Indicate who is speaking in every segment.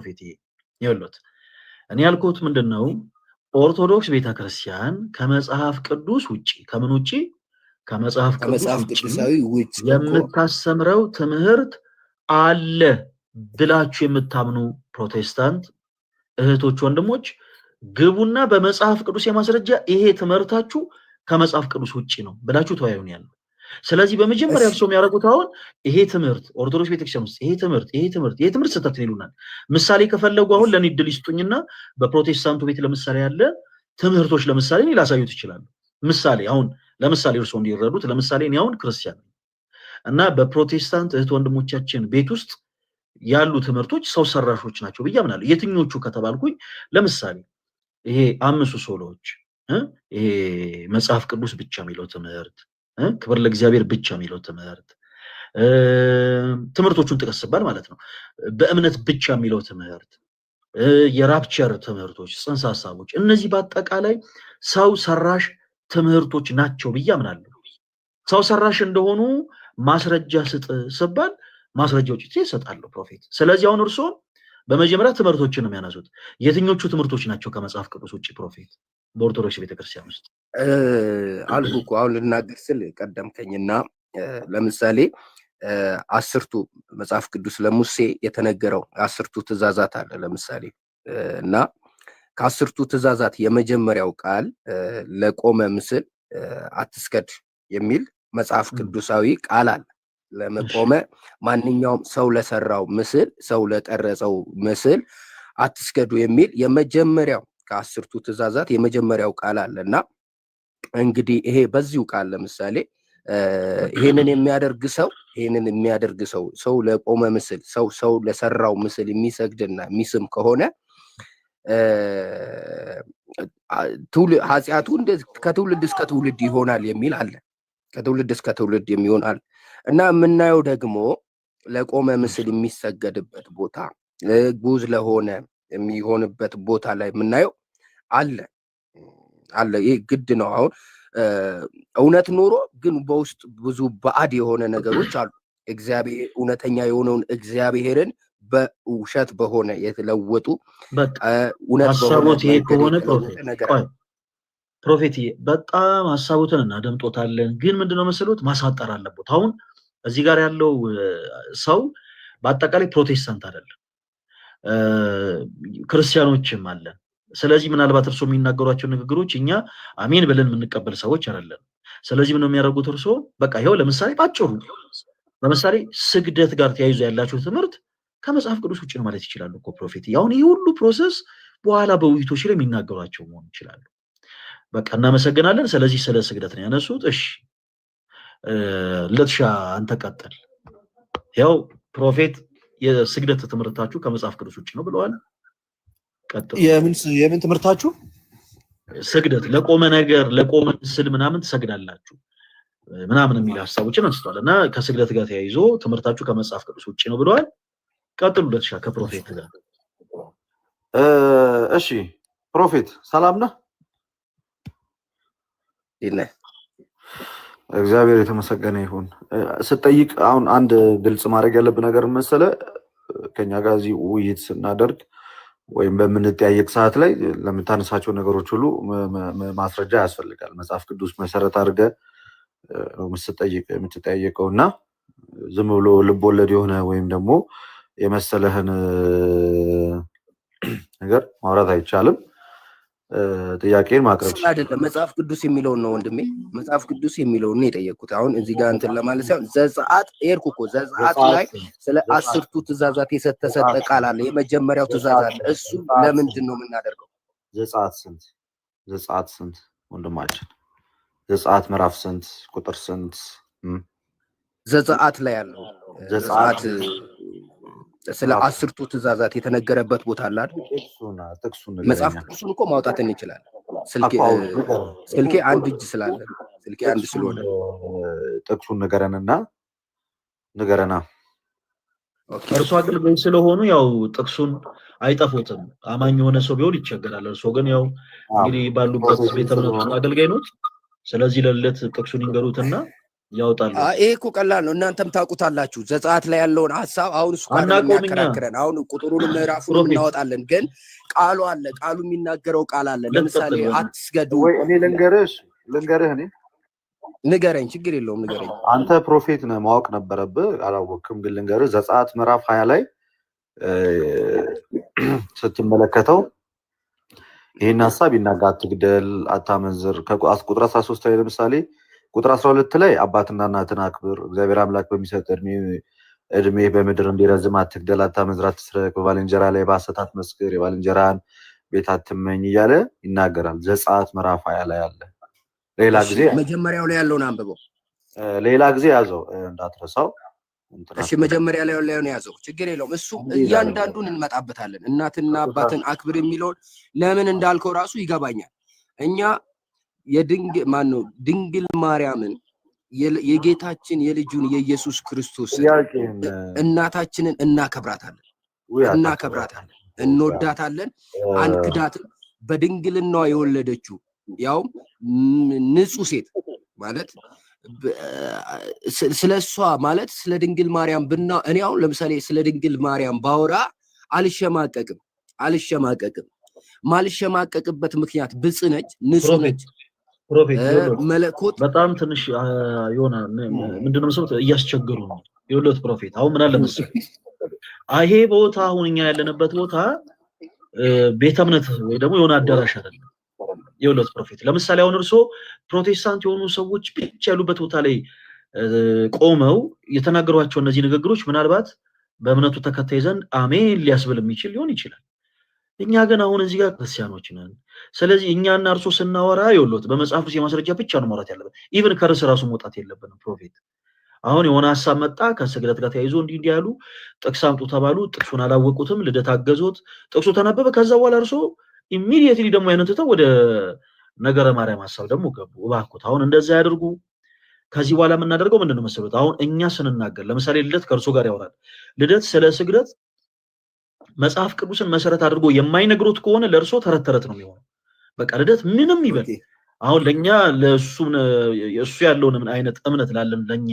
Speaker 1: ፕሮፌት ይኸውልዎት እኔ ያልኩት ምንድነው ኦርቶዶክስ ቤተክርስቲያን ከመጽሐፍ ቅዱስ ውጪ ከምን ውጪ ከመጽሐፍ ቅዱሳዊ ውጪ የምታስተምረው ትምህርት አለ ብላችሁ የምታምኑ ፕሮቴስታንት እህቶች ወንድሞች ግቡና በመጽሐፍ ቅዱስ የማስረጃ ይሄ ትምህርታችሁ ከመጽሐፍ ቅዱስ ውጪ ነው ብላችሁ ተወያዩን ያለው። ስለዚህ በመጀመሪያ እርሶ የሚያደርጉት አሁን ይሄ ትምህርት ኦርቶዶክስ ቤተክርስቲያን ውስጥ ይሄ ትምህርት ስህተት ነው ይሉናል። ምሳሌ ከፈለጉ አሁን ለኔ ድል ይስጡኝና በፕሮቴስታንቱ ቤት ለምሳሌ ያለ ትምህርቶች ለምሳሌ እኔ ላሳዩት ይችላል። ምሳሌ አሁን ለምሳሌ እርሶ እንዲረዱት ለምሳሌ እኔ አሁን ክርስቲያን ነኝ እና በፕሮቴስታንት እህት ወንድሞቻችን ቤት ውስጥ ያሉ ትምህርቶች ሰው ሰራሾች ናቸው ብዬ አምናለሁ። የትኞቹ ከተባልኩኝ ለምሳሌ ይሄ አምስቱ ሶሎዎች ይሄ መጽሐፍ ቅዱስ ብቻ የሚለው ትምህርት ክብር ለእግዚአብሔር ብቻ የሚለው ትምህርቶቹን ጥቀስባል ማለት ነው። በእምነት ብቻ የሚለው ትምህርት የራፕቸር ትምህርቶች ጽንሰ ሐሳቦች እነዚህ በአጠቃላይ ሰው ሰራሽ ትምህርቶች ናቸው ብዬ አምናለሁ። ሰው ሰራሽ እንደሆኑ ማስረጃ ስጥ ሲባል ማስረጃዎች ይሰጣሉ ፕሮፌት። ስለዚህ አሁን እርሶ በመጀመሪያ ትምህርቶችን ነው የሚያነሱት። የትኞቹ ትምህርቶች ናቸው ከመጽሐፍ ቅዱስ ውጪ ፕሮፌት በኦርቶዶክስ ቤተክርስቲያን ውስጥ?
Speaker 2: አልኩ አሁን ልናገር ስል ቀደምከኝና ለምሳሌ 10ቱ መጽሐፍ ቅዱስ ለሙሴ የተነገረው 10ቱ ትእዛዛት አለ ለምሳሌ እና ከ10ቱ ትእዛዛት የመጀመሪያው ቃል ለቆመ ምስል አትስገድ የሚል መጽሐፍ ቅዱሳዊ ቃል አለ። ለመቆመ ማንኛውም ሰው ለሰራው ምስል ሰው ለቀረጸው ምስል አትስገዱ የሚል የመጀመሪያው ከ10ቱ ትእዛዛት የመጀመሪያው ቃል አለና እንግዲህ ይሄ በዚሁ ቃል ለምሳሌ ይሄንን የሚያደርግ ሰው ለቆመ ምስል ሰው ለሰራው ምስል የሚሰግድና የሚስም ከሆነ ኃጢአቱ ከትውልድ እስከ ትውልድ ይሆናል የሚል አለ። ከትውልድ እስከ ትውልድ የሚሆናል እና የምናየው ደግሞ ለቆመ ምስል የሚሰገድበት ቦታ ጉዝ ለሆነ የሚሆንበት ቦታ ላይ የምናየው አለ። ይሄ ግድ ነው። አሁን እውነት ኖሮ ግን በውስጥ ብዙ ባዕድ የሆነ ነገሮች አሉ። እግዚአብሔር እውነተኛ የሆነውን እግዚአብሔርን በውሸት በሆነ የተለወጡ እውነት
Speaker 1: ሐሳቦት ይሄ ከሆነ ፕሮፌት በጣም ሐሳቦትን እናደምጦታለን። ግን ምንድነው መሰሎት ማሳጠር አለበት። አሁን እዚህ ጋር ያለው ሰው በአጠቃላይ ፕሮቴስታንት አይደለም፣ ክርስቲያኖችም አለን። ስለዚህ ምናልባት እርሶ የሚናገሯቸው ንግግሮች እኛ አሜን ብለን የምንቀበል ሰዎች አይደለም። ስለዚህ ምን ነው የሚያደርጉት እርሶ በቃ ይሄው ለምሳሌ ባጭሩ ለምሳሌ ስግደት ጋር ተያይዞ ያላችሁ ትምህርት ከመጽሐፍ ቅዱስ ውጪ ነው ማለት ይችላሉ እኮ ፕሮፌት። አሁን ይሄ ሁሉ ፕሮሰስ በኋላ በውይይቶች ላይ የሚናገሯቸው መሆን ይችላሉ። በቃ እናመሰግናለን። ስለዚህ ስለ ስግደት ነው ያነሱት። እሺ ለትሻ አንተ ቀጥል። ያው ፕሮፌት የስግደት ትምህርታችሁ ከመጽሐፍ ቅዱስ ውጪ ነው ብለዋል። ቀጥሉ።
Speaker 3: የምን ትምህርታችሁ?
Speaker 1: ስግደት ለቆመ ነገር ለቆመ ምስል ምናምን ትሰግዳላችሁ ምናምን የሚል ሐሳቦችን አንስቷል እና ከስግደት ጋር ተያይዞ ትምህርታችሁ ከመጽሐፍ ቅዱስ ውጪ ነው ብለዋል። ቀጥሉ ለትሻ ከፕሮፌት ጋር።
Speaker 4: እሺ ፕሮፌት ሰላም ነህ? እግዚአብሔር የተመሰገነ ይሁን። ስጠይቅ አሁን አንድ ግልጽ ማድረግ ያለብን ነገር መሰለ ከኛ ጋር እዚህ ውይይት ስናደርግ ወይም በምንጠያየቅ ሰዓት ላይ ለምታነሳቸው ነገሮች ሁሉ ማስረጃ ያስፈልጋል። መጽሐፍ ቅዱስ መሰረት አድርገህ ነው የምትጠያየቀውና ዝም ብሎ ልቦለድ የሆነ ወይም ደግሞ የመሰለህን ነገር ማውራት አይቻልም። ጥያቄን ማቅረብ
Speaker 2: አይደለም። መጽሐፍ ቅዱስ የሚለውን ነው ወንድሜ፣ መጽሐፍ ቅዱስ የሚለውን ነው የጠየቁት። አሁን እዚህ ጋር እንትን ለማለት ሳይሆን ዘጸአት ኤርኩ እኮ ዘጸአት ላይ ስለ 10ቱ ትእዛዛት የተሰጠ ቃል አለ። የመጀመሪያው ትእዛዝ አለ። እሱ ለምንድን ነው የምናደርገው?
Speaker 4: ዘጸአት ስንት ወንድማችን? ዘጸአት ምዕራፍ ስንት ቁጥር ስንት?
Speaker 2: ዘጸአት ላይ ያለው ዘጸአት ስለ 10ቱ ትእዛዛት የተነገረበት ቦታ አለ አይደል? መጽሐፍ ቅዱስን እኮ ማውጣት እንችላለን። ስልኬ አንድ እጅ ስላለ ስልኬ አንድ ስለሆነ
Speaker 4: ጥቅሱን ንገረና።
Speaker 1: እርሱ አገልጋይ ስለሆኑ ያው ጥቅሱን አይጠፉትም። አማኝ የሆነ ሰው ቢሆን ይቸገራል። እርሱ ግን ያው እንግዲህ ባሉበት ቤተ እምነት ውስጥ አገልጋይ ነው። ስለዚህ ለለት ጥቅሱን ይንገሩትና ያወጣሉ።
Speaker 2: ይሄ እኮ ቀላል ነው፣ እናንተም ታውቁታላችሁ። ዘጸአት ላይ ያለውን ሐሳብ አሁን እሱ ጋር የሚያከራክረን አሁን ቁጥሩን ምዕራፉን እናወጣለን፣ ግን ቃሉ አለ። ቃሉ የሚናገረው ቃል አለ። ለምሳሌ አትስገዱ
Speaker 4: ወይ እኔ ልንገርህ እኔ
Speaker 2: ንገረኝ፣ ችግር የለውም ንገረኝ።
Speaker 4: አንተ ፕሮፌት ነህ ማወቅ ነበረብህ፣ አላወቅም። ግን ልንገርህ ዘጸአት ምዕራፍ 20 ላይ ስትመለከተው ይሄን ሐሳብ ይናገራል። አትግደል፣ አታመንዝር። ከቁጥር 13 ላይ ለምሳሌ ቁጥር 12 ላይ አባትና እናትን አክብር፣ እግዚአብሔር አምላክ በሚሰጥ እድሜ በምድር እንዲረዝም፣ አትግደል፣ አታመንዝር፣ አትስረቅ፣ በባልንጀራ ላይ በሐሰት አትመስክር፣ የባልንጀራን ቤት አትመኝ እያለ ይናገራል። ዘጸአት ምዕራፍ 20 ላይ አለ። ሌላ ጊዜ
Speaker 2: መጀመሪያው ላይ ያለውን አንብበው፣
Speaker 4: ሌላ ጊዜ ያዘው እንዳትረሳው።
Speaker 2: እሺ መጀመሪያ ላይ ያለውን ያዘው፣ ችግር የለውም። እሱ እያንዳንዱን እንመጣበታለን። እናትና አባትን አክብር የሚለውን ለምን እንዳልከው ራሱ ይገባኛል። እኛ ድንግል ማርያምን የጌታችን የልጁን የኢየሱስ ክርስቶስ እናታችንን እናከብራታለን፣ እንወዳታለን፣ አንክዳትም። በድንግልናዋ የወለደችው ያው ንጹህ ሴት ማለት ስለሷ ማለት ስለ ድንግል ማርያም እኔ አሁን ለምሳሌ ስለ ድንግል ማርያም ባወራ አልሸማቀቅም። ማልሸማቀቅበት ምክንያት ብጽ ነች፣ ንጹህ ነች። መለኮት
Speaker 1: በጣም ትንሽ የሆነ ምንድነው መሰለህ እያስቸገሩ ነው የወሎት ፕሮፌት። አሁን ምን አለ መሰለህ ይሄ ቦታ አሁን እኛ ያለንበት ቦታ ቤተ እምነት ወይ ደግሞ የሆነ አዳራሽ አይደለም የወሎት ፕሮፌት። ለምሳሌ አሁን እርሶ ፕሮቴስታንት የሆኑ ሰዎች ብቻ ያሉበት ቦታ ላይ ቆመው የተናገሯቸው እነዚህ ንግግሮች ምናልባት በእምነቱ ተከታይ ዘንድ አሜን ሊያስብል የሚችል ሊሆን ይችላል። እኛ ግን አሁን እዚህ ጋር ክርስቲያኖች ነን። ስለዚህ እኛና እርሶ ስናወራ የወሎት በመጽሐፍ ውስጥ የማስረጃ ብቻ ነው ማውራት ያለበት። ኢቭን ከርስ ራሱ መውጣት የለብንም። ፕሮፌት አሁን የሆነ ሐሳብ መጣ ከስግደት ጋር ተያይዞ እንዲህ ያሉ ጥቅስ አምጡ ተባሉ። ጥቅሱን አላወቁትም፣ ልደት አገዙት፣ ጥቅሱ ተነበበ። ከዛ በኋላ እርሶ ኢሚዲየትሊ ደግሞ ያንተው ወደ ነገረ ማርያም ሐሳብ ደግሞ ገቡ። እባክዎት አሁን እንደዛ ያድርጉ። ከዚህ በኋላ የምናደርገው ምንድነው መሰሉት? አሁን እኛ ስንናገር ለምሳሌ ልደት ከእርሶ ጋር ያወራል። ልደት ስለ ስግደት መጽሐፍ ቅዱስን መሰረት አድርጎ የማይነግሩት ከሆነ ለእርሶ ተረት ተረት ነው የሚሆነው። በቃ ልደት ምንም ይበል። አሁን ለኛ እሱ ያለውን አይነት እምነት ላለን ለኛ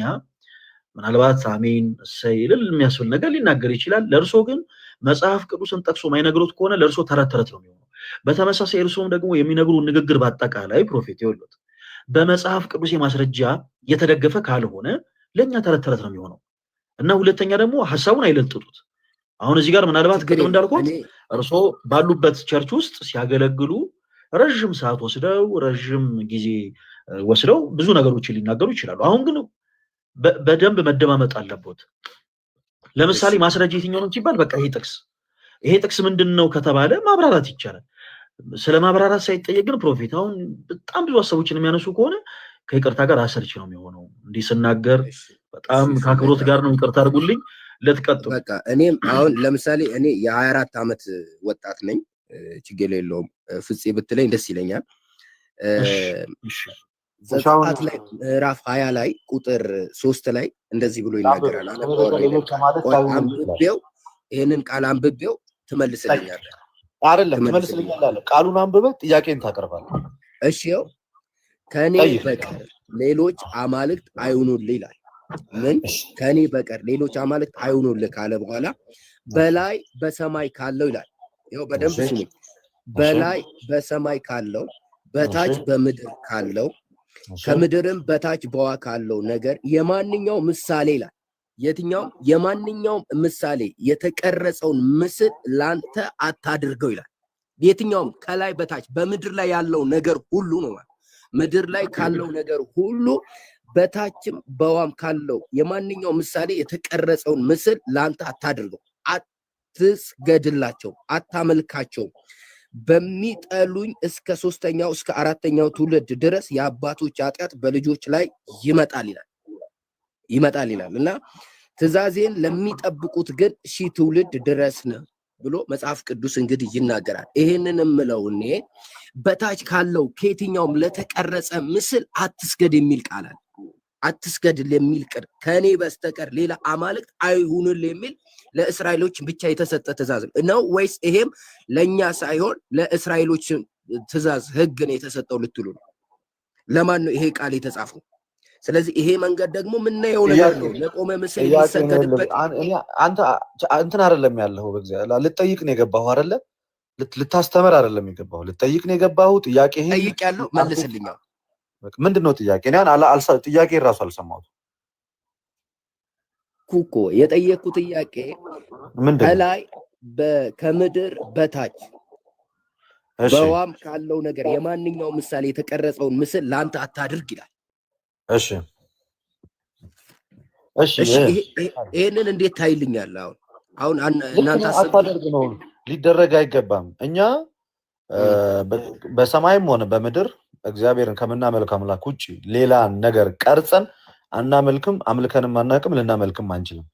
Speaker 1: ምናልባት አሜን ሰይል የሚያስብል ነገር ሊናገር ይችላል። ለእርሶ ግን መጽሐፍ ቅዱስን ጠቅሶ የማይነግሩት ከሆነ ለእርሶ ተረት ተረት ነው የሚሆነው። በተመሳሳይ እርሶም ደግሞ የሚነግሩ ንግግር በአጠቃላይ ፕሮፌት ይወሉት በመጽሐፍ ቅዱስ የማስረጃ የተደገፈ ካልሆነ ለኛ ተረት ተረት ነው የሚሆነው እና ሁለተኛ ደግሞ ሐሳቡን አይለጥጡት። አሁን እዚህ ጋር ምናልባት ቅድም እንዳልኩት እርሶ ባሉበት ቸርች ውስጥ ሲያገለግሉ ረጅም ሰዓት ወስደው ረጅም ጊዜ ወስደው ብዙ ነገሮችን ሊናገሩ ይችላሉ። አሁን ግን በደንብ መደማመጥ አለበት። ለምሳሌ ማስረጃ የትኛው ነው ሲባል በቃ ይሄ ጥቅስ ምንድነው ከተባለ ማብራራት ይቻላል። ስለ ማብራራት ሳይጠየቅ ግን ፕሮፌት አሁን በጣም ብዙ ሐሳቦችን የሚያነሱ ከሆነ ከይቅርታ ጋር አሰልች ነው የሚሆነው። እንዲህ ስናገር በጣም ከአክብሮት ጋር ነው፣ ይቅርታ አድርጉልኝ። ለተቀጥሉ
Speaker 2: በቃ እኔም አሁን ለምሳሌ እኔ የ24 ዓመት ወጣት ነኝ፣ ችግር የለውም። ፍፄ ብትለኝ ደስ ይለኛል። ዘጸአት ላይ ምዕራፍ 20 ላይ ቁጥር 3 ላይ እንደዚህ ብሎ ይናገራል። ይሄንን ቃል አንብቤው ትመልስልኛለህ
Speaker 4: አይደለም? ትመልስልኛለህ። ቃሉን አንብበህ ጥያቄን ታቀርባለህ።
Speaker 2: እሺ ይኸው ከኔ በቀር ሌሎች አማልክት አይሁኑልህ ይላል። ምን ከኔ በቀር ሌሎች አማልክት አይሁኑልህ ካለ በኋላ በላይ በሰማይ ካለው ይላል። ይኸው በደንብ ስሙኝ። በላይ በሰማይ ካለው በታች በምድር ካለው ከምድርም በታች በውኃ ካለው ነገር የማንኛው ምሳሌ ይላል። የትኛውም የማንኛውም ምሳሌ የተቀረጸውን ምስል ላንተ አታድርገው ይላል። የትኛውም ከላይ በታች በምድር ላይ ያለው ነገር ሁሉ ነው ማለት ምድር ላይ ካለው ነገር ሁሉ በታችም በውኃም ካለው የማንኛው ምሳሌ የተቀረጸውን ምስል ላንተ አታድርገው፣ አትስገድላቸው፣ አታመልካቸው። በሚጠሉኝ እስከ 3ኛው እስከ 4ኛው ትውልድ ድረስ የአባቶች ኃጢአት በልጆች ላይ ይመጣል ይላል እና ትእዛዜን ለሚጠብቁት ግን 1000 ትውልድ ድረስ ነው ብሎ መጽሐፍ ቅዱስ እንግዲህ ይናገራል። ይሄንን እምለው እኔ በታች ካለው ከየትኛውም ለተቀረጸ ምስል አትስገድ የሚል ቃል አለ። አትስገድ የሚል ቃል ከኔ በስተቀር ሌላ አማልክት አይሁኑልህ የሚል ለእስራኤሎች ብቻ የተሰጠ ትእዛዝ ነው ወይስ ይሄም ለኛ ሳይሆን ለእስራኤሎች ትእዛዝ ህግ ነው የተሰጠው ልትሉ ነው? ለማን ነው ይሄ ቃል የተጻፈው? ስለዚህ ይሄ መንገድ ደግሞ የምናየው ነገር ነው። ለቆመ ምስል የሚሰገድበት
Speaker 4: አንተ እንትን አይደለም ያለው በእግዚአብሔር ልጠይቅ ነው የገባው አይደለ? ልታስተምር አይደለም የገባው፣ ልጠይቅ ነው የገባው። ጥያቄ ይሄ
Speaker 2: ጠይቅ ያለው መልስልኝ።
Speaker 4: ምንድነው ጥያቄ? እኔ ጥያቄ ራሱ አልሰማሁትም
Speaker 2: ኩኮ የጠየቅኩ ጥያቄ ከላይ ከምድር በታች በዋም ካለው ነገር የማንኛው ምሳሌ የተቀረጸውን ምስል ለአንተ አታድርግ ይላል።
Speaker 4: እሺ
Speaker 2: ይሄንን እንዴት ታይልኛለህ? አሁን እናንተ
Speaker 4: አታደርግ ነው ሊደረግ አይገባም። እኛ በሰማይም ሆነ በምድር እግዚአብሔርን ከምናመልክ አምላክ ውጪ ሌላ ነገር ቀርጸን አናመልክም፣ አምልከንም አናቅም፣ ልናመልክም አንችልም።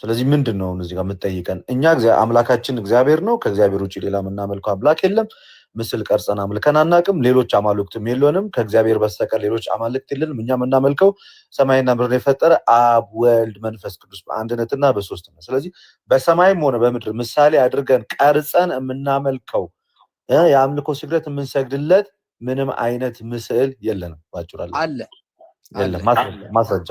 Speaker 4: ስለዚህ ምንድነው እዚህ ጋር የምትጠይቀን? እኛ አምላካችን እግዚአብሔር ነው። ከእግዚአብሔር ውጪ ሌላ የምናመልከው አምላክ የለም። ምስል ቀርጸን አምልከን አናቅም። ሌሎች አማልክትም የለንም። ከእግዚአብሔር በስተቀር ሌሎች አማልክት የለንም። እኛ የምናመልከው ሰማይና ምድርን የፈጠረ አብ፣ ወልድ፣ መንፈስ ቅዱስ በአንድነትና በሶስትነት። ስለዚህ በሰማይም ሆነ በምድር ምሳሌ አድርገን ቀርጸን የምናመልከው የአምልኮ ስግደት የምንሰግድለት ምንም አይነት ምስል የለንም። ባጭራለ
Speaker 2: አለ
Speaker 4: የለም። ማስረጃ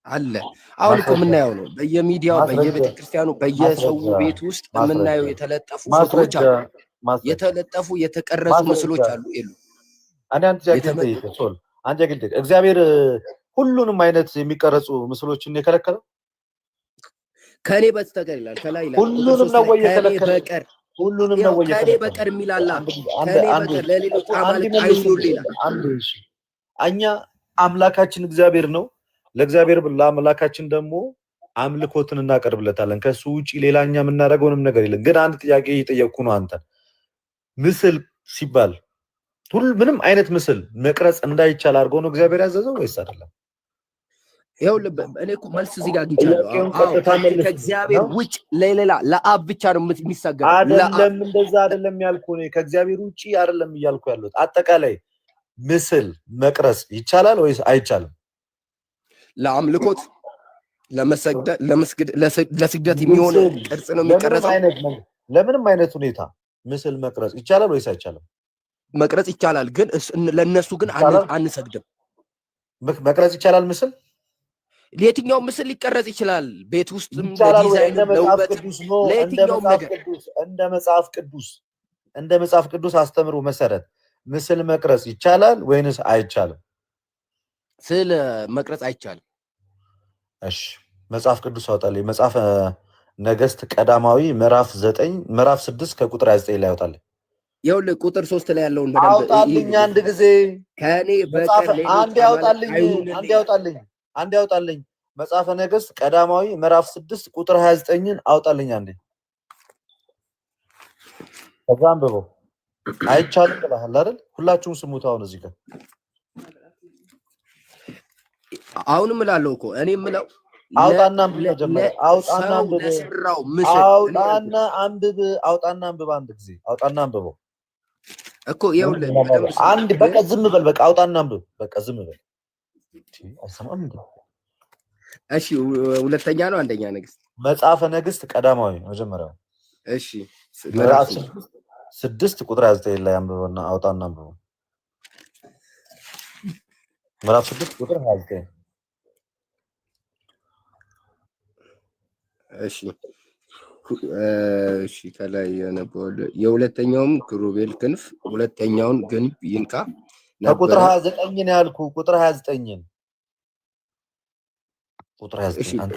Speaker 2: አለ። አሁን እኮ የምናየው ነው በየሚዲያው በየቤተክርስቲያኑ በየሰው ቤት ውስጥ የምናየው የተለጠፉ ፎቶዎች አሉ፣ የተለጠፉ የተቀረጹ ምስሎች አሉ። የሉ
Speaker 4: አንተ እግዚአብሔር ሁሉንም አይነት የሚቀረጹ ምስሎችን የከለከለው
Speaker 2: ከኔ በስተቀር ይላል። ከላይ ይላል
Speaker 4: ሁሉንም ነው ወይ የከለከለው?
Speaker 2: ሁሉንም ነው ወይ ከኔ በቀር የሚላላ ከኔ በቀር ለሌሎች አማልክት አይሁኑልኝ ይላል።
Speaker 4: እኛ አምላካችን እግዚአብሔር ነው። ለእግዚአብሔር ለአምላካችን ደግሞ አምልኮትን እናቀርብለታለን። ከሱ ውጪ ሌላኛ የምናደርገውንም ነገር የለም። ግን አንድ ጥያቄ እየጠየቅኩ ነው አንተ ምስል ሲባል ምንም አይነት ምስል መቅረጽ እንዳይቻል አድርጎ ነው እግዚአብሔር ያዘዘው ወይስ አይደለም?
Speaker 2: ይኸው እኔ እኮ መልስ እዚህ ጋር አግኝቻለሁ። ከእግዚአብሔር ውጭ ለሌላ ለአብ ብቻ ነው የሚሰገደው።
Speaker 4: አይደለም እንደዛ አይደለም ያልኩ እኔ ከእግዚአብሔር ውጪ አይደለም እያልኩ ያለሁት። አጠቃላይ ምስል መቅረጽ ይቻላል ወይስ አይቻልም?
Speaker 2: ለአምልኮት ለስግደት የሚሆን ቅርጽ ነው የሚቀረጸው።
Speaker 4: ለምንም አይነት ሁኔታ ምስል መቅረጽ ይቻላል ወይስ አይቻልም?
Speaker 2: መቅረጽ ይቻላል፣ ግን ለነሱ ግን አንሰግድም።
Speaker 4: መቅረጽ ይቻላል ምስል
Speaker 2: ለየትኛው ምስል ሊቀረጽ ይችላል። ቤት ውስጥም ለዲዛይን ለውበት ለየትኛውም ነገር
Speaker 4: እንደ መጽሐፍ ቅዱስ አስተምሮ መሰረት ምስል መቅረጽ ይቻላል ወይንስ አይቻልም?
Speaker 2: ስለ መቅረጽ አይቻልም።
Speaker 4: እሺ መጽሐፍ ቅዱስ አውጣልኝ። መጽሐፈ ነገሥት ቀዳማዊ ምዕራፍ 6 ከቁጥር 29 ላይ አውጣልኝ።
Speaker 2: ይኸውልህ ቁጥር 3 ላይ ያለውን
Speaker 4: አውጣልኝ። አንድ ጊዜ
Speaker 2: ከኔ በቀር
Speaker 4: አንድ ያውጣልኝ። መጽሐፈ ነገሥት ቀዳማዊ ምዕራፍ 6 ቁጥር 29ን አውጣልኝ አንዴ። ከዛ አንብበው። አይቻልም ብለሃል አይደል? ሁላችሁም ስሙት። አሁን እዚህ ጋር
Speaker 2: አሁንም እላለሁ እኮ እኔ የምለው
Speaker 4: አውጣና መጀመሪያ አውጣና አንብብ አንድ ጊዜ አውጣና አንብበው
Speaker 2: እኮ ይኸውልህ።
Speaker 4: አንድ በቃ ዝም በል በቃ አውጣና አንብብ በቃ ዝም በል። አይሰማም እንዴ?
Speaker 2: እሺ ሁለተኛ ነው አንደኛ ነገሥት
Speaker 4: መጽሐፈ ነገሥት ቀዳማዊ መጀመሪያው።
Speaker 2: እሺ
Speaker 4: ምዕራፍ 6 ቁጥር 29 ላይ አንብበውና አውጣና አንብበው። ምዕራፍ 6 ቁጥር 29።
Speaker 2: እሺ ከላይ የነበረው የሁለተኛውም ክሩቤል ክንፍ ሁለተኛውን ግንብ ይንካ
Speaker 4: ቁጥር 29 ነው ያልኩ። ቁጥር 29 አንተ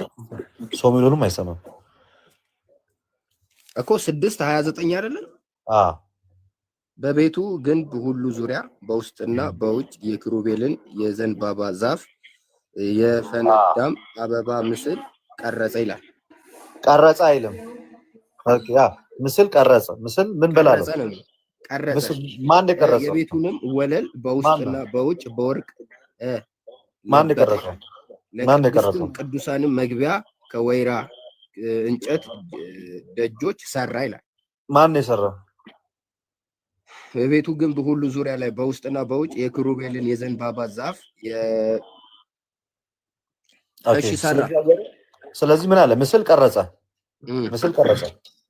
Speaker 4: ሰው ሚሉንም አይሰማም
Speaker 2: እኮ 6:29 አይደለም? በቤቱ ግንብ ሁሉ ዙሪያ በውስጥና በውጭ የክሩቤልን የዘንባባ ዛፍ የፈነዳም አበባ ምስል ቀረጸ ይላል።
Speaker 4: ቀረጸ አይልም። ምስል ቀረጸ። ምስል ምን በላለው?
Speaker 2: ቀረጸ።
Speaker 4: ማን የቀረጸው?
Speaker 2: የቤቱንም ወለል በውስጥና በውጭ በወርቅ
Speaker 4: ማን የቀረጸው?
Speaker 2: ቅዱሳንም መግቢያ ከወይራ እንጨት ደጆች ሰራ ይላል።
Speaker 4: ማን የሰራው?
Speaker 2: የቤቱ ግንብ ሁሉ ዙሪያ ላይ በውስጥና በውጭ የክሩቤልን የዘንባባ ዛፍ ሰራ።
Speaker 4: ስለዚህ ምን አለ? ምስል ቀረጸ።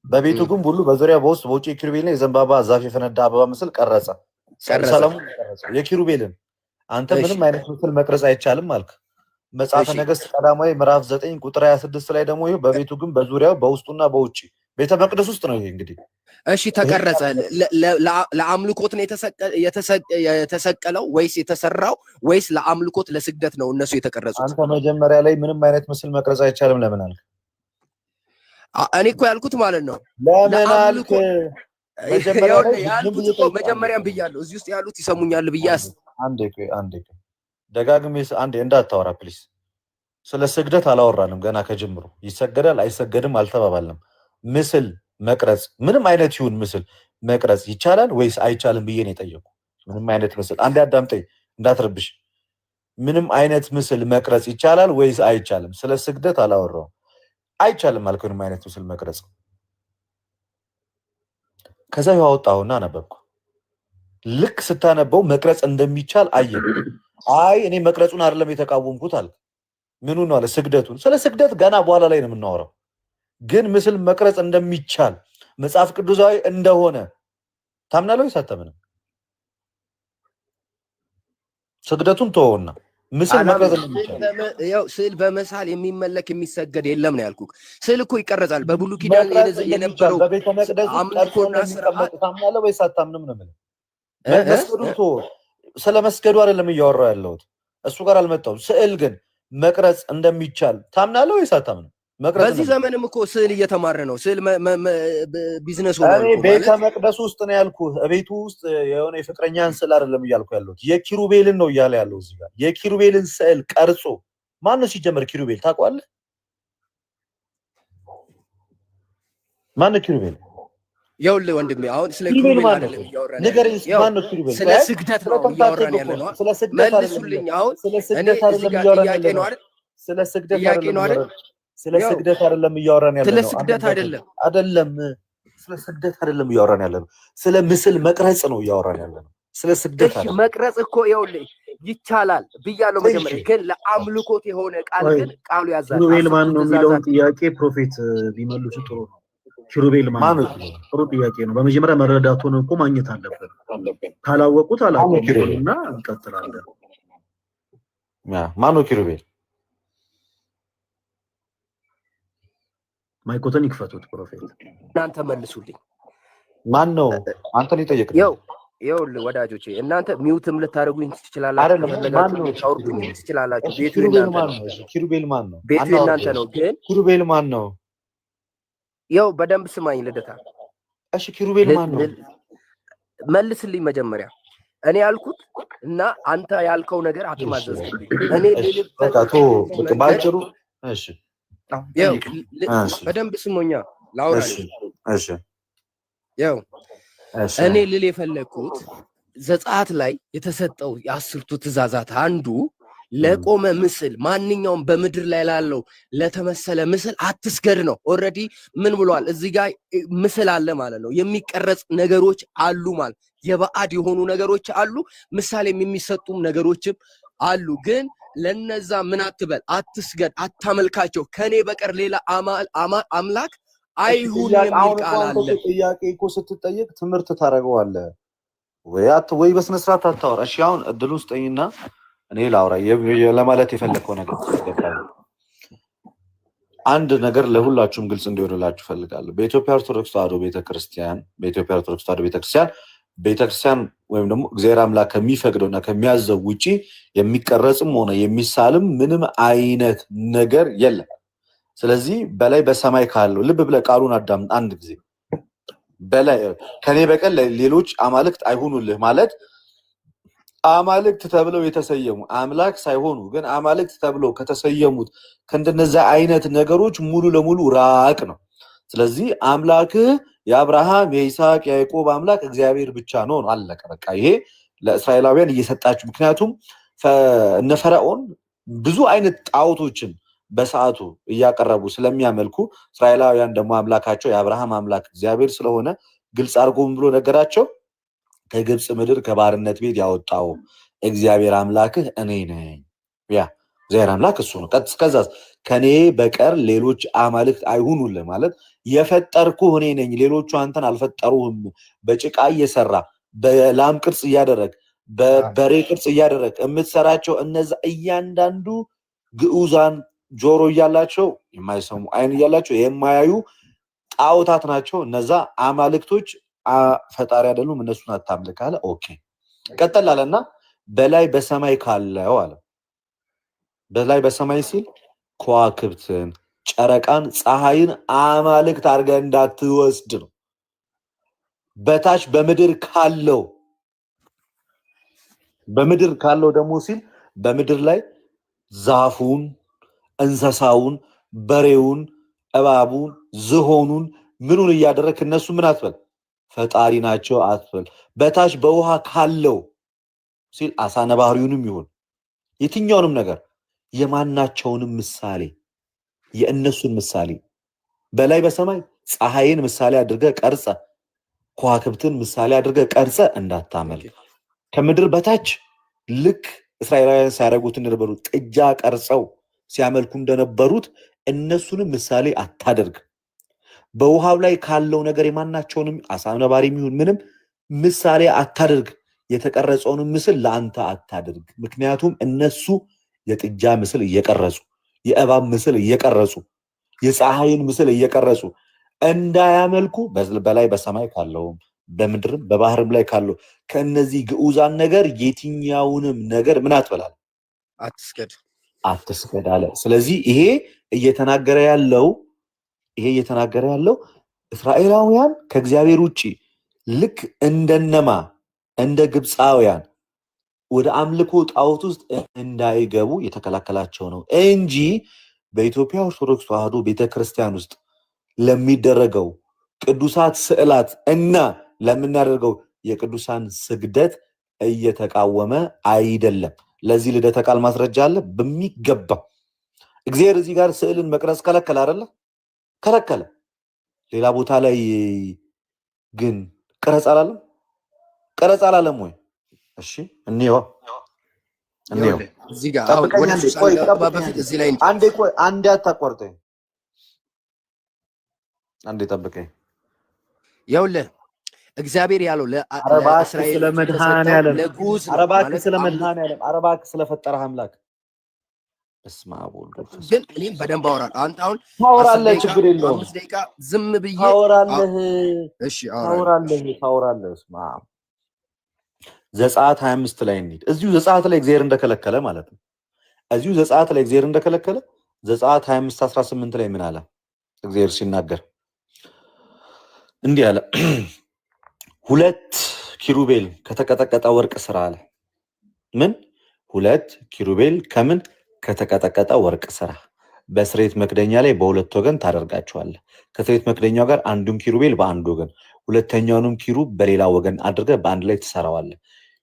Speaker 4: በቤቱ ግንብ ሁሉ በዙሪያ በውስጥ በውጭ የኪሩቤልን የዘንባባ ዛፍ የፈነዳ አበባ ምስል ቀረጸ። ሰለሞን ቀረጸ የኪሩቤልን። አንተ ምንም አይነት ምስል መቅረጽ አይቻልም አልክ። መጽሐፈ ነገሥት ቀዳማዊ ምዕራፍ 9 ቁጥር 26 ላይ ደግሞ ይሄው በቤቱ ግን በዙሪያው በውስጡና በውጪ ቤተ መቅደስ ውስጥ ነው ይሄ እንግዲህ።
Speaker 2: እሺ ተቀረጸ። ለአምልኮት ነው የተሰቀለው ወይስ የተሰራው ወይስ ለአምልኮት ለስግደት ነው እነሱ የተቀረጹት?
Speaker 4: አንተ መጀመሪያ ላይ ምንም አይነት ምስል መቅረጽ አይቻልም ለምን አልክ?
Speaker 2: እኔ እኮ ያልኩት ማለት ነው
Speaker 4: ለምን አልክ?
Speaker 2: መጀመሪያም ብያለሁ። እዚህ ውስጥ ያሉት ይሰሙኛል ብያስ።
Speaker 4: አንዴ ደጋግሜ አንዴ እንዳታወራ ፕሊስ። ስለ ስግደት አላወራንም ገና ከጅምሩ። ይሰገዳል አይሰገድም አልተባባልንም። ምስል መቅረጽ ምንም አይነት ይሁን ምስል መቅረጽ ይቻላል ወይስ አይቻልም ብዬ ነው የጠየቁ። ምንም አይነት ምስል አንዴ አዳምጠኝ እንዳትረብሽ። ምንም አይነት ምስል መቅረጽ ይቻላል ወይስ አይቻልም? ስለ ስግደት አላወራውም። አይቻልም አልኩ። ምንም አይነት ምስል መቅረጽ ከዛ ያወጣውና አነበብኩ። ልክ ስታነበው መቅረጽ እንደሚቻል አየሁ። አይ እኔ መቅረጹን አይደለም የተቃወምኩት አልክ። ምኑ ነው አለ? ስግደቱን። ስለ ስግደት ገና በኋላ ላይ ነው የምናወራው። ግን ምስል መቅረጽ እንደሚቻል መጽሐፍ ቅዱሳዊ እንደሆነ ታምናለህ ወይስ አታምንም? ስግደቱን ተወውና ምስል መቅረጽ እንደሚቻል
Speaker 2: ያው ስዕል በመሳል የሚመለክ የሚሰገድ የለም ነው ያልኩህ። ስዕል እኮ ይቀረጻል። በብሉይ ኪዳን የነበረው
Speaker 4: በቤተ መቅደስ
Speaker 2: አምልኮና ስርዓት
Speaker 4: ታምናለህ ወይስ አታምንም ነው የምልህ። መስገዱን ተወው። ስለ መስገዱ አይደለም እያወራሁ ያለሁት፣ እሱ ጋር አልመጣሁም። ስዕል ግን መቅረጽ እንደሚቻል ታምናለህ ወይስ አታምንም?
Speaker 2: በዚህ ዘመንም እኮ ስዕል እየተማረ ነው። ስዕል ቢዝነስ ሆኗል።
Speaker 4: ቤተ መቅደስ ውስጥ ነው ያልኩህ። ቤቱ ውስጥ የሆነ የፍቅረኛን ስዕል አይደለም እያልኩ ያለሁት፣ የኪሩቤልን ነው እያለ ያለው እዚህ ጋር። የኪሩቤልን ስዕል ቀርጾ ማን ነው ሲጀመር? ኪሩቤል ታውቀዋለህ? ማን ነው ኪሩቤል?
Speaker 2: ይኸውልህ ወንድሜ አሁን ስለ ኪሩቤል አይደለም እያወራን ያለው፣ ስለ ስግደት ነው እያወራን ያለው። መልሱልኝ። አሁን
Speaker 4: ስለ ስግደት አይደለም እያወራን ያለው። ስለ ስግደት አይደለም ስለ ስግደት አይደለም እያወራን ያለው።
Speaker 2: ስለ ስግደት አይደለም
Speaker 4: ስለ ስግደት አይደለም እያወራን ያለው። ስለ ምስል መቅረጽ ነው እያወራን ያለው። ስለ ስግደት አይደለም።
Speaker 2: መቅረጽ እኮ ይኸውልህ ይቻላል ብያለሁ መጀመሪያ። ግን ለአምልኮት የሆነ ቃል ግን ቃሉ ያዛል።
Speaker 1: ኪሩቤል ማን ነው የሚለውን ጥያቄ ፕሮፌት ቢመልሱ ጥሩ ነው። ኪሩቤል ማን ነው? ጥሩ ጥያቄ ነው። በመጀመሪያ መረዳቱን እኮ ማግኘት አለብን። ካላወቁት አላወቁምና እንቀጥላለን።
Speaker 4: ማን ነው ኪሩቤል?
Speaker 1: ማይኮተን ይክፈቱት ፕሮፌት።
Speaker 2: እናንተ መልሱልኝ።
Speaker 4: ማን ነው? አንተን ይጠይቅ።
Speaker 2: ይኸውልህ ወዳጆቼ እናንተ ሚውትም ልታደርጉኝ ትችላላችሁ፣ ታውርዱኝ ትችላላችሁ። ቤቱ የእናንተ ነው።
Speaker 4: ኪሩቤል ማን ነው?
Speaker 2: ቤቱ የእናንተ ነው። ግን
Speaker 4: ኪሩቤል ማን ነው?
Speaker 2: ያው በደንብ ስማኝ ልደታ።
Speaker 4: እሺ ኪሩቤል ማን ነው?
Speaker 2: መልስልኝ መጀመሪያ እኔ ያልኩት እና አንተ ያልከው ነገር አትማዘዝልኝ። እኔ
Speaker 4: በቃቶ ባጭሩ እሺ
Speaker 2: ያው በደንብ ስሞኛ ላውራ።
Speaker 4: እሺ
Speaker 2: ያው እኔ ልል የፈለኩት ዘጸአት ላይ የተሰጠው የአስርቱ ትእዛዛት አንዱ ለቆመ ምስል ማንኛውም በምድር ላይ ላለው ለተመሰለ ምስል አትስገድ ነው። ኦልሬዲ ምን ብሏል? እዚህ ጋር ምስል አለ ማለት ነው። የሚቀረጽ ነገሮች አሉ ማለት የባዕድ የሆኑ ነገሮች አሉ፣ ምሳሌም የሚሰጡም ነገሮችም አሉ። ግን ለነዛ ምን አትበል፣ አትስገድ፣ አታመልካቸው፣ ከኔ በቀር ሌላ አምላክ አይሁን የሚል ቃል አለ።
Speaker 4: ጥያቄ እኮ ስትጠየቅ ትምህርት ታደርገዋለህ ወይ በስነ ስርዓት አታወራ። እሺ አሁን እድሉን ስጠኝና እኔ ላውራ ለማለት የፈለከው ነገር ተገባኝ። አንድ ነገር ለሁላችሁም ግልጽ እንዲሆንላችሁ ፈልጋለሁ። በኢትዮጵያ ኦርቶዶክስ ተዋሕዶ ቤተክርስቲያን ወይም ደግሞ እግዚአብሔር አምላክ ከሚፈቅደውና ከሚያዘው ውጪ የሚቀረጽም ሆነ የሚሳልም ምንም አይነት ነገር የለም። ስለዚህ በላይ በሰማይ ካለው ልብ ብለህ ቃሉን አዳም አንድ ጊዜ በላይ ከኔ በቀር ሌሎች አማልክት አይሁኑልህ ማለት አማልክት ተብለው የተሰየሙ አምላክ ሳይሆኑ ግን አማልክት ተብለው ከተሰየሙት ከእንደነዛ አይነት ነገሮች ሙሉ ለሙሉ ራቅ ነው። ስለዚህ አምላክህ የአብርሃም የይስሐቅ የያዕቆብ አምላክ እግዚአብሔር ብቻ ነው። አለቀ በቃ። ይሄ ለእስራኤላውያን እየሰጣችሁ፣ ምክንያቱም እነ ፈርዖን ብዙ አይነት ጣዖቶችን በሰዓቱ እያቀረቡ ስለሚያመልኩ እስራኤላውያን ደግሞ አምላካቸው የአብርሃም አምላክ እግዚአብሔር ስለሆነ ግልጽ አድርጎም ብሎ ነገራቸው። ከግብጽ ምድር ከባርነት ቤት ያወጣው እግዚአብሔር አምላክህ እኔ ነኝ። ያ እግዚአብሔር አምላክ እሱ ነው። ከዛ ከኔ በቀር ሌሎች አማልክት አይሁኑልህ ማለት የፈጠርኩህ እኔ ነኝ፣ ሌሎቹ አንተን አልፈጠሩህም። በጭቃ እየሰራ በላም ቅርጽ እያደረግ በበሬ ቅርጽ እያደረግ የምትሰራቸው እነዛ እያንዳንዱ ግዑዛን ጆሮ እያላቸው የማይሰሙ አይን እያላቸው የማያዩ ጣዖታት ናቸው። እነዛ አማልክቶች ፈጣሪ አይደሉም፣ እነሱን አታምልክ አለ። ኦኬ ቀጠል አለና በላይ በሰማይ ካለው አለ። በላይ በሰማይ ሲል ከዋክብትን፣ ጨረቃን፣ ፀሐይን አማልክት አድርገህ እንዳትወስድ ነው። በታች በምድር ካለው ደግሞ ሲል በምድር ላይ ዛፉን፣ እንስሳውን፣ በሬውን፣ እባቡን፣ ዝሆኑን ምኑን እያደረክ እነሱ ምን አትበል ፈጣሪ ናቸው አትበል። በታች በውሃ ካለው ሲል አሳ ነባሪውንም ይሁን የትኛውንም ነገር የማናቸውንም ምሳሌ የእነሱን ምሳሌ በላይ በሰማይ ፀሐይን ምሳሌ አድርገህ ቀርጸ ከዋክብትን ምሳሌ አድርገህ ቀርጸ እንዳታመልክ። ከምድር በታች ልክ እስራኤላውያን ሲያደርጉት እንደነበሩት ጥጃ ቀርጸው ሲያመልኩ እንደነበሩት እነሱንም ምሳሌ አታደርግ። በውሃው ላይ ካለው ነገር የማናቸውንም አሳ ነባሪም ይሁን ምንም ምሳሌ አታደርግ። የተቀረጸውን ምስል ለአንተ አታደርግ። ምክንያቱም እነሱ የጥጃ ምስል እየቀረጹ የእባብ ምስል እየቀረጹ የፀሐይን ምስል እየቀረጹ እንዳያመልኩ በላይ በሰማይ ካለውም በምድርም በባህርም ላይ ካለው ከነዚህ ግዑዛን ነገር የትኛውንም ነገር ምን አትበላል አትስገድ አለ። ስለዚህ ይሄ እየተናገረ ያለው እስራኤላውያን ከእግዚአብሔር ውጪ ልክ እንደነማ እንደ ግብፃውያን ወደ አምልኮ ጣዖት ውስጥ እንዳይገቡ የተከላከላቸው ነው እንጂ በኢትዮጵያ ኦርቶዶክስ ተዋሕዶ ቤተክርስቲያን ውስጥ ለሚደረገው ቅዱሳት ስዕላት እና ለምናደርገው የቅዱሳን ስግደት እየተቃወመ አይደለም። ለዚህ ልደተ ቃል ማስረጃ አለ በሚገባ። እግዚአብሔር እዚህ ጋር ስዕልን መቅረጽ ከለከለ አይደለ? ከለከለ። ሌላ ቦታ ላይ ግን ቀረጽ አላለም ወይ? እሺ እንየው
Speaker 2: እዚህ ጋር
Speaker 4: አንዴ አታቋርጠኝ፣ አንዴ ጠብቀኝ።
Speaker 2: ይኸውልህ እግዚአብሔር ያለው
Speaker 4: ለእስራኤል ስለመድኃኔዓለም አረባክ ስለፈጠረህ አምላክ እስማ ቦል
Speaker 2: ግን እኔም በደንብ አወራለሁ። አንተ አሁን
Speaker 4: ታወራለህ፣ ችግር የለውም።
Speaker 2: 5 ደቂቃ ዝም ብዬ
Speaker 4: ታወራለህ።
Speaker 2: እሺ
Speaker 4: ታወራለህ። እስማ ዘጸአት 25 ላይ እንሂድ። እዚሁ ዘጸአት ላይ እግዚአብሔር እንደከለከለ ማለት ነው። እዚሁ ዘጸአት ላይ እግዚአብሔር እንደከለከለ ዘጸአት 25:18 ላይ ምን አለ? እግዚአብሔር ሲናገር እንዲህ አለ፣ 2 ኪሩቤል ከተቀጠቀጠ ወርቅ ስራ አለ። ምን 2 ኪሩቤል ከምን ከተቀጠቀጠ ወርቅ ስራ፣ በስርየት መክደኛ ላይ በሁለት ወገን ታደርጋቸዋለህ። ከስርየት መክደኛው ጋር አንዱን ኪሩቤል በአንድ ወገን ሁለተኛውንም ኪሩብ በሌላ ወገን አድርገህ በአንድ ላይ ትሰራዋለህ።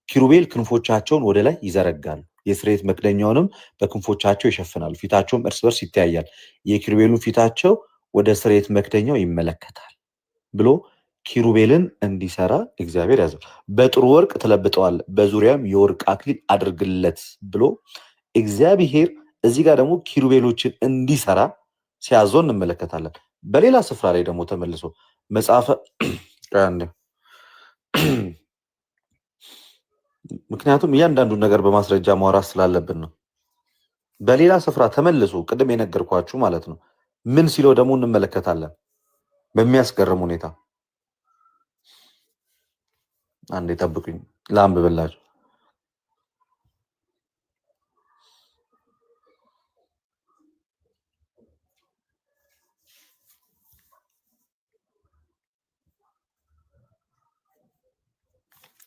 Speaker 4: ኪሩቤል ክንፎቻቸውን ወደ ላይ ይዘረጋሉ፣ የስርየት መክደኛውንም በክንፎቻቸው ይሸፍናሉ፣ ፊታቸውም እርስ በርስ ይተያያል። የኪሩቤሉን ፊታቸው ወደ ስርየት መክደኛው ይመለከታል ብሎ ኪሩቤልን እንዲሰራ እግዚአብሔር ያዘው። በጥሩ ወርቅ ትለብጠዋል፣ በዙሪያም የወርቅ አክሊል አድርግለት ብሎ እግዚአብሔር እዚህ ጋር ደግሞ ኪሩቤሎችን እንዲሰራ ሲያዘው እንመለከታለን። በሌላ ስፍራ ላይ ደግሞ ተመልሶ መጽሐፈ ምክንያቱም እያንዳንዱን ነገር በማስረጃ ማውራት ስላለብን ነው። በሌላ ስፍራ ተመልሶ ቅድም የነገርኳችሁ ማለት ነው ምን ሲለው ደግሞ እንመለከታለን በሚያስገርም ሁኔታ። አንዴ ጠብቁኝ ላንብብላችሁ።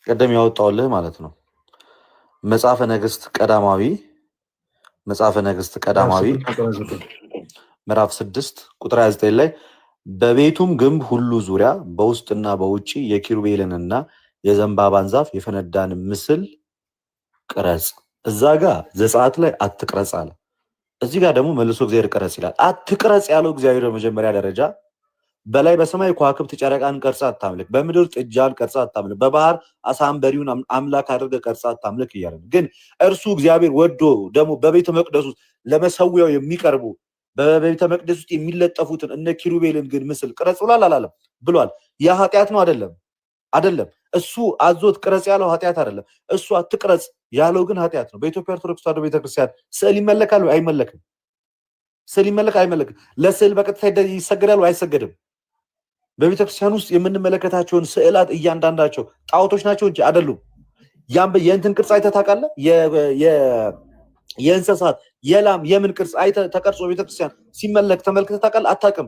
Speaker 4: ቀደም ያወጣውልህ ማለት ነው መጽሐፈ ነገሥት ቀዳማዊ ምዕራፍ 6 ቁጥር 29 ላይ በቤቱም ግንብ ሁሉ ዙሪያ በውስጥና በውጪ የኪሩቤልንና የዘንባባን ዛፍ የፈነዳን ምስል ቅረጽ። እዛ ጋር ዘጸአት ላይ አትቅረጽ አለ። እዚህ ጋር ደግሞ መልሶ እግዚአብሔር ቅረጽ ይላል። አትቅረጽ ያለው እግዚአብሔር በመጀመሪያ ደረጃ በላይ በሰማይ ከዋክብት ጨረቃን ቀርጻ አታምልክ፣ በምድር ጥጃን ቀርጻ አታምልክ፣ በባህር አሳ አንበሪውን አምላክ አድርገህ ቀርጻ አታምልክ እያለ ነው። ግን እርሱ እግዚአብሔር ወዶ ደግሞ በቤተ መቅደስ ውስጥ ለመሰዊያው የሚቀርቡ በቤተ መቅደስ ውስጥ የሚለጠፉትን እነ ኪሩቤልን ግን ምስል ቅረጽ ብሏል አላለም? ብሏል። ያ ኃጢአት ነው አይደለም? አይደለም። እሱ አዞት ቅረጽ ያለው ኃጢአት አይደለም። እሱ አትቅረጽ ያለው ግን ኃጢአት ነው። በኢትዮጵያ ኦርቶዶክስ ተዋሕዶ ቤተክርስቲያን ስዕል ይመለካል ወይ አይመለክም? ስዕል ይመለካል አይመለክም? ለስዕል በቀጥታ ይሰገዳል ወይ አይሰገድም? በቤተክርስቲያን ውስጥ የምንመለከታቸውን ስዕላት እያንዳንዳቸው ጣዖቶች ናቸው እንጂ አይደሉም። የእንትን ቅርጽ አይተህ ታውቃለህ? የእንስሳት የላም የምን ቅርጽ አይተህ ተቀርጾ ቤተክርስቲያን ሲመለክ ተመልክተህ ታውቃለህ? አታውቅም።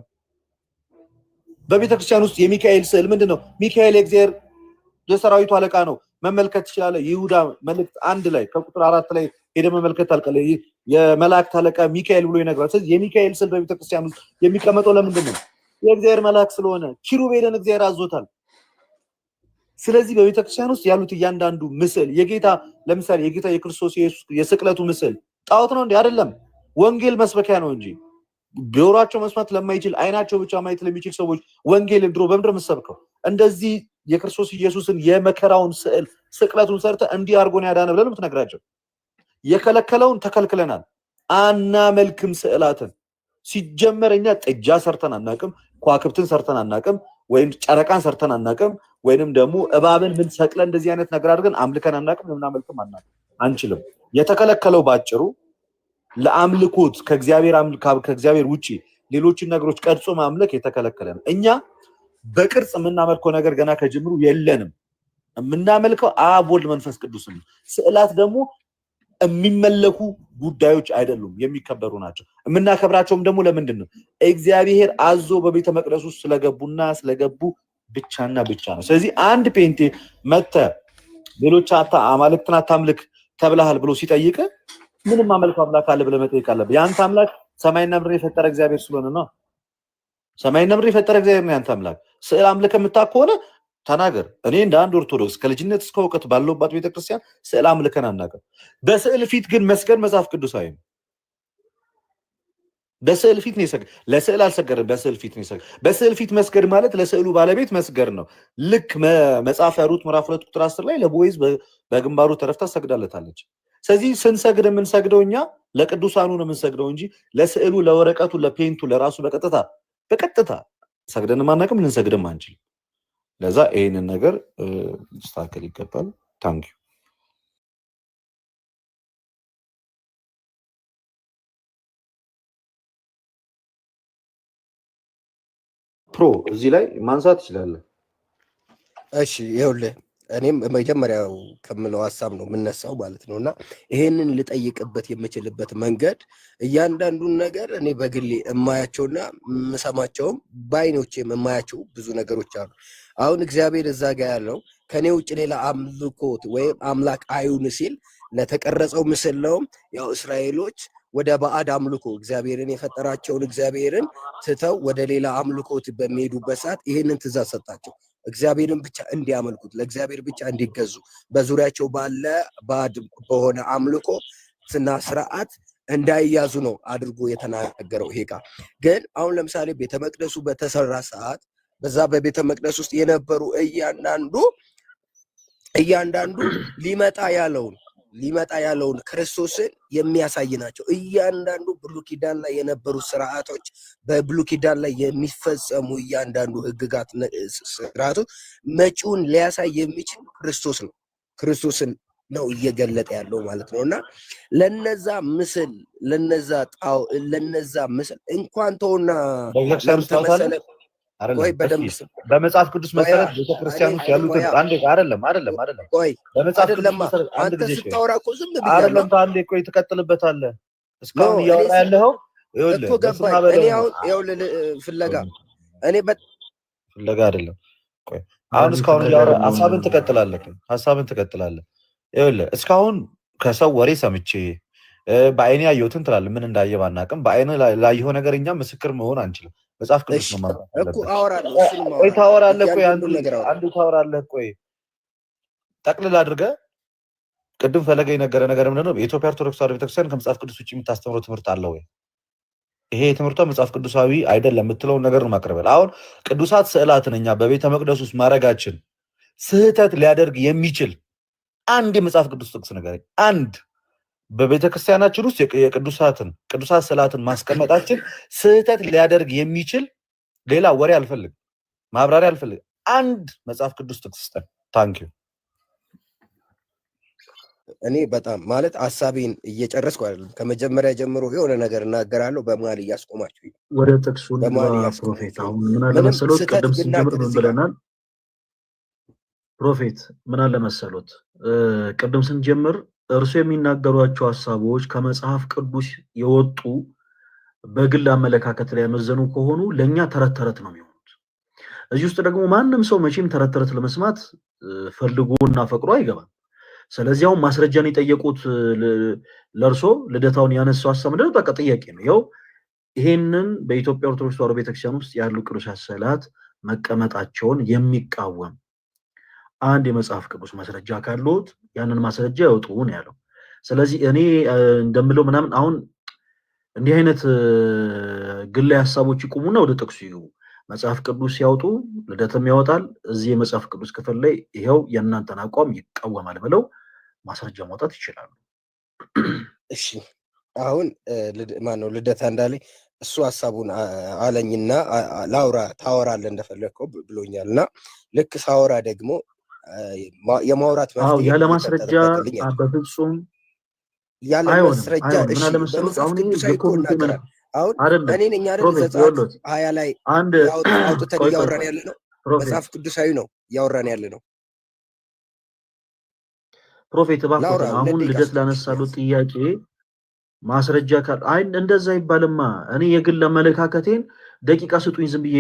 Speaker 4: በቤተክርስቲያን ውስጥ የሚካኤል ስዕል ምንድነው? ሚካኤል የእግዚአብሔር የሰራዊቱ አለቃ ነው፣ መመልከት ትችላለህ። ይሁዳ መልእክት 1 ላይ ከቁጥር 4 ላይ ሄደህ መመልከት ታልቀለህ። የመላእክት አለቃ ሚካኤል ብሎ ይነግራል። ስለዚህ የሚካኤል ስዕል በቤተክርስቲያን ውስጥ የሚቀመጠው ለምንድን ነው? የእግዚአብሔር መልአክ ስለሆነ ኪሩቤልን እግዚአብሔር አዞታል። ስለዚህ በቤተክርስቲያን ውስጥ ያሉት እያንዳንዱ ምስል የጌታ ለምሳሌ የጌታ የክርስቶስ ኢየሱስ የስቅለቱ ምስል ጣዖት ነው እንዴ? አይደለም። ወንጌል መስበኪያ ነው እንጂ ጆሮአቸው መስማት ለማይችል አይናቸው ብቻ ማየት ለሚችል ሰዎች ወንጌል ድሮ በምድር መስበከው እንደዚህ የክርስቶስ ኢየሱስን የመከራውን ስዕል ስቅለቱን ሰርተ እንዲህ አርጎን ያዳነ ብለን የምትነግራቸው የከለከለውን ተከልክለናል። አናመልክም ስዕላትን። ሲጀመር እኛ ጥጃ ሰርተን አናቅም፣ ኳክብትን ሰርተን አናቅም፣ ወይም ጨረቃን ሰርተን አናቅም፣ ወይንም ደግሞ እባብን ምን ሰቅለን እንደዚህ አይነት ነገር አድርገን አምልከን አናቅም፣ ልናመልክም አንችልም። የተከለከለው ባጭሩ ለአምልኮት ከእግዚአብሔር ውጪ ሌሎችን ነገሮች ቀርጾ ማምለክ የተከለከለ ነው። እኛ በቅርጽ የምናመልከው ነገር ገና ከጅምሩ የለንም። የምናመልከው አብ ወልድ መንፈስ ቅዱስ ነው። ስዕላት ደግሞ የሚመለኩ ጉዳዮች አይደሉም፣ የሚከበሩ ናቸው። የምናከብራቸውም ደግሞ ለምንድን ነው? እግዚአብሔር አዞ በቤተ መቅደስ ውስጥ ስለገቡ ብቻና ብቻ ነው። ስለዚህ አንድ ፔንቴ መተ ሌሎች አማልክትን አታምልክ ተብለሃል ብሎ ሲጠይቅ ምንም አመልከው አምላክ አለ ብለህ መጠየቅ አለብህ። ያንተ አምላክ ሰማይና ምድር የፈጠረ እግዚአብሔር ስለሆነ ነው። ሰማይና ምድር የፈጠረ እግዚአብሔር ነው ያንተ አምላክ። ስዕል አምልከህ የምታውቅ ከሆነ ተናገር። እኔ እንደ አንድ ኦርቶዶክስ ከልጅነት እስከ እውቀት ባለውባት ቤተክርስቲያን ስዕል አምልከን አናውቅም። በስዕል ፊት ግን መስገድ መጽሐፍ ቅዱሳዊ ነው። በስዕል ፊት ነው የሰገደ። ለስዕል አልሰገደም፣ በስዕል ፊት ነው የሰገደ። በስዕል ፊት መስገድ ማለት ለስዕሉ ባለቤት መስገድ ነው። ልክ መጽሐፈ ሩት ምዕራፍ 2 ቁጥር 10 ላይ ለቦዔዝ በግንባሩ ተደፍታ ሰግዳለታለች። ስለዚህ ስንሰግድ የምንሰግደው እኛ ለቅዱሳኑ ነው የምንሰግደው እንጂ ለስዕሉ፣ ለወረቀቱ፣ ለፔንቱ ለራሱ በቀጥታ ሰግደን ማናቅም፣ ልንሰግድም አንችልም። ለዛ ይሄንን ነገር ማስተካከል ይገባል። ታንክ ዩ ፕሮ እዚህ ላይ ማንሳት ይችላል።
Speaker 2: እሺ ይኸውልህ እኔም መጀመሪያው ከምለው ሀሳብ ነው የምነሳው ማለት ነው። እና ይሄንን ልጠይቅበት የምችልበት መንገድ እያንዳንዱን ነገር እኔ በግሌ የማያቸውና የምሰማቸውም በዓይኖቼም የማያቸው ብዙ ነገሮች አሉ። አሁን እግዚአብሔር እዛ ጋ ያለው ከኔ ውጭ ሌላ አምልኮት ወይም አምላክ አይሁን ሲል ለተቀረጸው ምስል ነው። ያው እስራኤሎች ወደ ባዕድ አምልኮ እግዚአብሔርን የፈጠራቸውን እግዚአብሔርን ትተው ወደ ሌላ አምልኮት በሚሄዱበት ሰዓት ይሄንን ትእዛዝ ሰጣቸው። እግዚአብሔርን ብቻ እንዲያመልኩት፣ ለእግዚአብሔር ብቻ እንዲገዙ፣ በዙሪያቸው ባለ ባዕድ በሆነ አምልኮ እና ስርዓት እንዳይያዙ ነው አድርጎ የተናገረው። ይሄ ቃል ግን አሁን ለምሳሌ ቤተ መቅደሱ በተሰራ ሰዓት በዛ በቤተ መቅደስ ውስጥ የነበሩ እያንዳንዱ ሊመጣ ያለውን ክርስቶስን የሚያሳይ ናቸው። እያንዳንዱ ብሉይ ኪዳን ላይ የነበሩ ስርዓቶች፣ በብሉይ ኪዳን ላይ የሚፈጸሙ እያንዳንዱ ህግጋት፣ ስርዓቶች መጪውን ሊያሳይ የሚችል ክርስቶስ ነው። ክርስቶስን ነው እየገለጠ ያለው ማለት ነው። እና ለነዛ ምስል እንኳን ተውና ለምሳሌ ቆይ በደንብ
Speaker 4: በመጽሐፍ ቅዱስ መሰረት ቤተክርስቲያን ውስጥ ያሉትን አይደለም
Speaker 2: ቆይ
Speaker 4: በመጽሐፍ ቅዱስ መሰረት አንድ ጊዜ
Speaker 2: ስታወራ እኮ ዝም ብዬ
Speaker 4: አይደለም አንዴ ቆይ ትቀጥልበታለህ። እስካሁን እያወራ ያለኸው
Speaker 2: እኮ ገባኝ። እኔ አሁን ይኸውልህ ፍለጋ አይደለም።
Speaker 4: ቆይ አሁን እስካሁን እያወራ ሀሳብን ትቀጥላለህ። ይኸውልህ እስካሁን ከሰው ወሬ ሰምቼ በአይኔ ያየሁትን ትላለህ። ምን እንዳየ ባናቅም በአይኔ ላየኸው ነገር እኛም ምስክር መሆን አንችልም። መጽሐፍ ቅዱስ ነው ማለት
Speaker 2: እኮ አወራለሁ።
Speaker 4: ቆይ ታወራለህ። ቆይ አንዱ ታወራለህ። ቆይ ጠቅልል አድርገህ ቅድም ፈለገ የነገረ ነገር ምንድን ነው? የኢትዮጵያ ኦርቶዶክስ ተዋሕዶ ቤተክርስቲያን ከመጽሐፍ ቅዱስ ውጭ የምታስተምረው ትምህርት አለ ወይ? ይሄ ትምህርቷ መጽሐፍ ቅዱሳዊ አይደለም የምትለውን ነገር ነው ማቅረበል። አሁን ቅዱሳት ስዕላትን እኛ በቤተ መቅደስ ውስጥ ማድረጋችን ስህተት ሊያደርግ የሚችል አንድ የመጽሐፍ ቅዱስ ጥቅስ ንገረኝ። አንድ በቤተ ክርስቲያናችን ውስጥ ቅዱሳት ስዕላትን ማስቀመጣችን ስህተት ሊያደርግ የሚችል ሌላ ወሬ አልፈልግም፣ ማብራሪያ አልፈልግም። አንድ መጽሐፍ ቅዱስ ጥቅስ ስጠን። ታንኪዩ።
Speaker 2: እኔ በጣም ማለት ሐሳቤን እየጨረስኩ አይደለም። ከመጀመሪያ ጀምሮ የሆነ ነገር እናገራለሁ፣ በመሀል እያስቆማችሁ
Speaker 1: ወደ ጥቅሱ ፕሮፌት አሁን ምን አለ መሰሎት፣ ቅድም ስንጀምር ምን ብለናል? ፕሮፌት ምን አለ መሰሎት፣ ቅድም ስንጀምር እርሱ የሚናገሯቸው ሐሳቦች ከመጽሐፍ ቅዱስ የወጡ በግል አመለካከት ላይ ያመዘኑ ከሆኑ ለኛ ተረት ተረት ነው የሚሆኑት። እዚህ ውስጥ ደግሞ ማንም ሰው መቼም ተረት ተረት ለመስማት ፈልጎና ፈቅዶ አይገባም። ስለዚህ አሁን ማስረጃን የጠየቁት ለርሶ ልደታውን ያነሳው ሐሳብ ምንድነው? በቃ ጥያቄ ነው። ያው ይሄንን በኢትዮጵያ ኦርቶዶክስ ተዋሕዶ ቤተክርስቲያን ውስጥ ያሉ ቅዱሳት ስዕላት መቀመጣቸውን የሚቃወም አንድ የመጽሐፍ ቅዱስ ማስረጃ ካሉት ያንን ማስረጃ ያወጡ ነው ያለው። ስለዚህ እኔ እንደምለው ምናምን አሁን እንዲህ አይነት ግላይ ሐሳቦች ይቆሙና ወደ ጥቅሱ ይገቡ። መጽሐፍ ቅዱስ ሲያወጡ ልደትም ያወጣል፣ እዚህ የመጽሐፍ ቅዱስ ክፍል ላይ ይሄው የእናንተን አቋም ይቃወማል ብለው ማስረጃ ማውጣት ይችላሉ።
Speaker 2: እሺ አሁን ማነው ልደታ እንዳለኝ እሱ ሐሳቡን አለኝና ላውራ ታወራለህ እንደፈለግከው ብሎኛልና ልክ ሳወራ ደግሞ የማውራት
Speaker 1: መፍትሄ ያለ ማስረጃ በፍጹም
Speaker 2: ያለ ማስረጃ እሺ በመጽሐፍ ቅዱሳዊ እኮ እናገራለሁ። አሁን እኔ ነኝ አይደል ዘጸአት 20 ላይ አውጥተን እያወራን ያለ ነው። መጽሐፍ ቅዱሳዊ ነው እያወራን ያለ ነው።
Speaker 1: ፕሮፌት እባክህ አሁን ልደት ላነሳሉት ጥያቄ ማስረጃ ካል አይ እንደዛ ይባልማ። እኔ የግል አመለካከቴን ደቂቃ ስጡኝ ዝም ብዬ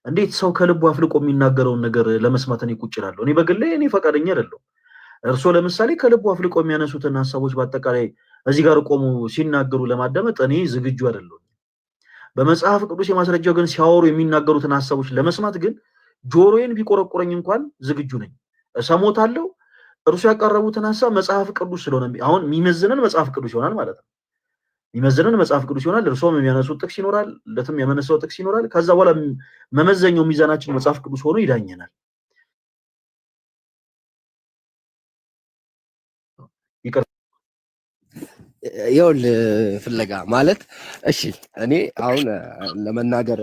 Speaker 1: እንዴት ሰው ከልቡ አፍልቆ የሚናገረውን ነገር ለመስማት እኔ ቁጭ እላለሁ? እኔ በግሌ እኔ ፈቃደኛ አይደለሁ። እርሶ ለምሳሌ ከልቡ አፍልቆ የሚያነሱትን ሐሳቦች በአጠቃላይ እዚህ ጋር ቆሙ ሲናገሩ ለማዳመጥ እኔ ዝግጁ አይደለሁ። በመጽሐፍ ቅዱስ የማስረጃው ግን ሲያወሩ የሚናገሩትን ሐሳቦች ለመስማት ግን ጆሮዬን ቢቆረቆረኝ እንኳን ዝግጁ ነኝ፣ እሰሞታለሁ። እርሱ ያቀረቡትን ሐሳብ መጽሐፍ ቅዱስ ስለሆነ አሁን የሚመዝነን መጽሐፍ ቅዱስ ይሆናል ማለት ነው። የሚመዝነን መጽሐፍ ቅዱስ ይሆናል። እርሶም የሚያነሱት ጥቅስ ይኖራል፣ ለትም የመነሳው ጥቅስ ይኖራል። ከዛ በኋላ መመዘኛው ሚዛናችን መጽሐፍ ቅዱስ ሆኖ ይዳኘናል።
Speaker 2: ይኸውል ፍለጋ ማለት እሺ፣ እኔ አሁን ለመናገር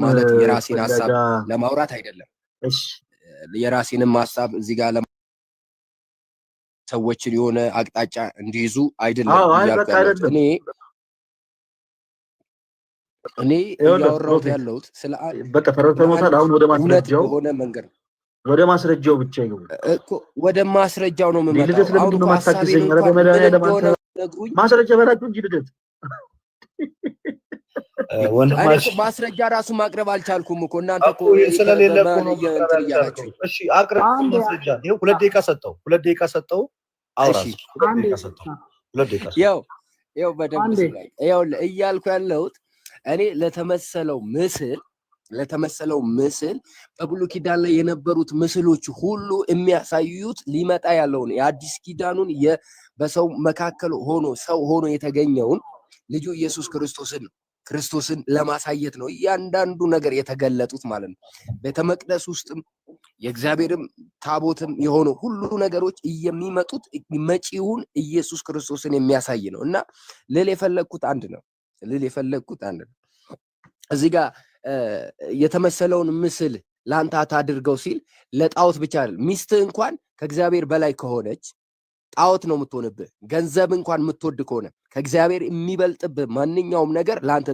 Speaker 2: ማለት የራሴን ሐሳብ ለማውራት አይደለም። እሺ፣ የራሴንም ሐሳብ እዚህ ጋር ሰዎችን የሆነ አቅጣጫ እንዲይዙ አይደለም ያልኩት። እኔ እያወራሁት ያለሁት ስለ
Speaker 1: በቃ ተረተሞታል። አሁን ወደ ማስረጃው
Speaker 2: ሆነ መንገድ
Speaker 1: ወደ ማስረጃው ብቻ ይገቡ
Speaker 2: እኮ ወደ ማስረጃው ነው የምመጣው።
Speaker 1: ልደት ለምንድን ነው ማታግዘኝ? ኧረ በመድኃኒዓለም ማስረጃ በላችሁ እንጂ ልደት
Speaker 2: ማስረጃ ራሱ ማቅረብ አልቻልኩም እኮ እናንተ እኮ
Speaker 4: ስለሌለ እኮ ነው ያላችሁ። እሺ አቅርብ ማስረጃ። ይኸው 2 ደቂቃ ሰጠው አውራ። 2 ደቂቃ ሰጠው።
Speaker 2: ያው በደንብ ላይ ያው እያልኩ ያለሁት እኔ ለተመሰለው ምስል በብሉይ ኪዳን ላይ የነበሩት ምስሎች ሁሉ የሚያሳዩት ሊመጣ ያለውን የአዲስ ኪዳኑን በሰው መካከል ሆኖ ሰው ሆኖ የተገኘውን ልጁ ኢየሱስ ክርስቶስን ለማሳየት ነው እያንዳንዱ ነገር የተገለጡት ማለት ነው። ቤተ መቅደስ ውስጥም የእግዚአብሔርም ታቦትም የሆኑ ሁሉ ነገሮች የሚመጡት መጪውን ኢየሱስ ክርስቶስን የሚያሳይ ነው እና ልል የፈለግኩት አንድ ነው። እዚህ ጋር የተመሰለውን ምስል ለአንተ አታድርገው ሲል ለጣዖት ብቻ አይደለም። ሚስትህ እንኳን ከእግዚአብሔር በላይ ከሆነች ጣዖት ነው የምትሆንብህ። ገንዘብ እንኳን የምትወድ ከሆነ ከእግዚአብሔር የሚበልጥብህ ማንኛውም ነገር ለአንተ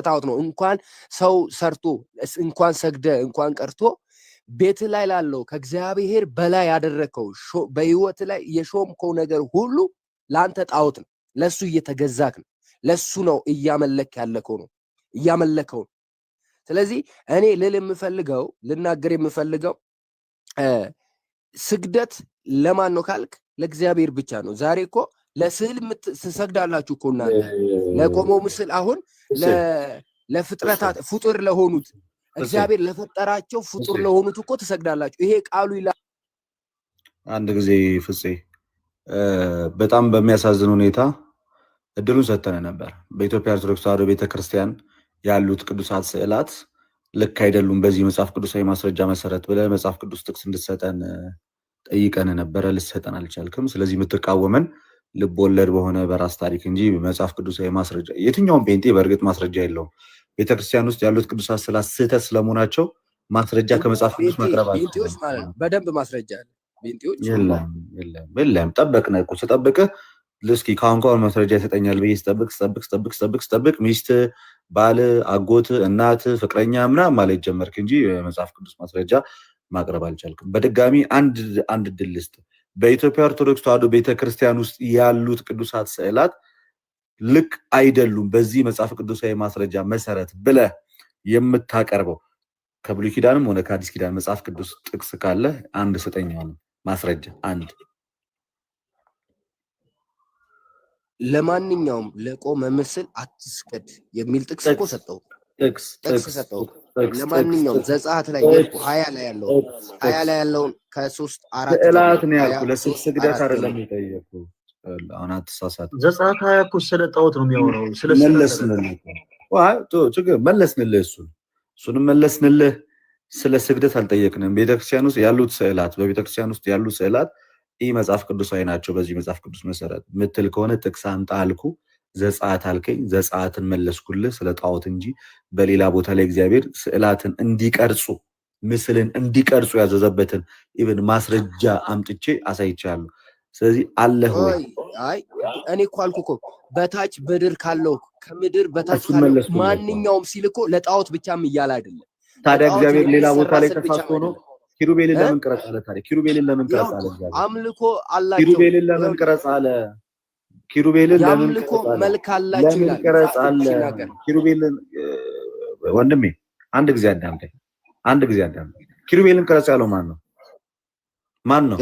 Speaker 2: ጣዖት ነው። እንኳን ሰው ሰርቶ እንኳን ሰግደ እንኳን ቀርቶ ቤት ላይ ላለው ከእግዚአብሔር በላይ ያደረከው በህይወት ላይ የሾምከው ነገር ሁሉ ለአንተ ጣዖት ነው። ለሱ እየተገዛክ ነው። ለሱ ነው እያመለከው ነው። ስለዚህ እኔ ልናገር የምፈልገው ስግደት ለማን ነው ካልክ ለእግዚአብሔር ብቻ ነው። ዛሬ እኮ ለስዕል ትሰግዳላችሁ እኮ እናንተ ለቆመው ምስል አሁን ለፍጥረታት ፍጡር ለሆኑት እግዚአብሔር ለፈጠራቸው ፍጡር ለሆኑት እኮ ትሰግዳላችሁ። ይሄ ቃሉ ይላል።
Speaker 4: አንድ ጊዜ ፍፄ በጣም በሚያሳዝን ሁኔታ እድሉን ሰጥተን ነበር። በኢትዮጵያ ኦርቶዶክስ ተዋሕዶ ቤተክርስቲያን ያሉት ቅዱሳት ስዕላት ልክ አይደሉም በዚህ መጽሐፍ ቅዱሳዊ ማስረጃ መሰረት ብለህ መጽሐፍ ቅዱስ ጥቅስ እንድትሰጠን ጠይቀን ነበረ። ልትሰጠን አልቻልክም። ስለዚህ የምትቃወመን ልብ ወለድ በሆነ በራስ ታሪክ እንጂ መጽሐፍ ቅዱሳዊ ማስረጃ የትኛውም ጴንጤ በእርግጥ ማስረጃ የለውም። ቤተክርስቲያን ውስጥ ያሉት ቅዱሳት ስዕላት ስህተት ስለመሆናቸው ማስረጃ ከመጽሐፍ ቅዱስ መቅረብ
Speaker 2: ቤንቲዎች ማለት ነው። በደንብ ማስረጃ አለ። ቤንቲዎች
Speaker 4: የለም ጠበቅነ እኮ ስጠብቅህ እስኪ ካሁን ማስረጃ ይሰጠኛል ብዬ ስጠብቅ ሚስት፣ ባል፣ አጎት፣ እናት፣ ፍቅረኛ ምናምን ማለት ጀመርክ እንጂ የመጽሐፍ ቅዱስ ማስረጃ ማቅረብ አልቻልክም። በድጋሚ አንድ ድል ልስጥ። በኢትዮጵያ ኦርቶዶክስ ተዋሕዶ ቤተክርስቲያን ውስጥ ያሉት ቅዱሳት ስዕላት ልክ አይደሉም በዚህ መጽሐፍ ቅዱሳዊ ማስረጃ መሰረት ብለህ የምታቀርበው ከብሉይ ኪዳንም ሆነ ከአዲስ ኪዳን መጽሐፍ ቅዱስ ጥቅስ ካለ አንድ ስጠኝ ማስረጃ አንድ።
Speaker 2: ለማንኛውም ለቆመ ምስል አትስገድ የሚል ጥቅስ እኮ ሰጠው። ጥቅስ ሰጠው። ለማንኛውም ዘጸአት ላይ 20 ላይ ያለውን ከ3 4
Speaker 4: ስዕላት ነው ያልኩ። ለስግደት አይደለም የጠየኩህ። አሁን አትሳሳት።
Speaker 1: ዘጸአት 20 እኮ ስለ ጣዖት ነው የሚያወራው። ስለ
Speaker 4: መለስንልህ። እሱንም መለስንልህ። ስለ ስግደት አልጠየቅንም። ቤተክርስቲያን ውስጥ ያሉት ስዕላት በቤተክርስቲያን ውስጥ ያሉት ስዕላት ይህ መጽሐፍ ቅዱሳዊ ናቸው በዚህ መጽሐፍ ቅዱስ መሰረት ምትል ከሆነ ጥቅስ አምጣ አልኩ። ዘጸአት አልከኝ። ዘጸአትን መለስኩልህ ስለ ጣዖት እንጂ በሌላ ቦታ ላይ እግዚአብሔር ስዕላትን እንዲቀርጹ ምስልን እንዲቀርጹ ያዘዘበትን ኢቭን ማስረጃ አምጥቼ አሳይቻለሁ። ስለዚህ አለ ሆይ
Speaker 2: አይ እኔ እኮ አልኩ እኮ በታች ምድር ካለው ከምድር በታች ካለው ማንኛውም ሲል እኮ ለጣዖት ብቻም እያለ አይደለም።
Speaker 4: ታዲያ እግዚአብሔር ሌላ ቦታ ላይ ተፋስቶ ነው ኪሩቤልን ለምን ቀረጽ አለ? ታዲያ ኪሩቤልን ለምን ቀረጽ አለ?
Speaker 2: አምልኮ አላቸው።
Speaker 4: ኪሩቤልን ለምን ቀረጽ አለ? ኪሩቤልን ለምን
Speaker 2: መልክ አላቸው
Speaker 4: ቀረጽ አለ? ኪሩቤልን ወንድሜ አንድ ጊዜ አዳምጠኝ። ኪሩቤልን ቀረጽ ያለው ማን ነው?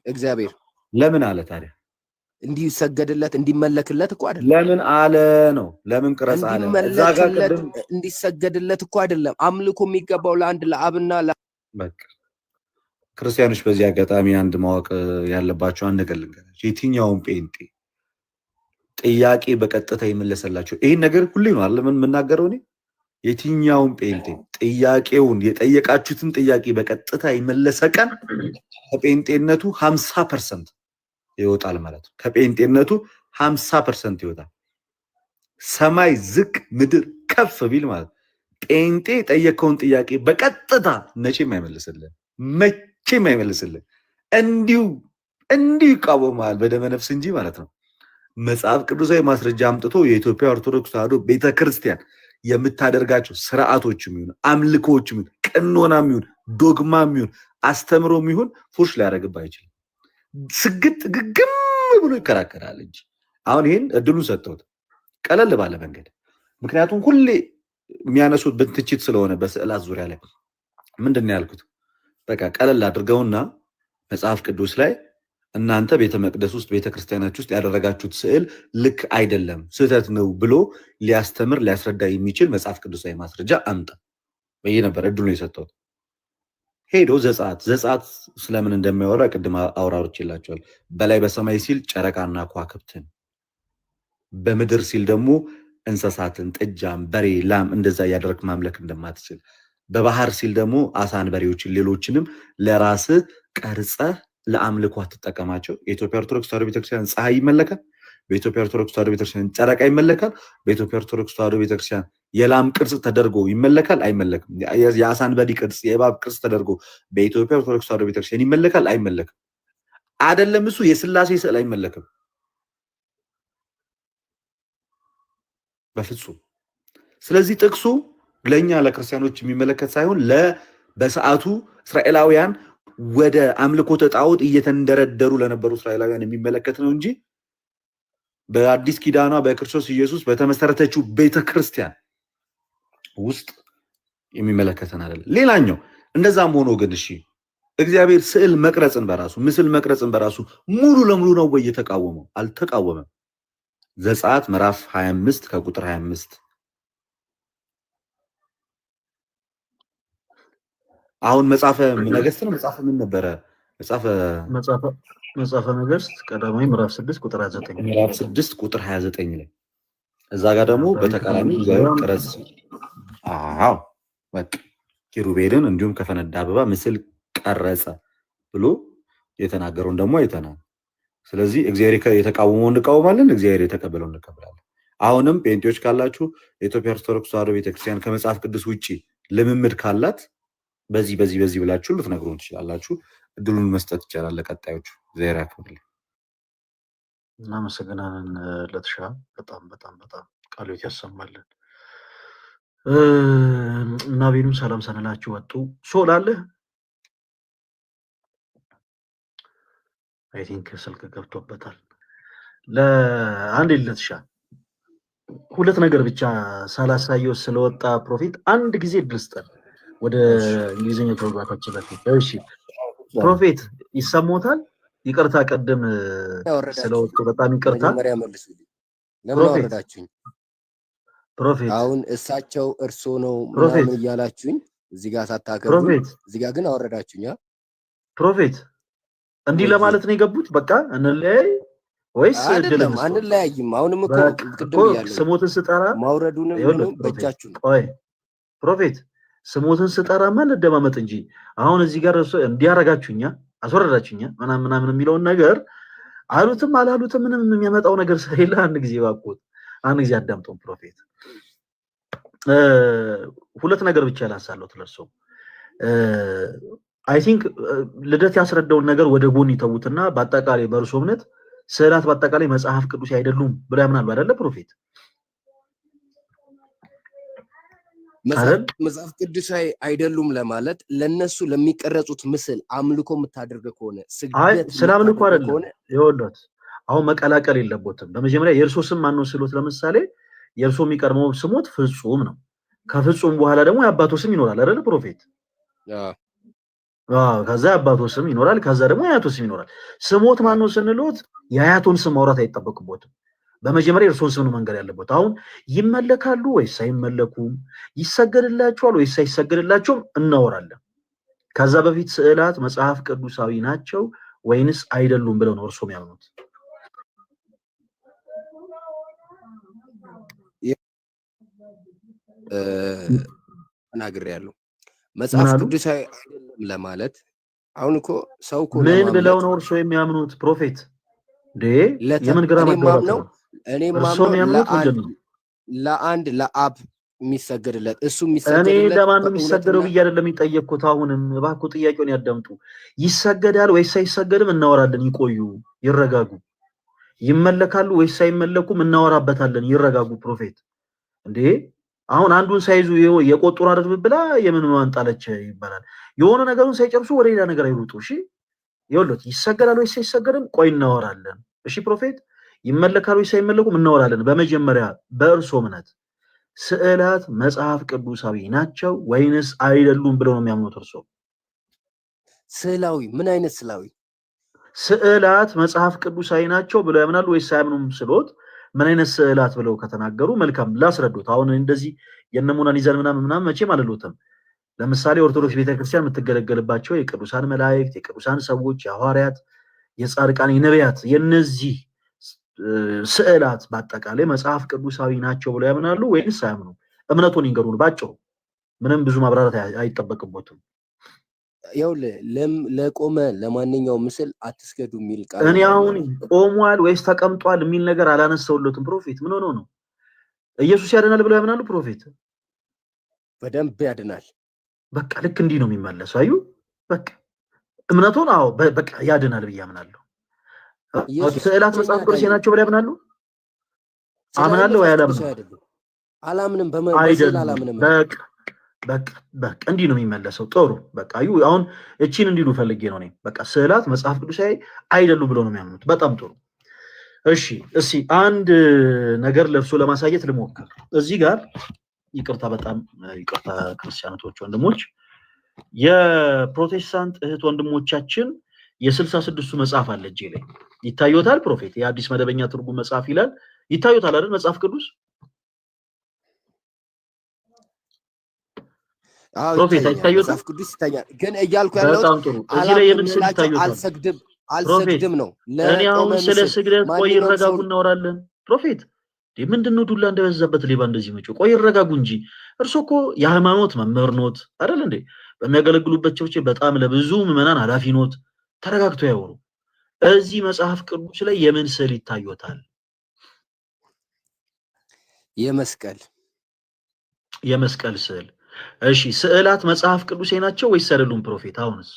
Speaker 4: እግዚአብሔር። ለምን አለ ታዲያ?
Speaker 2: እንዲሰገድለት እንዲመለክለት እኮ አይደለም።
Speaker 4: ለምን አለ ነው? ለምን ቀረጽ አለ? እዛ ጋር
Speaker 2: እንዲሰገድለት እኮ አይደለም። አምልኮ የሚገባው ለአንድ ለአብና
Speaker 4: በቃ ክርስቲያኖች በዚህ አጋጣሚ አንድ ማወቅ ያለባቸው አንድ ነገር ልንገራችሁ። የትኛውን ጴንጤ ጥያቄ በቀጥታ ይመለሰላቸው ይሄን ነገር ሁሌ ነው አይደል የምናገረው እኔ። የትኛውን ጴንጤ ጥያቄውን የጠየቃችሁትን ጥያቄ በቀጥታ ይመለሰ ቀን ከጴንጤነቱ 50% ይወጣል ማለት ነው። ከጴንጤነቱ 50% ይወጣል። ሰማይ ዝቅ ምድር ከፍ ቢል ማለት ጴንጤ ጠየቀውን ጥያቄ በቀጥታ መቼም አይመልስልህ። እንዲሁ ይቃወማል በደመ ነፍስ እንጂ ማለት ነው። መጽሐፍ ቅዱሳዊ ማስረጃ አምጥቶ የኢትዮጵያ ኦርቶዶክስ ተዋሕዶ ቤተክርስቲያን የምታደርጋቸው ስርዓቶችም ይሁን አምልኮዎችም ይሁን ቀኖናም ይሁን ዶግማም ይሁን አስተምሮም ይሁን ፉሽ ሊያደርግብህ አይችልም። ስግጥ ግግም ብሎ ይከራከራል እንጂ አሁን ይሄን እድሉን ሰጥተውት ቀለል ባለ መንገድ ምክንያቱም ሁሌ የሚያነሱት በትችት ስለሆነ በስዕላት ዙሪያ ላይ ምንድን ነው ያልኩት? በቃ ቀለል አድርገውና መጽሐፍ ቅዱስ ላይ እናንተ ቤተ መቅደስ ውስጥ ቤተክርስቲያናችሁ ውስጥ ያደረጋችሁት ስዕል ልክ አይደለም ስህተት ነው ብሎ ሊያስተምር ሊያስረዳ የሚችል መጽሐፍ ቅዱሳዊ ማስረጃ አምጣ በይ ነበር እድሉን የሰጠሁት። ሄዶ ዘጸአት ስለምን እንደሚያወራ ቅድም አውራሮችላችኋል። በላይ በሰማይ ሲል ጨረቃና ከዋክብትን፣ በምድር ሲል ደግሞ እንስሳትን፣ ጥጃም፣ በሬ፣ ላም እንደዛ ያደረክ ማምለክ እንደማትችል፣ በባህር ሲል ደግሞ አሳን፣ በሬዎችን፣ ሌሎችንም ለራስ ቀርጸ ለአምልኮ አትጠቀማቸው። የኢትዮጵያ ኦርቶዶክስ ተዋሕዶ ቤተክርስቲያን ፀሐይ ይመለካል። በኢትዮጵያ ኦርቶዶክስ ተዋሕዶ ቤተክርስቲያን ጨረቃ ይመለካል። በኢትዮጵያ ኦርቶዶክስ ተዋሕዶ ቤተክርስቲያን የላም ቅርጽ ተደርጎ ይመለካል አይመለክም? የአሳን በዲ ቅርጽ፣ የእባብ ቅርጽ ተደርጎ በኢትዮጵያ ኦርቶዶክስ ተዋሕዶ ቤተክርስቲያን ይመለካል አይመለክም? አይደለም እሱ የስላሴ ስዕል አይመለክም በፍጹም። ስለዚህ ጥቅሱ ለኛ ለክርስቲያኖች የሚመለከት ሳይሆን በሰዓቱ እስራኤላውያን ወደ አምልኮተ ጣዖት እየተንደረደሩ ለነበሩ እስራኤላውያን የሚመለከት ነው እንጂ በአዲስ ኪዳኗ በክርስቶስ ኢየሱስ በተመሰረተችው ቤተክርስቲያን ውስጥ የሚመለከተን አይደለም። ሌላኛው እንደዛም ሆኖ ግን እሺ እግዚአብሔር ስዕል መቅረጽን በራሱ ምስል መቅረጽን በራሱ ሙሉ ለሙሉ ነው ወይ የተቃወመው? አልተቃወመም። ዘጸአት ምዕራፍ 25 ከቁጥር 25 አሁን መጽሐፈ ነገሥት ነው። መጽሐፈ ምን ነበረ?
Speaker 1: መጽሐፈ ነገሥት ቀዳማዊ ምዕራፍ 6 ቁጥር 29
Speaker 4: ምዕራፍ 6 ቁጥር 29 ላይ እዛ ጋር ደግሞ በተቃራኒ እግዚአብሔር ቀረጽ በቃ ኪሩቤልን እንዲሁም ከፈነዳ አበባ ምስል ቀረጸ ብሎ የተናገረውን ደግሞ አይተናል። ስለዚህ እግዚአብሔር የተቃወመውን እንቃወማለን፣ እግዚአብሔር የተቀበለውን እንቀበላለን። አሁንም ጴንጤዎች ካላችሁ የኢትዮጵያ ኦርቶዶክስ ተዋሕዶ ቤተክርስቲያን ከመጽሐፍ ቅዱስ ውጪ ልምምድ ካላት በዚህ ብላችሁ ልትነግሩን ትችላላችሁ። እድሉን መስጠት ይቻላል ለቀጣዮቹ። ዜራ ያፈርል።
Speaker 1: እናመሰግናለን ለተሻ በጣም ቃሎት ያሰማልን። እና ቤኑም ሰላም ሰነላችሁ ወጡ ሶል አለ አይ ቲንክ ስልክ ገብቶበታል። ለአንድ ለተሻ ሁለት ነገር ብቻ ሳላሳየው ስለወጣ ፕሮፌት አንድ ጊዜ ድልስጠን ወደ እንግሊዘኛ ፕሮግራማችን በፊት እሺ ፕሮፌት ይሰሞታል። ይቅርታ ቀደም ስለወጡ በጣም ይቅርታ። ፕሮፌት
Speaker 2: አሁን እሳቸው እርሶ ነው ምናምን እያላችሁኝ እዚህ ጋር ሳታከብሩ እዚህ ጋር ግን አወረዳችሁኝ።
Speaker 1: ፕሮፌት እንዲህ ለማለት ነው የገቡት። በቃ እንለያይ ወይስ
Speaker 2: አይደለም? አንለያይም። አሁንም እኮ ቅድም ያለው
Speaker 1: ስሞትን ስጠራ
Speaker 2: ማውረዱን ምንም በእጃችሁ ነው።
Speaker 1: ቆይ ፕሮፌት ስሞትን ስጠራማ እንደማመጥ እንጂ አሁን እዚህ ጋር እንዲያረጋችሁኛ አስወረዳችሁኛ ምናምን የሚለውን ነገር አሉትም አላሉትም ምንም የሚያመጣው ነገር ስለሌለ አንድ ጊዜ ባቆት አንድ ጊዜ አዳምጠው ፕሮፌት። ሁለት ነገር ብቻ ላሳለው ተለርሶ አይ ቲንክ ልደት ያስረዳውን ነገር ወደ ጎን ይተውትና በአጠቃላይ በእርሶ እምነት ስዕላት በአጠቃላይ መጽሐፍ ቅዱስ አይደሉም ብለው ያምናሉ አይደለ ፕሮፌት?
Speaker 2: መጽሐፍ ቅዱሳዊ አይደሉም ለማለት ለነሱ ለሚቀረጹት ምስል አምልኮ የምታደርገ ከሆነ
Speaker 1: ስግደት ስላምልኮ አይደለም ይወሉት አሁን መቀላቀል የለበትም። በመጀመሪያ የእርሶ ስም ማን ነው ስሎት ለምሳሌ የእርሶ የሚቀርመው ስሞት ፍጹም ነው። ከፍጹም በኋላ ደግሞ የአባቶ ስም ይኖራል አይደለ ፕሮፌት? ከዛ የአባቶ ስም ይኖራል፣ ከዛ ደግሞ የአያቶ ስም ይኖራል። ስሞት ማን ነው ስንሎት የአያቶን ስም ማውራት አይጠበቅበትም። በመጀመሪያ የእርሶን ስም ነው መንገድ ያለበት። አሁን ይመለካሉ ወይስ አይመለኩም፣ ይሰገድላቸዋል ወይስ አይሰገድላቸውም እናወራለን። ከዛ በፊት ስዕላት መጽሐፍ ቅዱሳዊ ናቸው ወይንስ አይደሉም ብለው ነው እርሶ የሚያምኑት?
Speaker 2: ተናግሬያለሁ። መጽሐፍ ቅዱሳዊ አይደለም ለማለት አሁን እኮ ሰው እኮ
Speaker 1: ምን ብለው ነው እርሶ የሚያምኑት ፕሮፌት? የምን ግራ መጋባት ነው?
Speaker 2: እኔ ማምነው ለአንድ ለአብ የሚሰገድለት እሱ የሚሰገድለት
Speaker 1: እኔ ለማን ነው የሚሰገደው ብዬ አይደለም የሚጠየቅኩት። አሁንም እባክዎ ጥያቄውን ያዳምጡ። ይሰገዳል ወይስ አይሰገድም እናወራለን። ይቆዩ፣ ይረጋጉ። ይመለካሉ ወይስ አይመለኩም እናወራበታለን። ይረጋጉ ፕሮፌት። አሁን አንዱን ሳይዙ የቆጡን አድርብ ብላ የምን ማንጣለች ይባላል። የሆነ ነገሩን ሳይጨርሱ ወደ ሌላ ነገር አይሩጡ። እሺ ይወሉት ይሰገዳል ወይስ አይሰገድም ቆይ እናወራለን። እሺ ፕሮፌት ይመለካሉ ወይስ አይመለኩም እናወራለን። በመጀመሪያ በእርሶ እምነት ስዕላት መጽሐፍ ቅዱሳዊ ናቸው ወይንስ አይደሉም ብለው ነው የሚያምኑት እርሶ?
Speaker 2: ስዕላዊ ምን አይነት ስዕላዊ?
Speaker 1: ስዕላት መጽሐፍ ቅዱሳዊ ናቸው ብለው ያምናሉ ወይስ አያምኑም ስሎት ምን አይነት ስዕላት ብለው ከተናገሩ መልካም ላስረዱት። አሁን እንደዚህ የነሙናሊዛን ምናምን መቼም አልሎትም። ለምሳሌ ኦርቶዶክስ ቤተክርስቲያን የምትገለገልባቸው የቅዱሳን መላእክት፣ የቅዱሳን ሰዎች፣ የሐዋርያት፣ የጻድቃን፣ የነቢያት የነዚህ ስዕላት በአጠቃላይ መጽሐፍ ቅዱሳዊ ናቸው ብለው ያምናሉ ወይስ አያምኑ? እምነቱን ይንገሩን ባጭሩ። ምንም ብዙ ማብራራት አይጠበቅበትም።
Speaker 2: ያው ለቆመ ለማንኛውም ምስል አትስገዱ የሚል ቃል
Speaker 1: እኔ አሁን ቆሟል ወይስ ተቀምጧል የሚል ነገር አላነሳውለትም። ፕሮፌት ምን ሆኖ ነው? ኢየሱስ ያድናል ብለው ያምናሉ ፕሮፌት?
Speaker 2: በደንብ ያድናል።
Speaker 1: በቃ ልክ እንዲህ ነው የሚመለሰው። አዩ በቃ እምነቱን አዎ በቃ ያድናል ብዬ አምናለሁ። ስዕላት መጽሐፍ ቅዱስ ናቸው ብለው ያምናሉ? አምናለሁ ወይ አላምንም?
Speaker 2: አላምንም። በመሰል አላምንም።
Speaker 1: በቃ እንዲህ ነው የሚመለሰው። ጥሩ በቃ አሁን እቺን እንዲሉ ፈልጌ ነው እኔ። በቃ ስዕላት መጽሐፍ ቅዱሳዊ አይደሉም ብለው ነው የሚያምኑት። በጣም ጥሩ። እሺ እስቲ አንድ ነገር ለእርሶ ለማሳየት ልሞክር። እዚህ ጋር ይቅርታ፣ በጣም ይቅርታ ክርስቲያኖች ወንድሞች፣ የፕሮቴስታንት እህት ወንድሞቻችን የ66ቱ መጽሐፍ አለ እጄ ላይ ይታዩታል። ፕሮፌት የአዲስ መደበኛ ትርጉም መጽሐፍ ይላል። ይታዩታል አይደል? መጽሐፍ ቅዱስ ፕሮፌት አይታዩታል።
Speaker 2: መጽሐፍ ቅዱስ ይታያል። ግን እያልኩ ያለው
Speaker 1: እዚህ ላይ የምን ስዕል ይታዩታል?
Speaker 2: አልሰግድም ነው።
Speaker 1: እኔ አሁን ስለ ስግደት ቆይ ይረጋጉ እናወራለን። ፕሮፌት ምንድነው ዱላ እንደበዛበት ሌባ እንደዚህ መጪው? ቆይ ይረጋጉ እንጂ እርሶ እኮ የሃይማኖት መምህር ኖት አይደል እንዴ? በሚያገለግሉበት ቸርች በጣም ለብዙ ምዕመናን ኃላፊ ኖት። ተረጋግቶ ያወሩ። እዚህ መጽሐፍ ቅዱስ ላይ የምን ስዕል ይታዩታል?
Speaker 2: የመስቀል
Speaker 1: ስዕል። እሺ ስዕላት መጽሐፍ ቅዱሴ ናቸው ወይስ አይደሉም ፕሮፌት? አሁንስ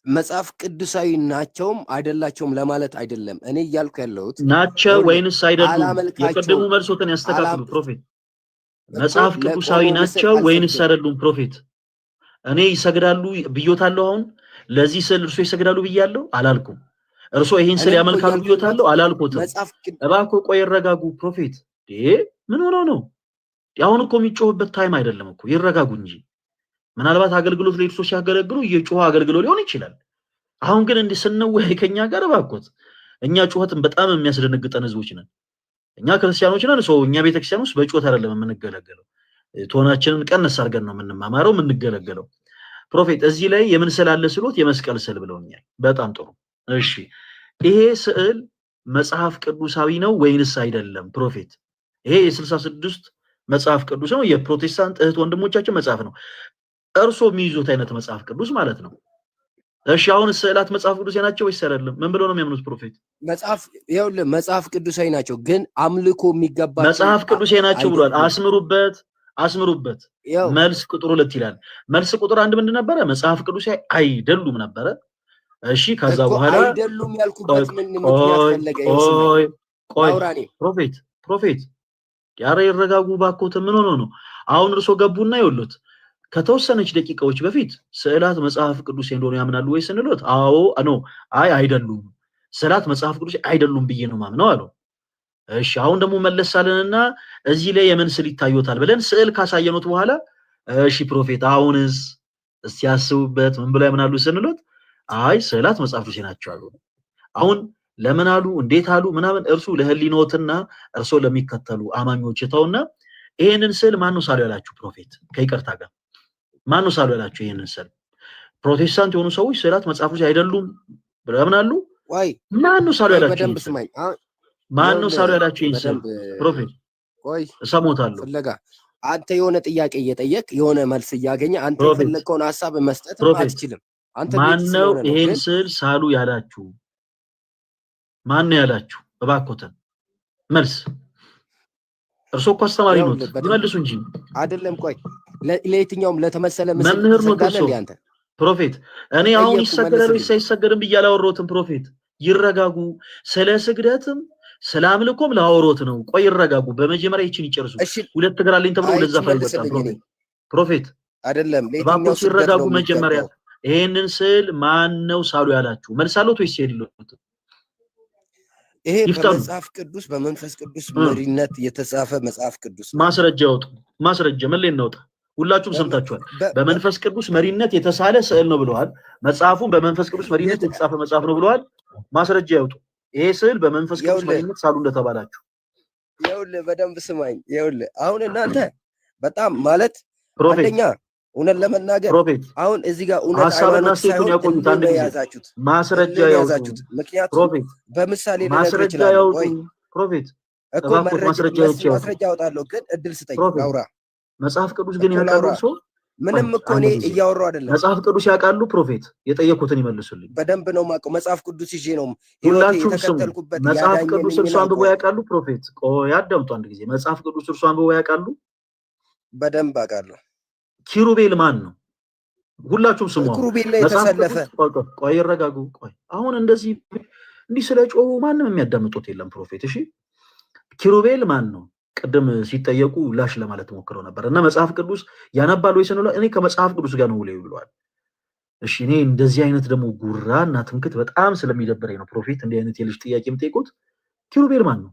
Speaker 2: መጽሐፍ ቅዱሳዊ ናቸውም አይደላቸውም ለማለት አይደለም እኔ እያልኩ ያለሁት
Speaker 1: ናቸው ወይንስ አይደሉም? የቀደሙ መልሶትን ያስተካክሉ ፕሮፌት። መጽሐፍ ቅዱሳዊ ናቸው ወይንስ አይደሉም ፕሮፌት? እኔ ይሰግዳሉ ብዮታለሁ። አሁን ለዚህ ስዕል እርሶ ይሰግዳሉ ብያለሁ አላልኩም። እርሶ ይሄን ስዕል ያመልካሉ ብዮታለሁ አላልኩትም። እባክዎ ቆይ ይረጋጉ ፕሮፌት። ምን ሆኖ ነው? አሁን እኮ የሚጮህበት ታይም አይደለም እኮ ይረጋጉ እንጂ። ምናልባት አገልግሎት ላይ እርሶ ሲያገለግሉ እየጮሁ አገልግሎ ሊሆን ይችላል። አሁን ግን እንዲህ ስንወያይ ከኛ ጋር እባክዎት፣ እኛ ጩኸትን በጣም የሚያስደነግጠን ህዝቦች ነን። እኛ ክርስቲያኖች ነን። እኛ ቤተክርስቲያን ውስጥ በጩኸት አይደለም የምንገለገለው። ቶናችንን ቀነስ አድርገን ነው የምንማማረው የምንገለገለው። ፕሮፌት እዚህ ላይ የምን ስዕል አለ ስሎት የመስቀል ስዕል ብለውኛል። በጣም ጥሩ። እሺ ይሄ ስዕል መጽሐፍ ቅዱሳዊ ነው ወይንስ አይደለም ፕሮፌት? ይሄ የ66 መጽሐፍ ቅዱስ ነው፣ የፕሮቴስታንት እህት ወንድሞቻችን መጽሐፍ ነው። እርሶ የሚይዙት አይነት መጽሐፍ ቅዱስ ማለት ነው። እሺ አሁን ስዕላት መጽሐፍ ቅዱሳዊ ናቸው ወይስ አይደለም? ምን ብለው ነው የሚያምኑት ፕሮፌት?
Speaker 2: መጽሐፍ ቅዱሳዊ ናቸው፣ ግን አምልኮ የሚገባቸው
Speaker 1: መጽሐፍ ቅዱሳዊ ናቸው ብሏል። አስምሩበት። መልስ ቁጥር 2 ይላል። መልስ ቁጥር 1 ምንድን ነበረ? መጽሐፍ ቅዱሳዊ አይደሉም ነበረ። እሺ ከዛ በኋላ
Speaker 2: አይደሉም ያልኩበት ምን ምክንያት ፈለገ?
Speaker 1: ፕሮፌት ያረ ይረጋጉ ባኮተ። ምን ሆኖ ነው አሁን እርሶ ገቡና ይወሉት? ከተወሰነች ደቂቃዎች በፊት ስዕላት መጽሐፍ ቅዱስ እንደሆነ ያምናሉ ወይ ስንሎት፣ አዎ አይደሉም፣ ስዕላት መጽሐፍ ቅዱስ አይደሉም ብዬ ነው ማምነው አለው። እሺ አሁን ደግሞ መለሳለንና እዚህ ላይ የምን ስዕል ይታዩታል ብለን ስዕል ካሳየኑት በኋላ እሺ ፕሮፌት አሁንስ እስቲ ያስቡበት ምን ብለው ያምናሉ ስንሎት፣ ስዕላት መጽሐፍ ቅዱስ ናቸው አሉ። አሁን ለምን አሉ እንዴት አሉ ምናምን እርሱ ለህሊኖትና እርሶ ለሚከተሉ አማኞች ተውና፣ ይሄንን ስዕል ማን ነው ሳሉ ያላችሁ ፕሮፌት? ከይቅርታ ጋር ማን ነው ሳሉ ያላችሁ ይሄንን ስዕል? ፕሮቴስታንት የሆኑ ሰዎች ስዕላት መጽሐፍ ቅዱስ አይደሉም ብለው ያምናሉ? ማን ነው ሳሉ ያላችሁ? ማን ነው ሳሉ ያላችሁ ይሄን ስዕል ፕሮፌት? እሰሞታለሁ።
Speaker 2: አንተ የሆነ ጥያቄ እየጠየቅ የሆነ መልስ እያገኘ አንተ የፈለከውን ሐሳብ መስጠት አትችልም።
Speaker 1: ማን ነው ይሄን ስዕል ሳሉ ያላችሁ? ማን ነው ያላችሁ? እባክዎትን መልስ። እርሶ እኮ አስተማሪ ኖት፣ ይመልሱ እንጂ
Speaker 2: አይደለም። ቆይ ለየትኛውም ለተመሰለ ምስል
Speaker 1: መምህር ኖት እርሶ ፕሮፌት። እኔ አሁን ይሰገዳል ወይስ አይሰገድም ብዬ አላወራሁትም ፕሮፌት። ይረጋጉ። ስለ ስግደትም ስለ አምልኮም ላወሮት ነው። ቆይ ይረጋጉ። በመጀመሪያ ይችን ይጨርሱ። ሁለት እግር አለኝ ተብሎ ወደዛ ፈይወጣ ፕሮፌት
Speaker 2: አይደለም።
Speaker 1: እባክዎ ሲረጋጉ መጀመሪያ ይሄንን ስዕል ማን ነው ሳሉ ያላችሁ? መልስ አለዎት ወይስ የሌለዎት?
Speaker 2: ይሄ በመጽሐፍ ቅዱስ በመንፈስ ቅዱስ መሪነት የተጻፈ መጽሐፍ ቅዱስ
Speaker 1: ማስረጃ ያወጡ። ማስረጃ ምን ላይ እናውጣ? ሁላችሁም ሰምታችኋል። በመንፈስ ቅዱስ መሪነት የተሳለ ስዕል ነው ብለዋል። መጽሐፉን በመንፈስ ቅዱስ መሪነት የተጻፈ መጽሐፍ ነው ብለዋል። ማስረጃ ያወጡ። ይሄ ስዕል በመንፈስ ቅዱስ መሪነት ሳሉ እንደተባላችሁ።
Speaker 2: ይኸውልህ በደንብ ስማኝ። ይኸውልህ አሁን እናንተ በጣም ማለት አንደኛ እውነት ለመናገር አሁን እዚህ ጋር እውነት
Speaker 1: ሐሳብና ስቴቱን ያቆዩት አንድ ጊዜ ማስረጃ ያወጡ።
Speaker 2: ምክንያቱም በምሳሌ
Speaker 1: ማስረጃ ያወጡ ፕሮፌት
Speaker 2: እኮ ማስረጃ ያወጣለሁ፣ ግን እድል ስጠኝ አውራ።
Speaker 1: መጽሐፍ ቅዱስ ግን ያውቃሉ ሰው
Speaker 2: ምንም እኮ እኔ እያወራሁ አይደለም።
Speaker 1: መጽሐፍ ቅዱስ ያውቃሉ ፕሮፌት? የጠየቁትን ይመልሱልኝ።
Speaker 2: በደንብ ነው የማውቀው። መጽሐፍ ቅዱስ ይዤ ነው
Speaker 1: ሁላችሁም ስሙ። መጽሐፍ ቅዱስ እርሱ አንብቦ ያውቃሉ ፕሮፌት? ቆይ አዳምጡ አንድ ጊዜ። መጽሐፍ ቅዱስ እርሱ አንብቦ ያውቃሉ?
Speaker 2: በደንብ አውቃለሁ።
Speaker 1: ኪሩቤል ማን ነው? ሁላችሁም ስሙ።
Speaker 2: ኪሩቤል ላይ የተሰለፈ
Speaker 1: ቆይ ይረጋጉ። ቆይ አሁን እንዲህ ስለ ጮሁ ማንም የሚያዳምጡት የለም ፕሮፌት። እሺ ኪሩቤል ማን ነው? ቅድም ሲጠየቁ ላሽ ለማለት ሞክረው ነበር እና መጽሐፍ ቅዱስ ያነባሉ ወይ ስንለው እኔ ከመጽሐፍ ቅዱስ ጋር ነው ውለው ብለዋል። እሺ እኔ እንደዚህ አይነት ደግሞ ጉራ እና ትምክት በጣም ስለሚደብረኝ ነው ፕሮፌት እንዲህ አይነት የልጅ ጥያቄ የምጠይቁት። ኪሩቤል ማን ነው?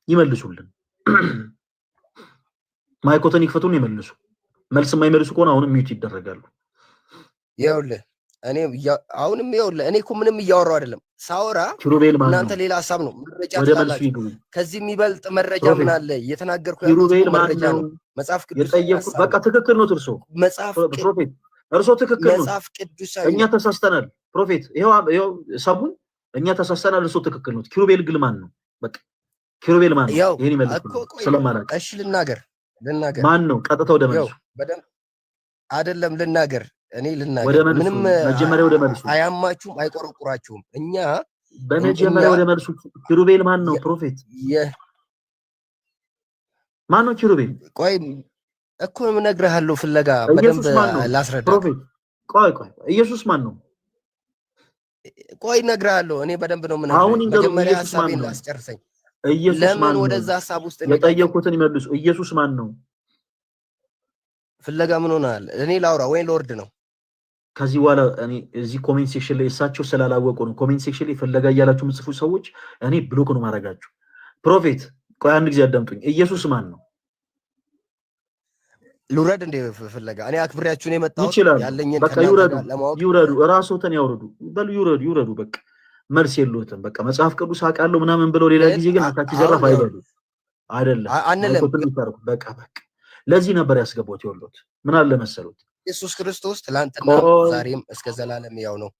Speaker 1: ይመልሱልን። ማይኮተን ይክፈቱን ይመልሱ። መልስ የማይመልሱ ከሆነ አሁንም ሚውት ይደረጋሉ።
Speaker 2: ይኸውልህ እኔ እኮ ምንም እያወራሁ አይደለም። ሳወራ እናንተ ሌላ ሀሳብ ነው መረጃ ትላላችሁ። ከዚህ የሚበልጥ መረጃ ምን አለ? እየተናገርኩ ያለሁት መረጃ ነው። መጽሐፍ ቅዱስ
Speaker 1: በቃ ትክክል ነው። ፕሮፌት እርሶ ትክክል ነው።
Speaker 2: መጽሐፍ ቅዱስ
Speaker 1: እኛ ተሳስተናል ፕሮፌት። ይሄው ሰሙን፣ እኛ ተሳስተናል። እርሶ ትክክል ነው። ኪሩቤል ግን ማን ነው? በቃ ኪሩቤል ማን ነው? ይሄን ይመልሱ ስለማላውቅ።
Speaker 2: እሺ ልናገር
Speaker 1: ማን ነው? ቀጥታ ወደ መልሱ
Speaker 2: አይደለም ልናገር እኔ ልናገር። ምንም
Speaker 1: መጀመሪያ ወደ መልሱ።
Speaker 2: አያማችሁም፣ አይቆረቁራችሁም። እኛ
Speaker 1: በመጀመሪያ ወደ መልሱ። ኪሩቤል ማን ነው ፕሮፌት? ማን ነው ኪሩቤል?
Speaker 2: ቆይ እኮ እነግርሃለሁ ፍለጋ በደንብ ላስረዳ።
Speaker 1: ፕሮፌት ቆይ ኢየሱስ ማን ነው?
Speaker 2: ቆይ እነግርሃለሁ። እኔ በደንብ ነው የምነግርህ። መጀመሪያ ሐሳቤን ላስጨርሰኝ። ለምን ወደዛ ሐሳብ ውስጥ
Speaker 1: የጠየቁትን ይመልሱ። ኢየሱስ ማን ነው?
Speaker 2: ፍለጋ ምን ሆናል? እኔ ላውራ ወይ ልወርድ ነው?
Speaker 1: ከዚህ በኋላ እኔ እዚህ ኮሜንት ሴክሽን ላይ እሳቸው ስላላወቁ ነው። ኮሜንት ሴክሽን ላይ ፍለጋ እያላችሁ የምጽፉ ሰዎች እኔ ብሎክ ነው ማድረጋችሁ። ፕሮፌት ቆይ አንድ ጊዜ አዳምጡኝ። ኢየሱስ ማን ነው?
Speaker 2: ልውረድ እንደ ፍለጋ እኔ አክብሬያችሁ ነው የመጣሁት።
Speaker 1: ያለኝን በቃ ይውረዱ፣ ራስዎትን ያውርዱ። በሉ ይውረዱ። በቃ መልስ የለዎትም። በቃ መጽሐፍ ቅዱስ አውቃለሁ ምናምን ብለው ሌላ ጊዜ ግን አካኪ ዘራፍ አይበሉ። አይደለም
Speaker 2: አንለም።
Speaker 1: በቃ ለዚህ ነበር ያስገባሁት። ይወሉት ምን አለ መሰሉት፣
Speaker 2: ኢየሱስ ክርስቶስ ትላንትና ዛሬም እስከ ዘላለም ያው ነው።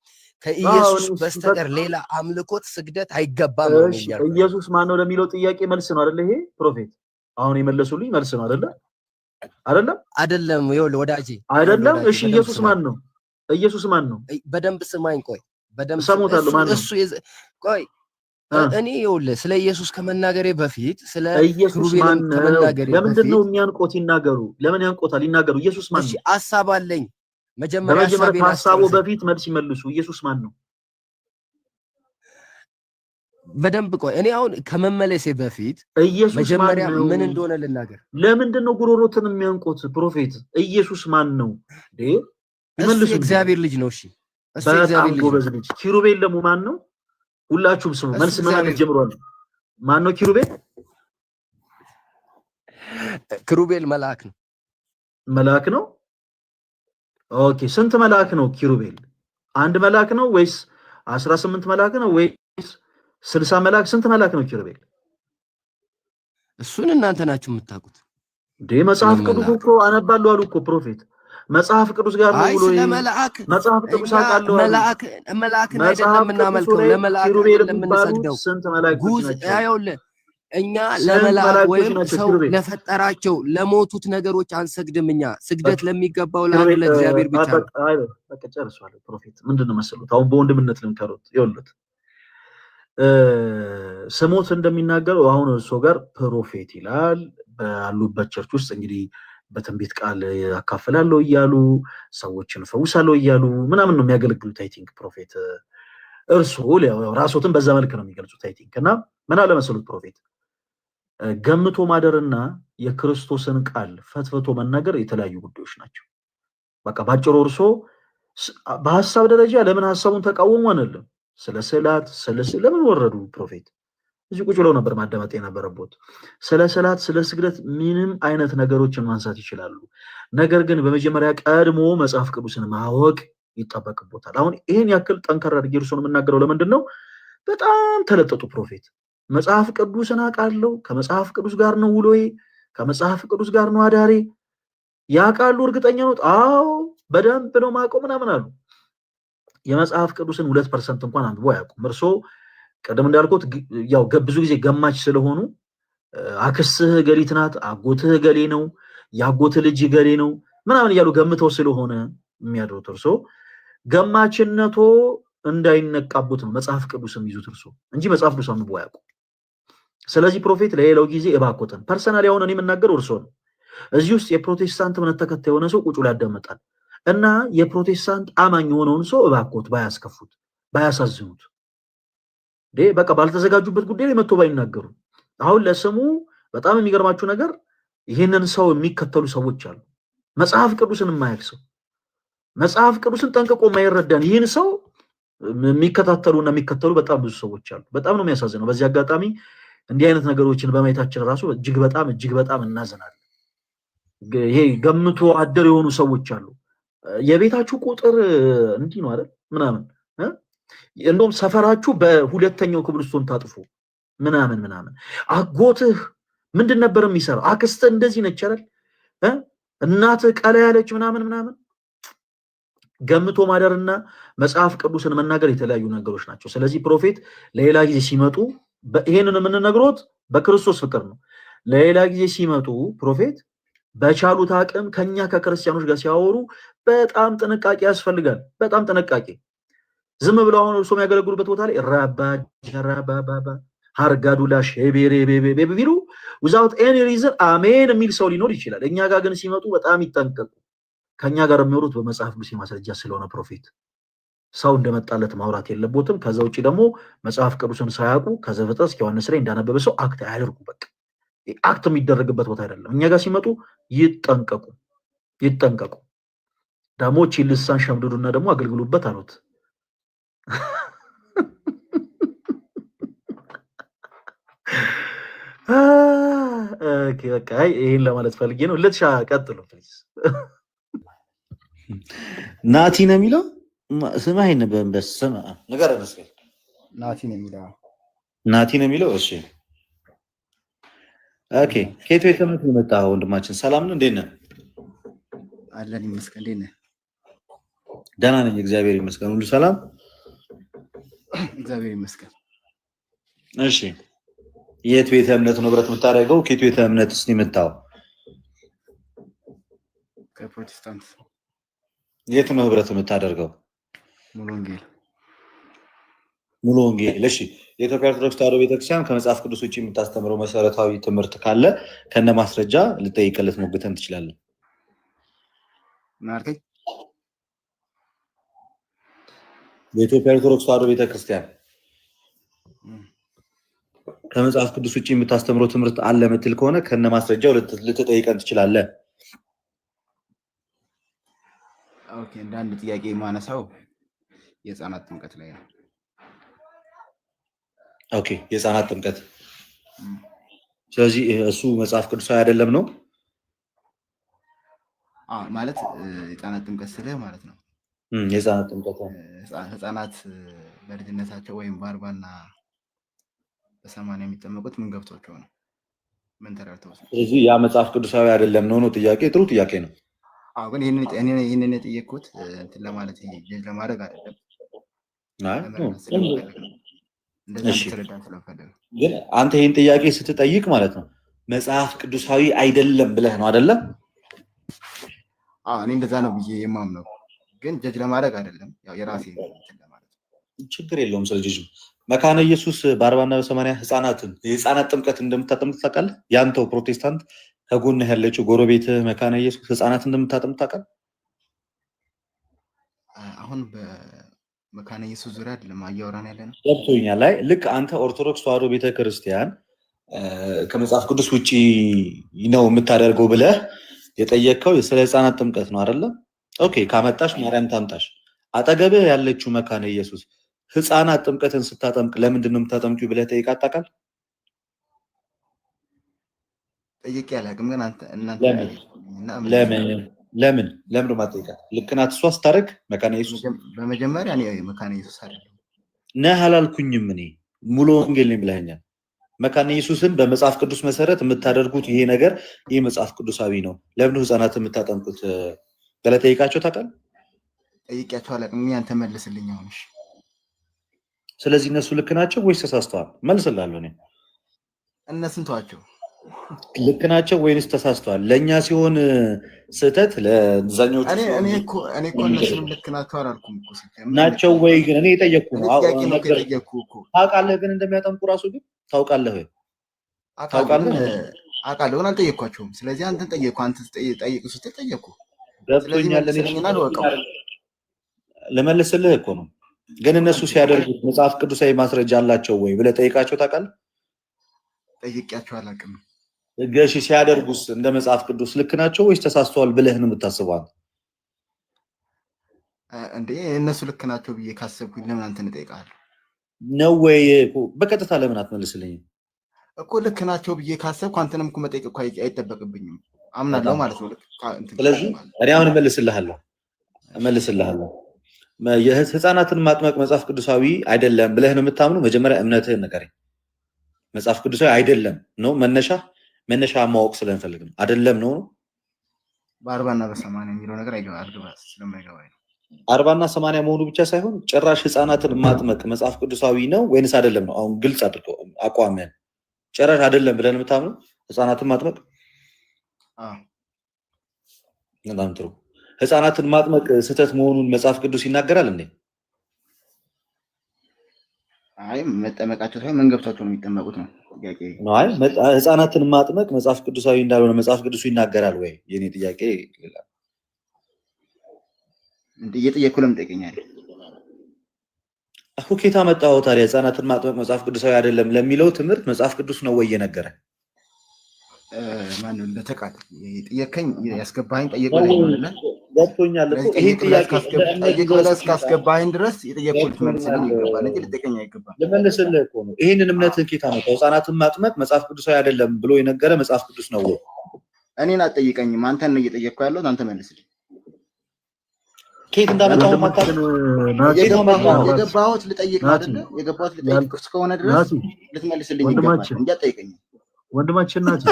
Speaker 2: ከኢየሱስ በስተቀር ሌላ አምልኮት ስግደት አይገባም ነው የሚያለው።
Speaker 1: ኢየሱስ ማን ነው ለሚለው ጥያቄ መልስ ነው አይደለ? ይሄ ፕሮፌት አሁን የመለሱልኝ መልስ ነው አይደለ? አይደለም
Speaker 2: ይኸውልህ ወዳጄ
Speaker 1: አይደለም። እሺ ኢየሱስ ማን ነው? ኢየሱስ ማን ነው?
Speaker 2: በደንብ ስማኝ። ቆይ በደንብ
Speaker 1: ሰሞታለሁ። ማን ነው
Speaker 2: እሱ? ቆይ እኔ ይኸውልህ ስለ ኢየሱስ ከመናገሬ በፊት ስለ
Speaker 1: ኢየሱስ ማን ነው ለምንድን ነው የሚያንቆት? ይናገሩ። ለምን ያንቆታል? ይናገሩ። ኢየሱስ ማን ነው?
Speaker 2: እሺ ሐሳብ አለኝ። መጀመሪያ
Speaker 1: ሐሳቡ በፊት መልስ ይመልሱ። ኢየሱስ ማን ነው?
Speaker 2: በደንብ ቆይ። እኔ አሁን ከመመለሴ በፊት መጀመሪያ ምን እንደሆነ ልናገር።
Speaker 1: ለምንድን ነው ጉሮሮትን የሚያንቆት? ፕሮፌት ኢየሱስ ማን ነው?
Speaker 2: ይመልሱ። እግዚአብሔር ልጅ ነው። እሺ እሱ እግዚአብሔር ልጅ ነው።
Speaker 1: ኪሩቤል ደግሞ ማን ነው? ሁላችሁም ስሙ። መልስ ማለት ጀምሯል። ማን ነው ኪሩቤል?
Speaker 2: ኪሩቤል መልአክ ነው።
Speaker 1: መልአክ ነው። ኦኬ ስንት መልአክ ነው ኪሩቤል? አንድ መልአክ ነው ወይስ 18 መልአክ ነው ወይስ 60 መልአክ? ስንት መልአክ ነው ኪሩቤል?
Speaker 2: እሱን እናንተ ናችሁ የምታውቁት።
Speaker 1: መጽሐፍ ቅዱስ እኮ አነባለሁ አሉ እኮ ፕሮፌት። መጽሐፍ ቅዱስ ጋር ነው ብሎ መጽሐፍ ቅዱስ አውቃለሁ።
Speaker 2: መልአክን አይደለም የምናመልከው፣ ለመልአክ አይደለም የምንሰግደው።
Speaker 1: ስንት መልአክ
Speaker 2: ይኸውልህ እኛ ለመልአክ ወይም ሰው ለፈጠራቸው ለሞቱት ነገሮች አንሰግድም። እኛ ስግደት ለሚገባው ለእግዚአብሔር ብቻ ነው።
Speaker 1: በቃ ጨርሷል። ፕሮፌት ምንድን ነው መሰሉት? አሁን በወንድምነት ልምከሩት። ይኸውልህ ስሞት እንደሚናገረው አሁን እርሶ ጋር ፕሮፌት ይላል። ባሉበት ቸርች ውስጥ እንግዲህ በትንቢት ቃል አካፍላለሁ እያሉ ሰዎችን ፈውሳለሁ እያሉ ምናምን ነው የሚያገለግሉት። አይ ቲንክ ፕሮፌት እርሱ ራስዎትን በዛ መልክ ነው የሚገልጹት። አይ ቲንክ እና ምን አለ መሰሉት ፕሮፌት ገምቶ ማደርና የክርስቶስን ቃል ፈትፍቶ መናገር የተለያዩ ጉዳዮች ናቸው። በቃ ባጭሩ እርሶ በሐሳብ ደረጃ ለምን ሐሳቡን ተቃወሙ አንልም። ስለ ስዕላት ለምን ወረዱ? ፕሮፌት እዚህ ቁጭ ብለው ነበር ማዳመጥ የነበረበት። ስለ ስዕላት ስለ ስግደት ምንም አይነት ነገሮችን ማንሳት ይችላሉ። ነገር ግን በመጀመሪያ ቀድሞ መጽሐፍ ቅዱስን ማወቅ ይጠበቅቦታል። አሁን ይሄን ያክል ጠንከር አድርጌ እርሶን የምናገረው ለምንድን ነው? በጣም ተለጠጡ ፕሮፌት። መጽሐፍ ቅዱስን አውቃለሁ፣ ከመጽሐፍ ቅዱስ ጋር ነው ውሎዬ፣ ከመጽሐፍ ቅዱስ ጋር ነው አዳሬ። ያውቃሉ? እርግጠኛ ነው? አዎ በደንብ ነው ማውቀው ምናምን አሉ። የመጽሐፍ ቅዱስን 2% እንኳን አንብቦ አያውቁም። እርሶ ቀደም እንዳልኩት ያው ብዙ ጊዜ ገማች ስለሆኑ አክስትህ ገሊት ናት፣ አጎትህ ገሌ ነው፣ ያጎትህ ልጅ ገሌ ነው ምናምን እያሉ ገምተው ስለሆነ የሚያድሩት እርሶ ገማችነቶ እንዳይነቃቡት ነው መጽሐፍ ቅዱስም ይዙት እርሶ እንጂ መጽሐፍ ቅዱስ አንብቦ አያውቁም። ስለዚህ ፕሮፌት ለሌላው ጊዜ እባክዎትን ፐርሰናሊ አሁን እኔ የምናገረው እርሶ ነው። እዚህ ውስጥ የፕሮቴስታንት እምነት ተከታይ የሆነ ሰው ቁጭ ብሎ ያዳምጣል እና የፕሮቴስታንት አማኝ የሆነውን ሰው እባክዎት ባያስከፉት፣ ባያሳዝኑት። በቃ ባልተዘጋጁበት ጉዳይ ላይ መጥቶ ባይናገሩ። አሁን ለስሙ በጣም የሚገርማችሁ ነገር ይህንን ሰው የሚከተሉ ሰዎች አሉ። መጽሐፍ ቅዱስን የማያውቅ ሰው፣ መጽሐፍ ቅዱስን ጠንቅቆ የማይረዳን ይህን ሰው የሚከታተሉና የሚከተሉ በጣም ብዙ ሰዎች አሉ። በጣም ነው የሚያሳዝነው። በዚህ አጋጣሚ እንዲህ አይነት ነገሮችን በማየታችን ራሱ እጅግ በጣም እናዝናለን። ይሄ ገምቶ አደር የሆኑ ሰዎች አሉ። የቤታችሁ ቁጥር እንዲህ ነው አይደል ምናምን እንደውም ሰፈራችሁ በሁለተኛው ክብልስቶን ታጥፎ ምናምን አጎትህ ምንድን ነበር የሚሰራው? አክስትህ እንደዚህ ነች አይደል? እናትህ ቀላ ያለች ምናምን ገምቶ ማደርና መጽሐፍ ቅዱስን መናገር የተለያዩ ነገሮች ናቸው። ስለዚህ ፕሮፌት ለሌላ ጊዜ ሲመጡ ይሄንን የምንነግሮት በክርስቶስ ፍቅር ነው። ለሌላ ጊዜ ሲመጡ ፕሮፌት በቻሉት አቅም ከኛ ከክርስቲያኖች ጋር ሲያወሩ በጣም ጥንቃቄ ያስፈልጋል። በጣም ጥንቃቄ። ዝም ብለው አሁን እርሶ የሚያገለግሉበት ቦታ ላይ ራባ ጀራባባባ ሃርጋዱላ ሼቤሬ ቤቤ ቢሉ ዊዛውት ኤኒ ሪዝን አሜን የሚል ሰው ሊኖር ይችላል። እኛ ጋር ግን ሲመጡ በጣም ይጠንቀቁ። ከኛ ጋር የሚወሩት በመጽሐፍ ቅዱስ ማስረጃ ስለሆነ ፕሮፌት ሰው እንደመጣለት ማውራት የለቦትም። ከዛ ውጭ ደግሞ መጽሐፍ ቅዱስን ሳያውቁ ከዘፍጥረት እስከ ዮሐንስ ላይ እንዳነበበ ሰው አክት አያደርጉ። በቃ አክት የሚደረግበት ቦታ አይደለም። እኛ ጋር ሲመጡ ይጠንቀቁ፣ ይጠንቀቁ። ደግሞ ቺ ልሳን ሸምድዱና ደግሞ አገልግሉበት አሉት። ኦኬ በቃ ይሄን ለማለት ፈልጌ ነው። ልትሻ ቀጥሉ ፕሊዝ።
Speaker 4: ናቲ ነው የሚለው ስም አይነበብም። በስም ነገር አይመስል
Speaker 2: ናቲ ነው የሚለው
Speaker 4: ናቲ ነው የሚለው። እሺ ኦኬ። ከየት ቤተ እምነት ነው የመጣኸው ወንድማችን? ሰላም ነው? እንዴት ነህ?
Speaker 2: አለን ይመስገን። እንዴት ነህ?
Speaker 4: ደህና ነኝ እግዚአብሔር ይመስገን። ሁሉ ሰላም
Speaker 2: እግዚአብሔር ይመስገን።
Speaker 4: እሺ የት ቤተ እምነት ነው ህብረት የምታደርገው? ከየት ቤተ እምነት ነው የመጣኸው?
Speaker 2: ከፕሮቴስታንት።
Speaker 4: የት ነው ህብረት የምታደርገው?
Speaker 2: ሙሉ ወንጌል።
Speaker 4: ሙሉ ወንጌል። እሺ የኢትዮጵያ ኦርቶዶክስ ተዋሕዶ ቤተክርስቲያን ከመጽሐፍ ቅዱስ ውጭ የምታስተምረው መሰረታዊ ትምህርት ካለ ከነ ማስረጃ ልጠይቅለት ሞግተን ትችላለህ።
Speaker 2: ማርኬ
Speaker 4: የኢትዮጵያ ኦርቶዶክስ ተዋሕዶ ቤተክርስቲያን ከመጽሐፍ ቅዱስ ውጭ የምታስተምረው ትምህርት አለ ምትል ከሆነ ከነ ማስረጃው ልትጠይቀን ትችላለህ።
Speaker 2: ኦኬ። እንደ አንድ ጥያቄ የማነሳው የህፃናት ጥምቀት ላይ ነው።
Speaker 4: ኦኬ የህፃናት ጥምቀት። ስለዚህ እሱ መጽሐፍ ቅዱሳዊ አይደለም ነው?
Speaker 2: ማለት የህፃናት ጥምቀት ስልህ ማለት ነው
Speaker 4: የህፃናት ጥምቀት
Speaker 2: ህፃናት በልጅነታቸው ወይም በ40 እና በ80 የሚጠመቁት ምን ገብቷቸው ነው? ምን ተረድተው?
Speaker 4: ስለዚህ ያ መጽሐፍ ቅዱሳዊ አይደለም ነው ጥያቄ። ጥሩ ጥያቄ ነው።
Speaker 2: ግን ይህንን የጠየቅኩት እንትን ለማለት ጀጅ ለማድረግ አይደለም።
Speaker 4: ግን አንተ ይህን ጥያቄ ስትጠይቅ ማለት ነው መጽሐፍ ቅዱሳዊ አይደለም ብለህ ነው አይደለም?
Speaker 2: እኔ እንደዛ ነው ብዬ የማምነው፣ ግን ጀጅ ለማድረግ አይደለም። ያው የራሴ ለማለት
Speaker 4: ችግር የለውም። ስለዚህ መካነ ኢየሱስ በ40 እና በ80 ህፃናትን የህፃናት ጥምቀት እንደምታጠምቅ ታውቃለህ? ያንተው ፕሮቴስታንት ከጎንህ ያለችው ጎረቤት መካነ ኢየሱስ ህፃናት እንደምታጠምቅ ታውቃለህ?
Speaker 2: አሁን በመካነ ኢየሱስ ዙሪያ አይደለም እያወራን ያለ ነው።
Speaker 4: ገብቶኛል። ላይ ልክ አንተ ኦርቶዶክስ ተዋሕዶ ቤተክርስቲያን ከመጽሐፍ ቅዱስ ውጪ ነው የምታደርገው ብለህ የጠየቅከው ስለ ህፃናት ጥምቀት ነው አይደለ? ኦኬ ካመጣሽ ማርያም ታምጣሽ። አጠገብህ ያለችው መካነ ኢየሱስ ህፃናት ጥምቀትን ስታጠምቅ ለምንድን ነው የምታጠምቂው ብለህ ጠይቃት ታውቃለህ?
Speaker 2: ጠይቄ አላውቅም። ግን እናንተ
Speaker 4: ለምን ማጠይቃት? ልክ ናት እሷ ስታደርግ መካነ ኢየሱስ።
Speaker 2: በመጀመሪያ እኔ መካነ ኢየሱስ አይደለም
Speaker 4: ነህ አላልኩኝም። እኔ ሙሉ ወንጌል ነኝ ብለኸኛል። መካነ ኢየሱስን በመጽሐፍ ቅዱስ መሰረት የምታደርጉት ይሄ ነገር ይሄ መጽሐፍ ቅዱሳዊ ነው፣ ለምን ህፃናት የምታጠምቁት ብለህ ጠይቃቸው ታውቃለህ?
Speaker 2: ጠይቄያቸው አላውቅም። ያንተ መልስልኝ አሁን።
Speaker 4: ስለዚህ እነሱ ልክ ናቸው ወይስ ተሳስተዋል? መልስላለሁ። እኔ
Speaker 2: እነሱን ተዋቸው።
Speaker 4: ልክ ናቸው ወይንስ ተሳስተዋል? ለእኛ ሲሆን ስህተት፣ ለዛኞቹ
Speaker 2: እኔ እኮ እነሱንም ልክ ናቸው አላልኩም እኮ
Speaker 4: ናቸው ወይ? ግን እኔ የጠየቅኩ ነው።
Speaker 2: ታውቃለህ
Speaker 4: ግን እንደሚያጠምቁ ራሱ ግን ታውቃለህ ወይ?
Speaker 2: አውቃለሁ ግን አልጠየቅኳቸውም። ስለዚህ አንተን ጠየቅኩ። አንተ ጠይቅ ስትል ጠየቅኩ።
Speaker 4: ገብቶኛል። ልመልስልህ እኮ ነው። ግን እነሱ ሲያደርጉት መጽሐፍ ቅዱሳዊ ማስረጃ አላቸው ወይ ብለህ ጠይቃቸው ታውቃለህ?
Speaker 2: ጠይቄያቸው አላውቅም።
Speaker 4: ገሺ ሲያደርጉስ እንደ መጽሐፍ ቅዱስ ልክ ናቸው ወይስ ተሳስተዋል ብለህ ነው የምታስበው?
Speaker 2: እንዴ እነሱ ልክ ናቸው ብዬ ካሰብኩኝ ለምን አንተን እጠይቃለሁ?
Speaker 4: ነው ወይ? በቀጥታ ለምን አትመልስልኝም
Speaker 2: እኮ? ልክ ናቸው ብዬ ካሰብኩ አንተንም እኮ መጠየቅ እኮ አይጠበቅብኝም። አምናለሁ ማለት ነው።
Speaker 4: ስለዚህ እኔ አሁን እመልስልሃለሁ። የህፃናትን ማጥመቅ መጽሐፍ ቅዱሳዊ አይደለም ብለህ ነው የምታምነው? መጀመሪያ እምነትህን ንገረኝ። መጽሐፍ ቅዱሳዊ አይደለም ነው መነሻ ማወቅ ስለምፈልግ ነው። አይደለም ነው
Speaker 2: 40 እና በ80 የሚለው ነገር ስለማይገባኝ ነው።
Speaker 4: 40 እና 80 መሆኑ ብቻ ሳይሆን ጭራሽ ህፃናትን ማጥመቅ መጽሐፍ ቅዱሳዊ ነው ወይንስ አይደለም ነው? አሁን ግልጽ አድርገው አቋምን። ጭራሽ አይደለም ብለህ ነው የምታምነው ህፃናትን ማጥመቅ? በጣም ጥሩ። ህፃናትን ማጥመቅ ስህተት መሆኑን መጽሐፍ ቅዱስ ይናገራል እንዴ?
Speaker 3: አይ መጠመቃቸው ሳይሆን ምን ገብቷቸው ነው የሚጠመቁት ነው ጥያቄ።
Speaker 4: አይ ህፃናትን ማጥመቅ መጽሐፍ ቅዱሳዊ እንዳልሆነ መጽሐፍ ቅዱሱ ይናገራል ወይ? የኔ ጥያቄ ሌላ
Speaker 3: እንዴ እየጠየኩ ለምን ጠይቀኛለህ?
Speaker 4: እኮ ኬታ መጣው ታዲያ ህፃናትን ማጥመቅ መጽሐፍ ቅዱሳዊ አይደለም ለሚለው ትምህርት መጽሐፍ ቅዱስ ነው ወይ የነገረ?
Speaker 3: ማን እንደተቃል ጠየቀኝ ያስገባኝ ጠየቀኝ አይደለም
Speaker 4: ገብቶኛል እኮ ይሄ ጥያቄ
Speaker 3: ጠየቀኝ ካስገባኝ ድረስ የጠየቁት መልስልኝ ይገባል እንጂ ልጠይቀኝ አይገባም።
Speaker 4: ልመልስልህ እኮ ነው። ይሄንን እምነትህን ኬታ መጣው ህፃናትን ማጥመቅ መጽሐፍ ቅዱሳዊ አይደለም ብሎ የነገረ መጽሐፍ ቅዱስ ነው ወይ?
Speaker 3: እኔን አትጠይቀኝም፣ አንተን ነው እየጠየቅኩ ያለሁት። አንተ መልስልኝ።
Speaker 4: ኬት እንዳመጣው ማጣት
Speaker 3: የገባሁት ልጠይቅ አይደለ? የገባሁት ልጠይቅ እስከሆነ ድረስ ልትመልስልኝ ይገባል እንጂ አትጠይቀኝም።
Speaker 1: ወንድማችን ናት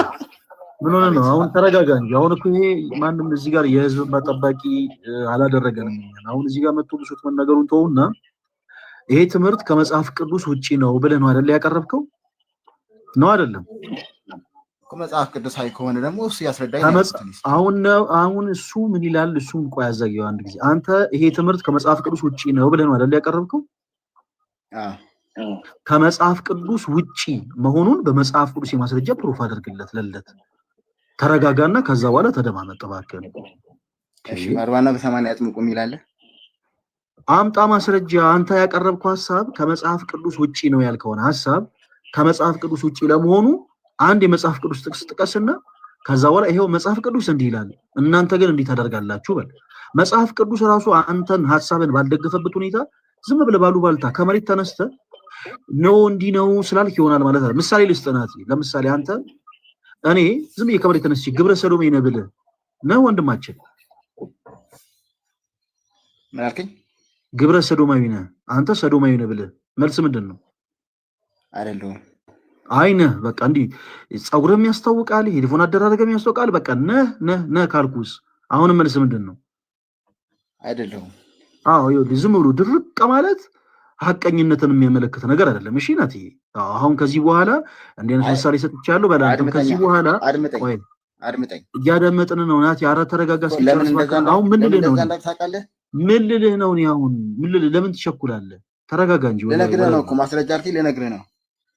Speaker 1: ምን ሆነ ነው? አሁን ተረጋጋ እንጂ። አሁን እኮ ይሄ ማንም እዚህ ጋር የህዝብ ጠባቂ አላደረገንም። አሁን እዚህ ጋር መጥቶ ብሶት መነገሩን ተውና ይሄ ትምህርት ከመጽሐፍ ቅዱስ ውጪ ነው ብለህ ነው አይደል ያቀረብከው? ነው አይደለም?
Speaker 3: ከመጽሐፍ ቅዱሳዊ ከሆነ ደግሞ እሱ ያስረዳኝ።
Speaker 1: አሁን እሱ ምን ይላል? እሱን ቆይ አዘጋየው አንድ ጊዜ። አንተ ይሄ ትምህርት ከመጽሐፍ ቅዱስ ውጪ ነው ብለህ ነው አይደል ያቀረብከው? ከመጽሐፍ ቅዱስ ውጪ መሆኑን በመጽሐፍ ቅዱስ የማስረጃ ፕሩፍ አድርግለት ለለት። ተረጋጋና ከዛ በኋላ ተደማመጥ እባክህ።
Speaker 3: እሺ 40 በ80 አጥምቁ ይላል።
Speaker 1: አምጣ ማስረጃ። አንተ ያቀረብከው ሐሳብ ከመጽሐፍ ቅዱስ ውጪ ነው ያልከውን ሐሳብ ከመጽሐፍ ቅዱስ ውጪ ለመሆኑ አንድ የመጽሐፍ ቅዱስ ጥቅስ ጥቀስና ከዛ በኋላ ይሄው መጽሐፍ ቅዱስ እንዲህ ይላል እናንተ ግን እንዲህ ታደርጋላችሁ በል። መጽሐፍ ቅዱስ ራሱ አንተን ሐሳብን ባልደገፈበት ሁኔታ ዝም ብለህ ባሉባልታ ከመሬት ተነስተ ነው እንዲህ ነው ስላልክ ይሆናል ማለት ነው። ምሳሌ ልስጥናት። ለምሳሌ አንተ እኔ ዝም ብዬ ከመሬት ተነስቼ ግብረ ሰዶሜ ነህ ብለህ ነው ወንድማችን።
Speaker 3: ምን አልከኝ?
Speaker 1: ግብረ ሰዶማዊ ነህ አንተ ሰዶማዊ ነህ ብለህ መልስ ምንድን ነው?
Speaker 3: አይደለሁም።
Speaker 1: አይነ በቃ እንዲህ ጸጉርም ያስታውቃል፣ ሄድፎን አደራረገም ያስታውቃል። በቃ ነህ ካልኩስ አሁን መልስ ምንድን ነው?
Speaker 3: አይደለሁም።
Speaker 1: አዎ ይኸውልህ ዝም ብሎ ድርቅ ማለት ሐቀኝነትን የሚያመለክት ነገር አይደለም። እሺ ናት። አሁን ከዚህ በኋላ እንደ አይነት ምሳሌ ሰጥቻለሁ። በላንተም ከዚህ በኋላ
Speaker 3: አድምጠኝ
Speaker 1: እያደመጥን ነው። ናት ያረ ተረጋጋ። አሁን ምን ልልህ ነው? ምን ልልህ ነው? አሁን ምን ልልህ? ለምን ትቸኩላለህ? ተረጋጋ እንጂ።
Speaker 3: ልነግርህ ነው እኮ ማስረጃ አልኩኝ። ልነግርህ ነው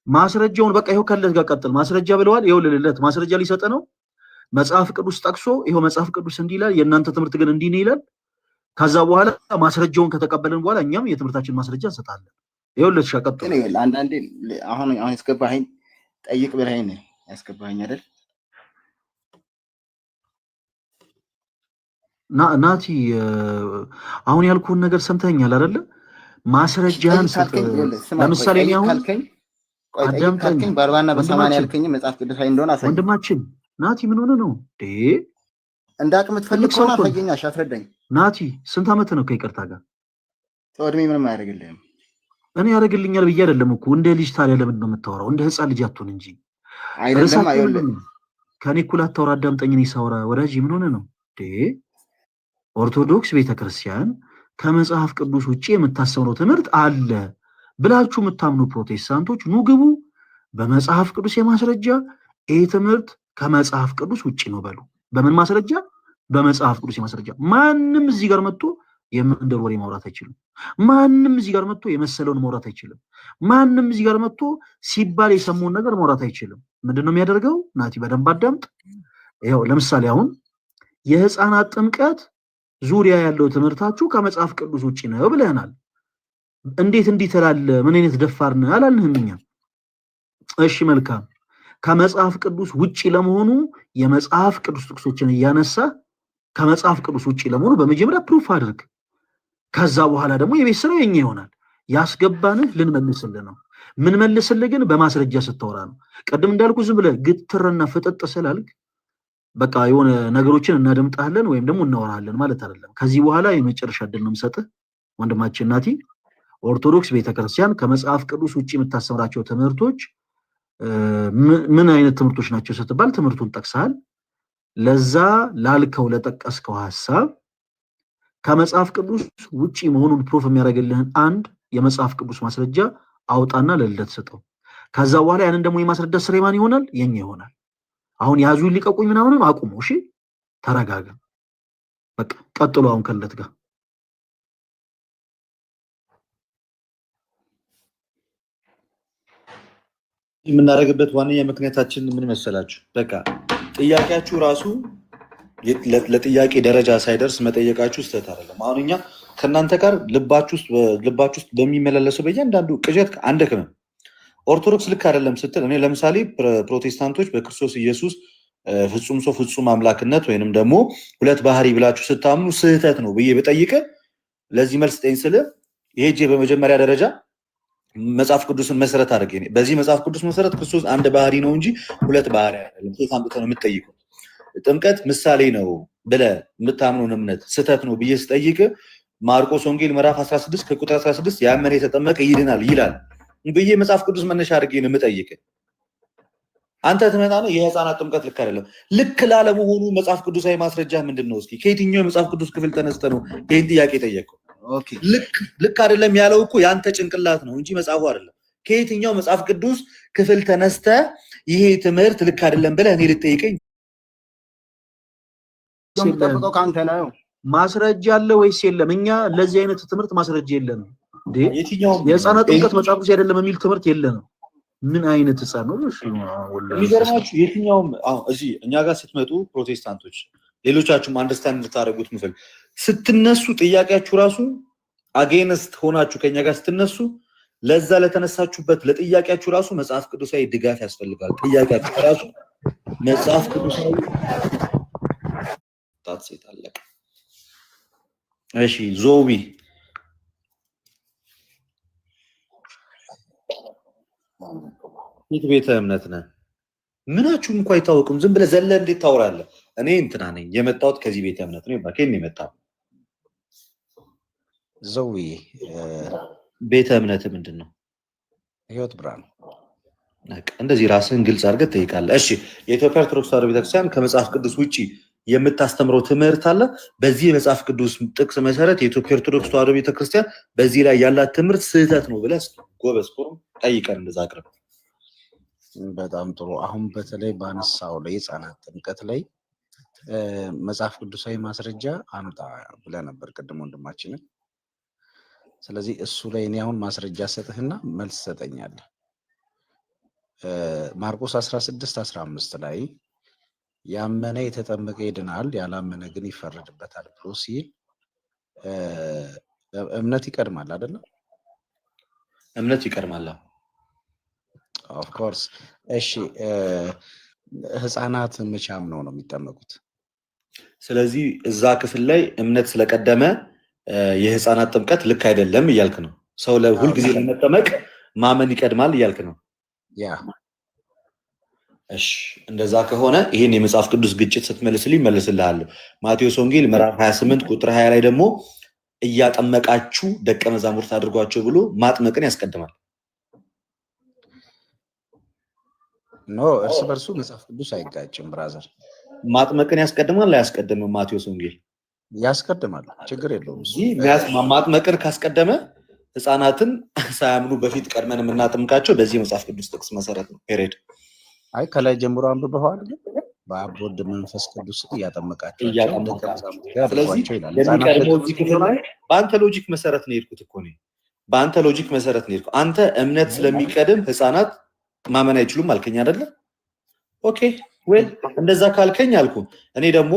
Speaker 1: ማስረጃውን። በቃ ይኸው ከለት ጋር ቀጥል። ማስረጃ ብለዋል። ይኸው ልልለት ማስረጃ ሊሰጥ ነው። መጽሐፍ ቅዱስ ጠቅሶ ይኸው መጽሐፍ ቅዱስ እንዲህ ይላል፣ የእናንተ ትምህርት ግን እንዲህ ነው ይላል። ከዛ በኋላ ማስረጃውን ከተቀበልን በኋላ እኛም የትምህርታችን ማስረጃ እንሰጣለን። ይኸውልህ ሻቀጥል።
Speaker 3: አንዳንዴ አሁን ያስገባኸኝ ጠይቅ ብለኸኝ ነው ያስገባኸኝ አይደል?
Speaker 1: ናቲ አሁን ያልኩህን ነገር ሰምተኛል አይደለ? ማስረጃን ሰጥ። ለምሳሌ እኔ አሁን
Speaker 3: አዳምጠኝ። በ40 እና በ80 ያልከኝ መጽሐፍ ቅዱሳዊ እንደሆነ አሳየኝ።
Speaker 1: ወንድማችን ናቲ ምን ሆነ ነው
Speaker 3: እንደ አቅም ትፈልግ ከሆነ አሳየኛሽ፣ አስረዳኝ።
Speaker 1: ናቲ ስንት ዓመት ነው ከይቅርታ ጋር?
Speaker 3: ተወድሜ ምንም አያደርግልህም።
Speaker 1: እኔ ያደርግልኛል ብዬ አይደለም እኮ እንደ ልጅ። ታዲያ ለምንድን ነው የምታወራው? እንደ ህፃን ልጅ አትሆን እንጂ።
Speaker 3: አይደለም አይደለም
Speaker 1: ከኔ እኩል አታወራ። አዳምጠኝ። እኔ ሳወራ ወዳጅ ምን ሆነ ነው? ኦርቶዶክስ ቤተክርስቲያን ከመጽሐፍ ቅዱስ ውጪ የምታስተምረው ትምህርት አለ ብላችሁ የምታምኑ ፕሮቴስታንቶች ኑ ግቡ። በመጽሐፍ ቅዱስ የማስረጃ ይሄ ትምህርት ከመጽሐፍ ቅዱስ ውጪ ነው በሉ። በምን ማስረጃ? በመጽሐፍ ቅዱስ የማስረጃ። ማንም እዚህ ጋር መጥቶ የመንደር ወሬ ማውራት አይችልም። ማንም እዚህ ጋር መጥቶ የመሰለውን ማውራት አይችልም። ማንም እዚህ ጋር መጥቶ ሲባል የሰማውን ነገር ማውራት አይችልም። ምንድነው የሚያደርገው? ናቲ በደንብ አዳምጥ። ይኸው ለምሳሌ አሁን የህፃናት ጥምቀት ዙሪያ ያለው ትምህርታችሁ ከመጽሐፍ ቅዱስ ውጪ ነው ብለናል። እንዴት እንዲህ ትላለህ? ምን አይነት ደፋር ነህ አላልንህም እኛ? እሺ መልካም። ከመጽሐፍ ቅዱስ ውጪ ለመሆኑ የመጽሐፍ ቅዱስ ጥቅሶችን እያነሳ ከመጽሐፍ ቅዱስ ውጪ ለመሆኑ በመጀመሪያ ፕሩፍ አድርግ። ከዛ በኋላ ደግሞ የቤት ስራው የኛ ይሆናል። ያስገባንህ ልንመልስልህ ነው። ምን መልስልህ ግን በማስረጃ ስታወራ ነው። ቅድም እንዳልኩ ዝም ብለህ ግትርና ፍጥጥ ስላልክ በቃ የሆነ ነገሮችን እናደምጣለን ወይም ደግሞ እናወራለን ማለት አይደለም። ከዚህ በኋላ የመጨረሻ ዕድል ነው የምሰጥህ ወንድማችን ናቲ። ኦርቶዶክስ ቤተክርስቲያን ከመጽሐፍ ቅዱስ ውጪ የምታስተምራቸው ትምህርቶች ምን አይነት ትምህርቶች ናቸው ስትባል ትምህርቱን ጠቅሰሃል። ለዛ ላልከው ለጠቀስከው ሐሳብ ከመጽሐፍ ቅዱስ ውጪ መሆኑን ፕሩፍ የሚያደርግልህን አንድ የመጽሐፍ ቅዱስ ማስረጃ አውጣና ለልደት ስጠው። ከዛ በኋላ ያንን ደግሞ የማስረዳት ስራ ማን ይሆናል? የኛ ይሆናል። አሁን ያዙ ሊቀቁኝ ምናምንም አቁሙ። እሺ ተረጋጋ። በቃ ቀጥሎ አሁን ከልደት ጋር
Speaker 4: የምናደርግበት ዋነኛ ምክንያታችን ምን መሰላችሁ? በቃ ጥያቄያችሁ ራሱ ለጥያቄ ደረጃ ሳይደርስ መጠየቃችሁ ስህተት አይደለም። አሁን እኛ ከእናንተ ጋር ልባችሁ ውስጥ በሚመላለሰው በእያንዳንዱ ቅዠት አንደክምም። ኦርቶዶክስ ልክ አይደለም ስትል እኔ ለምሳሌ ፕሮቴስታንቶች በክርስቶስ ኢየሱስ ፍጹም ሰው ፍጹም አምላክነት ወይንም ደግሞ ሁለት ባህሪ ብላችሁ ስታምኑ ስህተት ነው ብዬ ብጠይቅ ለዚህ መልስ ጠኝ ስል ይሄጄ በመጀመሪያ ደረጃ መጽሐፍ ቅዱስን መሰረት አድርጌ በዚህ መጽሐፍ ቅዱስ መሰረት ክርስቶስ አንድ ባህሪ ነው እንጂ ሁለት ባህሪ አይደለም። ሴት አምጥተህ ነው የምትጠይቀው። ጥምቀት ምሳሌ ነው ብለህ የምታምነውን እምነት ስህተት ነው ብዬ ስጠይቅ ማርቆስ ወንጌል ምዕራፍ 16 ከቁጥር 16 ያመነ የተጠመቀ ይድናል ይላል ብዬ መጽሐፍ ቅዱስ መነሻ አድርጌ ነው የምጠይቅ። አንተ ትመጣና የህፃናት ጥምቀት ልክ አይደለም። ልክ ላለመሆኑ መጽሐፍ ቅዱሳዊ ማስረጃ ምንድን ነው? እስኪ ከየትኛው የመጽሐፍ ቅዱስ ክፍል ተነስተ ነው ይህን ጥያቄ ጠየቀው? ልክ አይደለም ያለው እኮ ያንተ ጭንቅላት ነው እንጂ መጽሐፉ አይደለም። ከየትኛው መጽሐፍ ቅዱስ ክፍል ተነስተ ይሄ ትምህርት ልክ አይደለም ብለህ እኔ ልጠይቀኝ?
Speaker 1: ማስረጃ አለ ወይስ የለም? እኛ ለዚህ አይነት ትምህርት ማስረጃ የለንም። የህፃናት ጥምቀት መጽሐፍ ቅዱስ አይደለም የሚል ትምህርት የለንም። ምን አይነት ህፃን ነው? እሺ
Speaker 4: የሚገርማችሁ የትኛውም እዚህ እኛ ጋር ስትመጡ ፕሮቴስታንቶች ሌሎቻችሁም አንደርስታንድ እንድታደርጉት ምፍል ስትነሱ ጥያቄያችሁ ራሱ አጌንስት ሆናችሁ ከኛ ጋር ስትነሱ ለዛ ለተነሳችሁበት ለጥያቄያችሁ ራሱ መጽሐፍ ቅዱሳዊ ድጋፍ ያስፈልጋል። ጥያቄያችሁ ራሱ መጽሐፍ ቅዱሳዊ ታጽይት አለቀ። እሺ ዞቢ የት ቤተ እምነት ነህ? ምናችሁም እንኳን አይታወቅም። ዝም ብለህ ዘለ እንዴት ታወራለህ? እኔ እንትና ነኝ የመጣሁት ከዚህ ቤተ እምነት ነው ይባከኝ ነው የመጣው።
Speaker 2: ዘዊ
Speaker 4: ቤተ እምነት ምንድን ነው?
Speaker 2: ህይወት ብርሃን።
Speaker 4: እንደዚህ ራስህን ግልጽ አድርገህ ትጠይቃለህ። እሺ የኢትዮጵያ ኦርቶዶክስ ተዋሕዶ ቤተክርስቲያን ከመጽሐፍ ቅዱስ ውጪ የምታስተምረው ትምህርት አለ? በዚህ የመጽሐፍ ቅዱስ ጥቅስ መሰረት የኢትዮጵያ ኦርቶዶክስ ተዋሕዶ ቤተክርስቲያን በዚህ ላይ ያላት ትምህርት ስህተት ነው ብለህ ጎበዝ ቁርም ጠይቀን እንደዛ አቅርብ።
Speaker 5: በጣም ጥሩ። አሁን በተለይ ባነሳው ላይ ህፃናት ጥምቀት ላይ መጽሐፍ ቅዱሳዊ ማስረጃ አምጣ ብለህ ነበር ቅድም ወንድማችንን። ስለዚህ እሱ ላይ እኔ አሁን ማስረጃ ሰጥህና መልስ ሰጠኛለህ። ማርቆስ 16:15 ላይ ያመነ የተጠመቀ ይድናል፣ ያላመነ ግን ይፈረድበታል ብሎ ሲል እምነት ይቀድማል አይደለም?
Speaker 4: እምነት ይቀድማል።
Speaker 5: ኦፍ ኮርስ። እሺ ህፃናት መቼ አምነው ነው የሚጠመቁት?
Speaker 4: ስለዚህ እዛ ክፍል ላይ እምነት ስለቀደመ የህፃናት ጥምቀት ልክ አይደለም እያልክ ነው። ሰው ለሁል ጊዜ ለመጠመቅ ማመን ይቀድማል እያልክ ነው።
Speaker 5: ያ
Speaker 4: እሺ እንደዛ ከሆነ ይሄን የመጽሐፍ ቅዱስ ግጭት ስትመልስልኝ መልስልሃለሁ። ማቴዎስ ወንጌል ምዕራፍ 28 ቁጥር 20 ላይ ደግሞ እያጠመቃችሁ ደቀ መዛሙርት አድርጓቸው ብሎ ማጥመቅን ያስቀድማል።
Speaker 5: ኖ እርስ በርሱ መጽሐፍ ቅዱስ አይጋጭም ብራዘር።
Speaker 4: ማጥመቅን ያስቀድማል አያስቀድምም? ማቴዎስ ወንጌል
Speaker 5: ያስቀድማል፣ ችግር የለውም።
Speaker 4: ማጥመቅን ካስቀደመ ህፃናትን ሳያምኑ በፊት ቀድመን የምናጥምቃቸው በዚህ መጽሐፍ ቅዱስ ጥቅስ መሰረት ነው። ፔሬድ
Speaker 5: አይ ከላይ ጀምሮ አንብበዋል። በአብ ወልድ መንፈስ ቅዱስ እያጠመቃቸው
Speaker 4: ስለዚህ የሚቀድመው እዚህ ክፍል ላይ በአንተ ሎጂክ መሰረት ነው የሄድኩት እኮ እኔ በአንተ ሎጂክ መሰረት ነው የሄድኩት። አንተ እምነት ስለሚቀድም ህፃናት ማመን አይችሉም አልከኝ አይደለ? ኦኬ ወይ እንደዛ ካልከኝ አልኩ። እኔ ደግሞ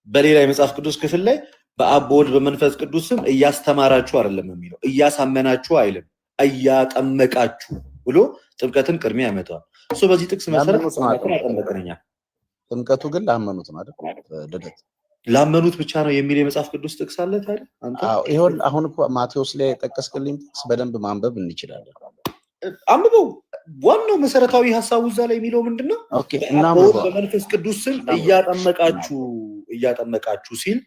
Speaker 4: በሌላ የመጽሐፍ ቅዱስ ክፍል ላይ በአብ በወልድ በመንፈስ ቅዱስም እያስተማራችሁ አይደለም የሚለው፣ እያሳመናችሁ አይልም፣ እያጠመቃችሁ ብሎ ጥምቀትን ቅድሚያ ያመጣዋል። እሱ በዚህ ጥቅስ መሰረት አጠመቀኛ።
Speaker 5: ጥምቀቱ ግን ላመኑት ነው አይደል? ልደት
Speaker 4: ላመኑት ብቻ ነው የሚል የመጽሐፍ ቅዱስ ጥቅስ አለ ታዲያ አንተ?
Speaker 5: አዎ ይሁን። አሁን እኮ ማቴዎስ ላይ የጠቀስክልኝ ጥቅስ በደንብ ማንበብ እንችላለን።
Speaker 4: አንብበው። ዋናው መሰረታዊ ሀሳቡ እዛ ላይ የሚለው ምንድነው?
Speaker 5: ኦኬ እና
Speaker 4: በመንፈስ ቅዱስ ስም እያጠመቃችሁ ሲል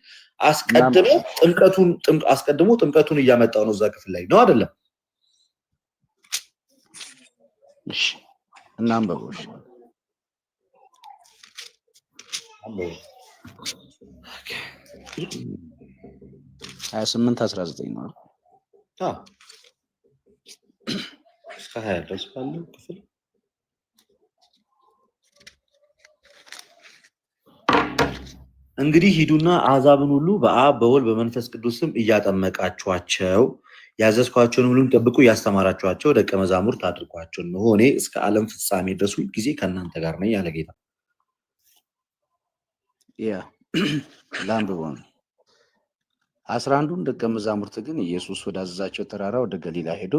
Speaker 4: አስቀድሞ ጥምቀቱን እያመጣው ነው እዛ ክፍል ላይ ነው አይደለም?
Speaker 5: እሺ እናንብበው። እሺ 28:19 ነው።
Speaker 4: እስከ 20 ድረስ ባለው ክፍል እንግዲህ ሂዱና አሕዛብን ሁሉ በአብ በወልድ በመንፈስ ቅዱስ ስም እያጠመቃችኋቸው ያዘዝኳቸውን ሁሉ ጠብቁ ያስተማራችኋቸው ደቀ መዛሙርት አድርጓቸው ነው እኔ እስከ ዓለም ፍጻሜ ድረስ ሁሉ ጊዜ ከእናንተ ጋር ነኝ ያለ ጌታ።
Speaker 5: ያ ላምብቦን 11ዱን ደቀ መዛሙርት ግን ኢየሱስ ወዳዘዛቸው ተራራ ወደ ገሊላ ሄዶ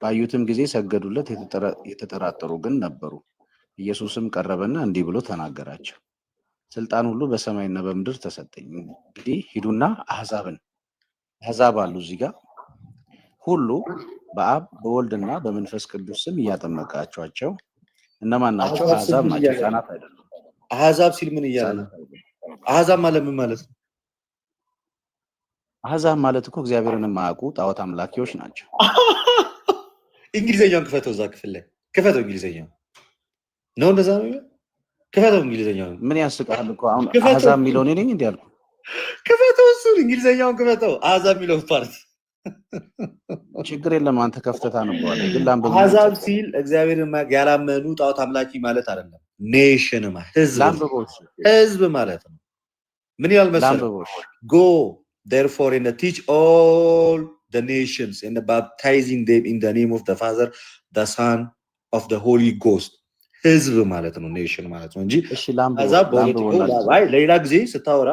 Speaker 5: ባዩትም ጊዜ ሰገዱለት። የተጠራጠሩ ግን ነበሩ። ኢየሱስም ቀረበና እንዲህ ብሎ ተናገራቸው፣ ስልጣን ሁሉ በሰማይና በምድር ተሰጠኝ። እንግዲህ ሂዱና አሕዛብ አሉ እዚህ ጋር ሁሉ በአብ በወልድና በመንፈስ ቅዱስ ስም እያጠመቃቸዋቸው። እነማን ናቸው? አሕዛብ ናቸው፣ ሕፃናት አይደሉም።
Speaker 4: አሕዛብ ሲል ምን እያለ ነው? አሕዛብ ማለት ምን ማለት ነው?
Speaker 5: አሕዛብ ማለት እኮ እግዚአብሔርን የማያውቁ ጣዖት አምላኪዎች ናቸው።
Speaker 4: እንግሊዘኛውን ክፈተው፣ እዛ ክፍል ላይ ክፈተው። እንግሊዘኛው ነው እንደዛ ነው። ክፈተው እንግሊዘኛው።
Speaker 5: ምን ያስቃል እኮ አሁን አሕዛብ የሚለው እኔ ነኝ እንዴ ያልኩ?
Speaker 4: ክፈተው፣ እሱን እንግሊዘኛውን ክፈተው። አሕዛብ የሚለው ፓርት
Speaker 5: ችግር የለም አንተ ከፍተህ አነበዋለህ። ግን ላምበው።
Speaker 4: አሕዛብ ሲል እግዚአብሔርን ያላመኑ ጣዖት አምላኪ ማለት አይደለም። ኔሽን ማለት ህዝብ ማለት ነው። ምን ይላል መሰለህ? ጎ therefore and teach all the nations and baptizing them in the name of the Father, the Son, of the Holy Ghost. ህዝብ ማለት ነው፣ ኔሽን ማለት ነው እንጂ አሕዛብ ለሌላ ጊዜ ስታወራ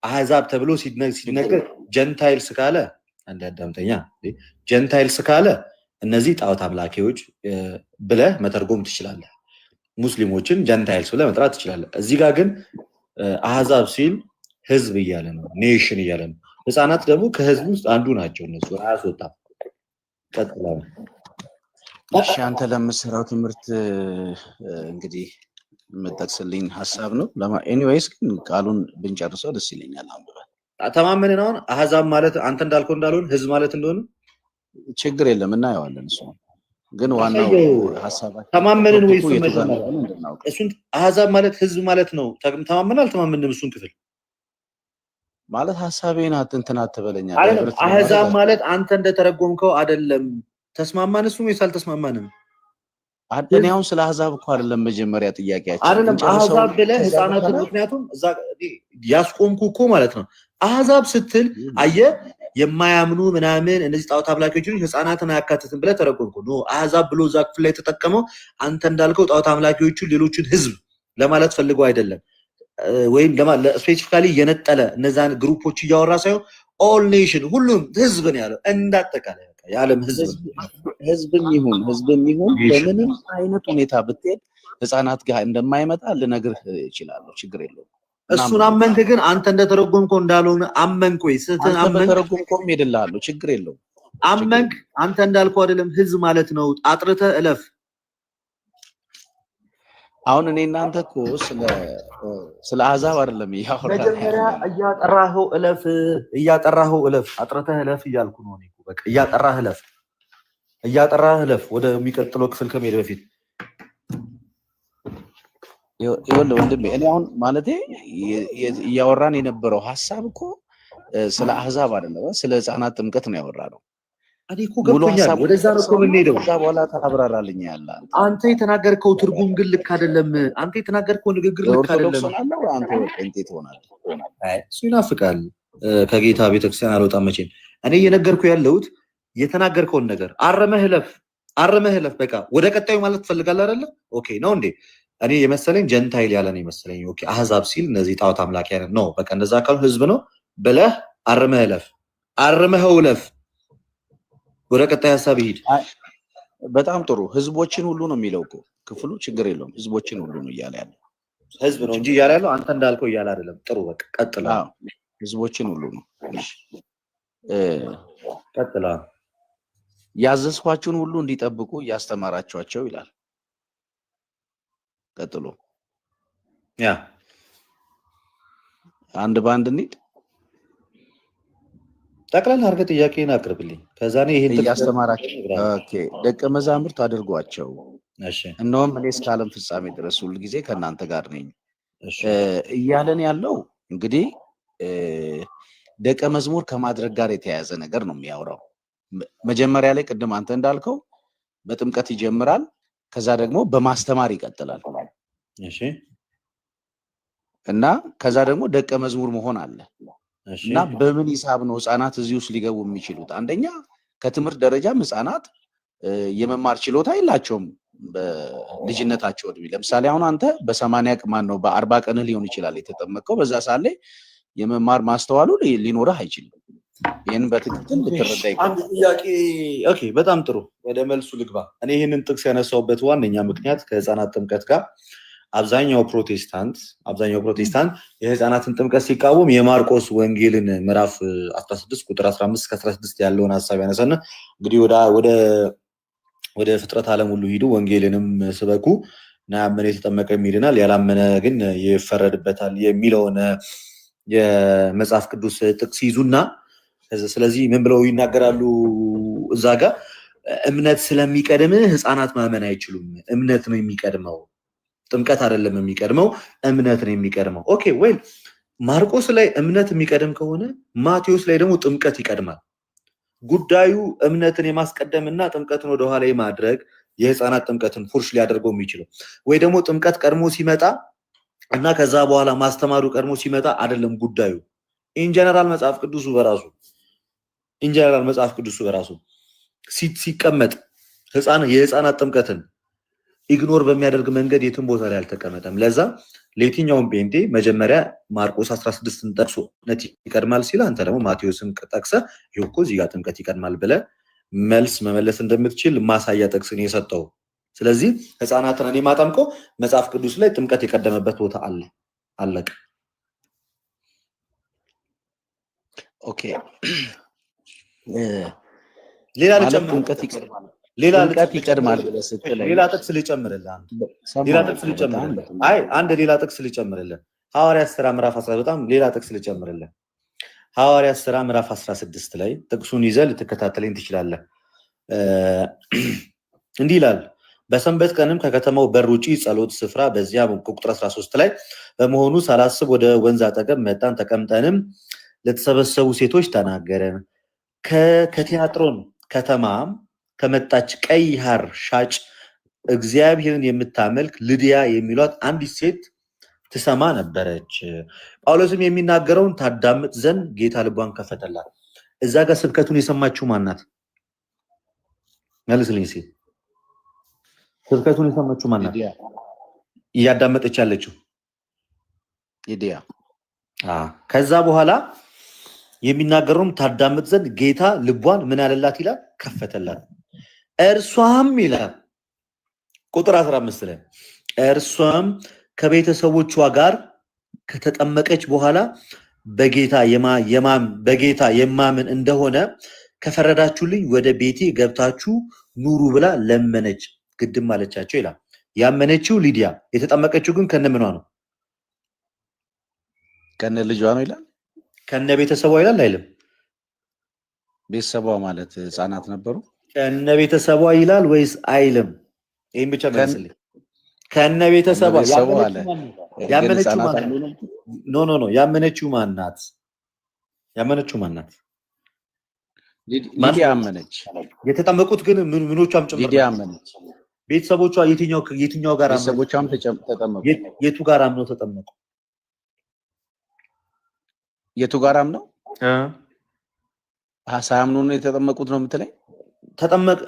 Speaker 4: አሕዛብ ተብሎ ሲነገር ጀንታይልስ ካለ አንድ አዳምጠኛ ጀንታይልስ ካለ እነዚህ ጣዖት አምላኪዎች ብለህ መተርጎም ትችላለህ። ሙስሊሞችን ጀንታይልስ ብለህ መጥራት ትችላለህ። እዚህ ጋር ግን አሕዛብ ሲል ህዝብ እያለ ነው፣ ኔሽን እያለ ነው። ህፃናት ደግሞ ከህዝብ ውስጥ አንዱ ናቸው። እነሱ አያስወጣም። ቀጥላው።
Speaker 5: እሺ አንተ ለምትሰራው ትምህርት እንግዲህ የምጠቅስልኝ ሀሳብ ነው። ኤኒዌይስ ግን ቃሉን ብንጨርሰው ደስ ይለኛል። አንብበን
Speaker 4: ተማመንን። አሁን አሕዛብ ማለት አንተ እንዳልከው እንዳልሆነ ህዝብ ማለት እንደሆነ
Speaker 5: ችግር የለም እናየዋለን። እሱ ግን ዋናው ሀሳባችን
Speaker 4: ተማመንን ወይስ እሱን አሕዛብ ማለት ህዝብ ማለት ነው። ተማመን አልተማመንም? እሱን ክፍል
Speaker 5: ማለት ሐሳቤን እንትን አትበለኛል።
Speaker 4: አሕዛብ ማለት አንተ እንደተረጎምከው አይደለም። ተስማማን? እሱም ወይስ አልተስማማንም?
Speaker 5: እኔ አሁን ስለ አሕዛብ እኮ አይደለም መጀመሪያ ጥያቄያችን
Speaker 4: አይደለም። አሕዛብ ብለህ ህፃናትን ምክንያቱም እዛ ያስቆምኩ እኮ ማለት ነው። አሕዛብ ስትል አየህ የማያምኑ ምናምን እነዚህ ጣዖት አምላኪዎችን ህፃናትን አያካትትም ብለህ ተረጎምኩ። ኖ አሕዛብ ብሎ እዛ ክፍል ላይ ተጠቀመው አንተ እንዳልከው ጣዖት አምላኪዎቹን ሌሎችን ህዝብ ለማለት ፈልገው አይደለም። ወይም ስፔሲፊካሊ የነጠለ እነዛን ግሩፖች እያወራ ሳይሆን ኦል ኔሽን ሁሉም ህዝብ ነው ያለው። እንዳጠቃላይ የዓለም
Speaker 5: ህዝብም ይሁን በምንም አይነት ሁኔታ ብትሄድ ህፃናት ጋር እንደማይመጣ ልነግርህ እችላለሁ። ችግር የለውም።
Speaker 4: እሱን አመንክ። ግን አንተ እንደተረጎምከው እንዳልሆነ አመንክ ወይ? ስትል አመንክ።
Speaker 5: ተረጎምከው ሄድልሃለሁ። ችግር የለውም።
Speaker 4: አመንክ። አንተ እንዳልከው አይደለም ህዝብ ማለት ነው። አጥርተህ እለፍ።
Speaker 5: አሁን እኔ እናንተ እኮ ስለ አሕዛብ አይደለም ያወራን።
Speaker 4: መጀመሪያ እያጠራኸው እለፍ፣ አጥርተህ እለፍ እያልኩ ነው እኔ። በቃ እያጠራህ እለፍ ወደሚቀጥለው ክፍል ከመሄድ በፊት።
Speaker 5: ይኸውልህ ወንድሜ እኔ አሁን ማለቴ እያወራን የነበረው ሀሳብ እኮ ስለ አሕዛብ አይደለም፣ ስለ ህፃናት ጥምቀት ነው ያወራነው።
Speaker 4: እኔ እኮ ገብቶኛል። ወደዛ ነው እኮ የምንሄደው።
Speaker 5: ከዛ በኋላ ታብራራልኝ ያለ
Speaker 4: አንተ የተናገርከው ትርጉም ግን ልክ አይደለም። አንተ የተናገርከው ንግግር ልክ አይደለም።
Speaker 5: አንተ ጴንጤ ትሆናለህ።
Speaker 4: እሱ ይናፍቃል። ከጌታ ቤተክርስቲያን አልወጣም መቼም። እኔ እየነገርኩ ያለሁት የተናገርከውን ነገር አረመህ እለፍ። በቃ ወደ ቀጣዩ ማለት ትፈልጋለህ አይደለ? ኦኬ ነው እንዴ? እኔ የመሰለኝ ጀንታይል ያለ ነው የመሰለኝ። ኦኬ አሕዛብ ሲል እነዚህ ጣዖት አምላኪ አይነት ነው። በቃ እንደዛ ካሉ ህዝብ ነው ብለህ አረመህ እለፍ። ወደ ቀጣይ ሀሳብ ይሄድ።
Speaker 5: በጣም ጥሩ። ህዝቦችን ሁሉ ነው የሚለው እኮ ክፍሉ። ችግር የለውም። ህዝቦችን ሁሉ ነው እያለ ያለው።
Speaker 4: ህዝብ ነው እንጂ እያለ ያለው አንተ እንዳልከው እያለ አይደለም። ጥሩ በቃ ቀጥላ።
Speaker 5: ህዝቦችን ሁሉ ነው።
Speaker 4: ቀጥላ።
Speaker 5: ያዘዝኳችሁን ሁሉ እንዲጠብቁ እያስተማራችኋቸው ይላል። ቀጥሎ
Speaker 4: ያ
Speaker 5: አንድ በአንድ እንሂድ።
Speaker 4: ጠቅላላ አድርገህ ጥያቄን አቅርብልኝ። ከዛ ነው ይሄን
Speaker 5: እያስተማራቸው ደቀ መዛሙርት አድርጓቸው። እነሆም እኔ እስከ ዓለም ፍጻሜ ድረስ ሁል ጊዜ ከእናንተ ጋር ነኝ እያለን ያለው እንግዲህ ደቀ መዝሙር ከማድረግ ጋር የተያያዘ ነገር ነው የሚያወራው። መጀመሪያ ላይ ቅድም አንተ እንዳልከው በጥምቀት ይጀምራል። ከዛ ደግሞ በማስተማር ይቀጥላል።
Speaker 4: እሺ።
Speaker 5: እና ከዛ ደግሞ ደቀ መዝሙር መሆን አለ። እና በምን ሂሳብ ነው ህፃናት እዚህ ውስጥ ሊገቡ የሚችሉት? አንደኛ ከትምህርት ደረጃም ህፃናት የመማር ችሎታ የላቸውም በልጅነታቸው እድሜ። ለምሳሌ አሁን አንተ በ80 ማን ነው በ40 ቀንህ ሊሆን ይችላል የተጠመቀው። በዛ ሳለ የመማር ማስተዋሉ ሊኖርህ አይችልም። ይህን በትክክል ልትረዳ ይገባል።
Speaker 4: አንድ ጥያቄ ኦኬ፣ በጣም ጥሩ፣ ወደ መልሱ ልግባ። እኔ ይህንን ጥቅስ ያነሳውበት ዋነኛ ምክንያት ከህፃናት ጥምቀት ጋር አብዛኛው ፕሮቴስታንት የህፃናትን ጥምቀት ሲቃወም የማርቆስ ወንጌልን ምዕራፍ 16 ቁጥር 15 እስከ 16 ያለውን ሐሳብ ያነሳና እንግዲህ ወደ ፍጥረት ዓለም ሁሉ ሂዱ ወንጌልንም ስበኩ እና ያመነ የተጠመቀ ይድናል ያላመነ ግን ይፈረድበታል የሚለውን የመጽሐፍ ቅዱስ ጥቅስ ይዙና ስለዚህ ምን ብለው ይናገራሉ እዛ ጋር እምነት ስለሚቀድም ህፃናት ማመን አይችሉም። እምነት ነው የሚቀድመው፣ ጥምቀት አይደለም የሚቀድመው፣ እምነት ነው የሚቀድመው። ኦኬ ወይ ማርቆስ ላይ እምነት የሚቀድም ከሆነ ማቴዎስ ላይ ደግሞ ጥምቀት ይቀድማል። ጉዳዩ እምነትን የማስቀደምና ጥምቀትን ወደ ኋላ የማድረግ የህፃናት ጥምቀትን ፉርሽ ሊያደርገው የሚችለው ወይ ደግሞ ጥምቀት ቀድሞ ሲመጣ እና ከዛ በኋላ ማስተማሩ ቀድሞ ሲመጣ አይደለም ጉዳዩ። ኢንጀነራል መጽሐፍ ቅዱሱ በራሱ ሲቀመጥ የህፃናት ጥምቀትን ኢግኖር በሚያደርግ መንገድ የትም ቦታ ላይ አልተቀመጠም። ለዛ ለየትኛውም ጴንጤ መጀመሪያ ማርቆስ 16ን ጠቅሶ እምነት ይቀድማል ሲል አንተ ደግሞ ማቴዎስን ጠቅሰ ይኸው እኮ እዚህ ጋር ጥምቀት ይቀድማል ብለህ መልስ መመለስ እንደምትችል ማሳያ ጥቅስን የሰጠው። ስለዚህ ህፃናትን እኔ ማጠምቀው መጽሐፍ ቅዱስ ላይ ጥምቀት የቀደመበት ቦታ አለ። አለቀ።
Speaker 5: ኦኬ
Speaker 4: ሌላ
Speaker 5: ጥምቀት ይቀድማል
Speaker 4: ሌላ ጥቅስ ልጨምርልህ። ሐዋርያት ሥራ ምዕራፍ 10 በጣም ሌላ ጥቅስ ልጨምርልህ። ሐዋርያት ሥራ ምዕራፍ 16 ላይ ጥቅሱን ይዘህ ልትከታተለኝ ትችላለህ። እንዲህ ይላል፣ በሰንበት ቀንም ከከተማው በር ውጪ ጸሎት ስፍራ በዚያ ቁጥር 13 ላይ በመሆኑ ሳላስብ ወደ ወንዝ አጠገብ መጣን፣ ተቀምጠንም ለተሰበሰቡ ሴቶች ተናገረን። ከቲያጥሮን ከተማ ከመጣች ቀይ ሐር ሻጭ እግዚአብሔርን የምታመልክ ልድያ የሚሏት አንዲት ሴት ትሰማ ነበረች። ጳውሎስም የሚናገረውን ታዳምጥ ዘንድ ጌታ ልቧን ከፈተላት። እዛ ጋር ስብከቱን የሰማችው ማናት? መልስልኝ እስኪ። ስብከቱን የሰማችው ማናት? እያዳመጠች ያለችው
Speaker 5: ልድያ።
Speaker 4: ከዛ በኋላ የሚናገረውን ታዳምጥ ዘንድ ጌታ ልቧን ምን አለላት ይላል? ከፈተላት። እርሷም ይላል ቁጥር 15 ላይ እርሷም ከቤተሰቦቿ ጋር ከተጠመቀች በኋላ በጌታ የማምን እንደሆነ ከፈረዳችሁልኝ ወደ ቤቴ ገብታችሁ ኑሩ ብላ ለመነች፣ ግድም አለቻቸው ይላል። ያመነችው ሊዲያ፣ የተጠመቀችው ግን ከነምኗ ነው?
Speaker 5: ከነ ልጇ ነው ይላል።
Speaker 4: ከነ ቤተሰቧ ይላል አይልም?
Speaker 5: ቤተሰቧ ማለት ህፃናት ነበሩ።
Speaker 4: ከነ ቤተሰቧ ይላል ወይስ አይልም? ይሄን ብቻ መልስልኝ። ከነ ቤተሰቧ ያመነችው ማናት? ኖ ያመነችው ማናት?
Speaker 5: ሊዲያ አመነች።
Speaker 4: የተጠመቁት ግን ምኖቿም ጭምር
Speaker 5: ሊዲያ አመነች።
Speaker 4: ቤተሰቦቿ የትኛው ጋር አመኑ?
Speaker 5: ቤተሰቦቿም ተጠመቁ።
Speaker 4: የቱ ጋር አምነው ተጠመቁ?
Speaker 5: የቱ ጋር አምነው? ሳያምኑ ነው የተጠመቁት ነው የምትለኝ?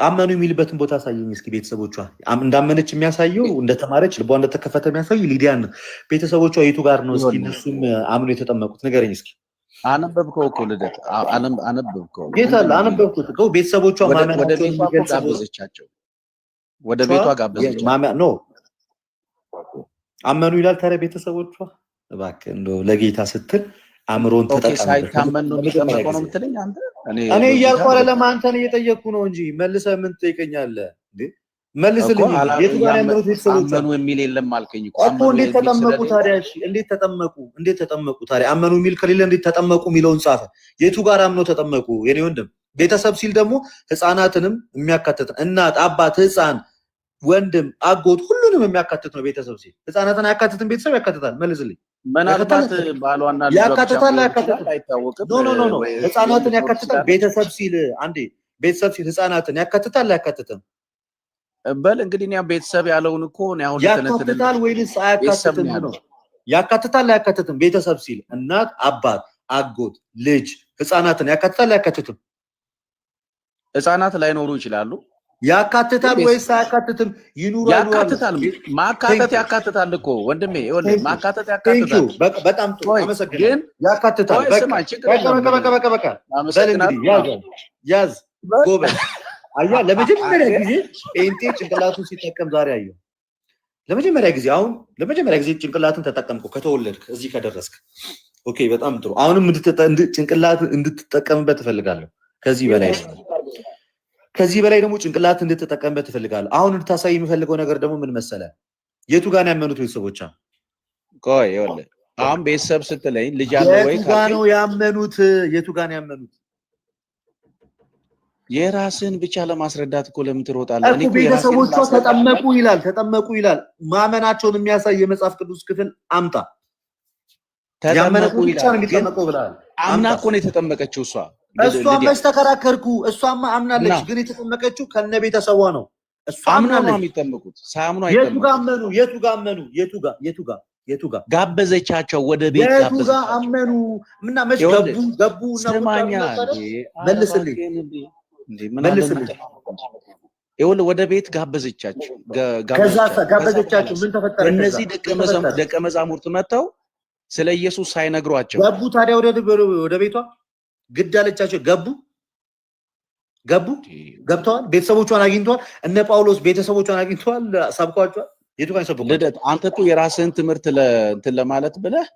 Speaker 5: አመኑ የሚልበትን ቦታ አሳየኝ እስኪ። ቤተሰቦቿ እንዳመነች የሚያሳየው እንደተማረች ልቧ እንደተከፈተ የሚያሳየው ሊዲያን ነው። ቤተሰቦቿ የቱ ጋር ነው እስኪ እነሱም አምኖ የተጠመቁት ንገረኝ እስኪ። አነበብከው እኮ ልደት፣ አነበብከው።
Speaker 4: ጌታለ አነበብኩት እኮ። ቤተሰቦቿ ማመናቸውን
Speaker 5: ጋበዘቻቸው፣ ወደ ቤቷ ጋበዘቻቸው።
Speaker 4: ኖ አመኑ ይላል። ታዲያ ቤተሰቦቿ እባክህ እንደው ለጌታ ስትል አምሮን ተጠቀመ።
Speaker 5: ሳይታመን ነው የሚጠመቀው ነው የምትለኝ አንተ?
Speaker 4: እኔ እያልኩ አይደለም፣ አንተን እየጠየቅኩ ነው እንጂ መልሰህ ምን ትጠይቀኛለህ እንዴ? መልስልኝ። የቱ ጋር ያመኑት ቤተሰቦቿ?
Speaker 5: አመኑ የሚል የለም አልከኝ እኮ።
Speaker 4: እንዴት ተጠመቁ ታዲያ? እሺ እንዴት ተጠመቁ ታዲያ? አመኑ የሚል ከሌለ እንዴት ተጠመቁ የሚለውን ጻፈ። የቱ ጋር አምነው ተጠመቁ? የኔ ወንድም፣ ቤተሰብ ሲል ደግሞ ህፃናትንም የሚያካትት እናት፣ አባት፣ ህፃን፣ ወንድም፣ አጎት ሁሉንም የሚያካትት ነው። ቤተሰብ ሲል ህፃናትን አያካትትም? ቤተሰብ ያካትታል። መልስልኝ።
Speaker 5: ምናልባት ባሏና ልጇ
Speaker 4: ያካትታል አይታወቅም። ኖ ህፃናትን ያካትታል። ቤተሰብ ሲል ህፃናትን ያካትታል አያካትትም?
Speaker 5: በል እንግዲህ እኔ ቤተሰብ ያለውን እኮ ነው አሁን
Speaker 4: ያካትታል ወይስ አያካትትም ነው? ያካትታል አያካትትም? ቤተሰብ ሲል እናት፣ አባት፣ አጎት፣ ልጅ፣ ህፃናትን ያካትታል አያካትትም?
Speaker 5: ህፃናት ላይኖሩ ይችላሉ።
Speaker 4: ያካትታል ወይስ አያካትትም? ይኑሩ
Speaker 5: ያካትታል። ማካተት ያካትታል እኮ ወንድሜ፣ ይኸውልህ ማካተት ያካትታል።
Speaker 4: በጣም ጥሩ አመሰግናለሁ። ግን ያካትታል። በቃ ያዝ ጎበዝ። አያ ለመጀመሪያ ጊዜ ጴንጤ ጭንቅላቱን ሲጠቀም ዛሬ አየሁ። ለመጀመሪያ ጊዜ ጭንቅላትን ተጠቀምኩ ከተወለድክ እዚህ ከደረስክ። ኦኬ በጣም ጥሩ። አሁንም ጭንቅላት እንድትጠቀምበት እፈልጋለሁ። ከዚህ በላይ ደግሞ ጭንቅላት እንድትጠቀምበት እፈልጋለሁ። አሁን እንድታሳይ የሚፈልገው ነገር ደግሞ ምን መሰለ? የቱ ጋር ነው ያመኑት ቤተሰቦቿ?
Speaker 5: ቆይ ይኸውልህ አሁን ቤተሰብ ስትለኝ ልጅ አለ ወይ?
Speaker 4: የቱ ጋር ነው ያመኑት?
Speaker 5: የራስን ብቻ ለማስረዳት እኮ ለምን ትሮጣለህ?
Speaker 4: እኔ እኮ ቤተሰቦቿ ተጠመቁ ይላል። ማመናቸውን የሚያሳይ የመጽሐፍ ቅዱስ ክፍል አምጣ።
Speaker 5: ተጠመቁ ይላል። አምና እኮ ነው የተጠመቀችው እሷ።
Speaker 4: መች ተከራከርኩ? እሷማ አምናለች፣ ግን የተጠመቀችው ከነ ቤተሰቧ ነው። እሷ
Speaker 5: አምናለች። ነው የሚጠመቁት። ሳያምኑ አይጠመቁም።
Speaker 4: የቱ ጋር
Speaker 5: ጋበዘቻቸው? ወደ ቤት
Speaker 4: የቱ ጋር አመኑ? ምና መች ገቡ?
Speaker 5: ስማኛ
Speaker 4: መልስልኝ።
Speaker 5: ይኸውልህ ወደ ቤት ጋበዘቻቸው።
Speaker 4: ጋበዘቻቸው። ምን ተፈጠረ?
Speaker 5: እነዚህ ደቀ መዛሙርት መጥተው ስለ ኢየሱስ ሳይነግሯቸው
Speaker 4: ገቡ። ታዲያ ወደ ቤቷ ግድ አለቻቸው። ገብተዋል። ቤተሰቦቿን አግኝተዋል። እነ ጳውሎስ ቤተሰቦቿን አግኝተዋል፣ ሰብኳቸዋል። የቱ ጋር ሰብኳቸው?
Speaker 5: ልደት አንተ እኮ የራስህን ትምህርት እንትን ለማለት ብለህ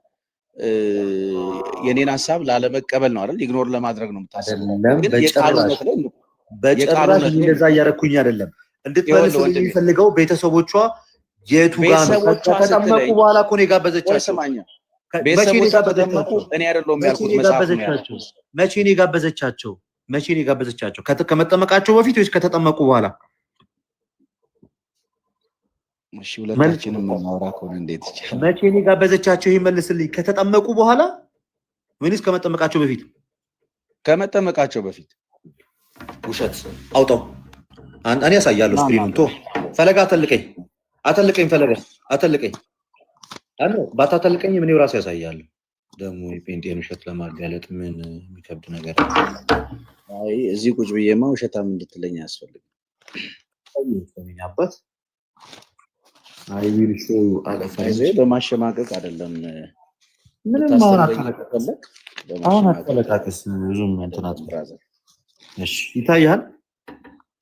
Speaker 5: የኔን ሐሳብ ላለመቀበል ነው አይደል? ኢግኖር ለማድረግ ነው የምታስበው።
Speaker 4: በጭራሽ እንደዛ እያደረኩኝ አይደለም። እንድትመልስልኝ የሚፈልገው ቤተሰቦቿ የቱ ጋር ነው? ከተጠመቁ በኋላ እኮ ነው የጋበዘቻቸው።
Speaker 5: ቤተሰቦቿ ተጠመቁ። እኔ አይደለሁም ያልኩት፣ መጽሐፍ ነው ያልኩት።
Speaker 4: መቼ ነው የጋበዘቻቸው? ከመጠመቃቸው በፊት ወይስ ከተጠመቁ በኋላ?
Speaker 5: እሺ ሁለታችንም ማውራ ከሆነ እንዴት ይቻላል?
Speaker 4: መቼ ነው የጋበዘቻቸው? ይመልስልኝ። ከተጠመቁ በኋላ ወይስ ከመጠመቃቸው በፊት?
Speaker 5: ከመጠመቃቸው በፊት።
Speaker 4: ውሸት አውጣው። እኔ ያሳያለሁ። ስክሪኑን ቶ ፈለጋ አተልቀኝ ፈለጋ አተልቀኝ። ባታተልቀኝ ምን ራሱ ያሳያል። ደግሞ የጴንጤን ውሸት ለማጋለጥ ምን የሚከብድ ነገር
Speaker 5: አይ እዚህ ቁጭ ብዬማ ውሸታም እንድትለኝ አያስፈልግም።
Speaker 4: አባት አይ ዊል ሾው አለፋይዘ
Speaker 5: በማሸማቀቅ አይደለም።
Speaker 4: ምንም አሁን አትፈለካከስ ብዙም እንትናት ብራዘር። እሺ ይታያል፣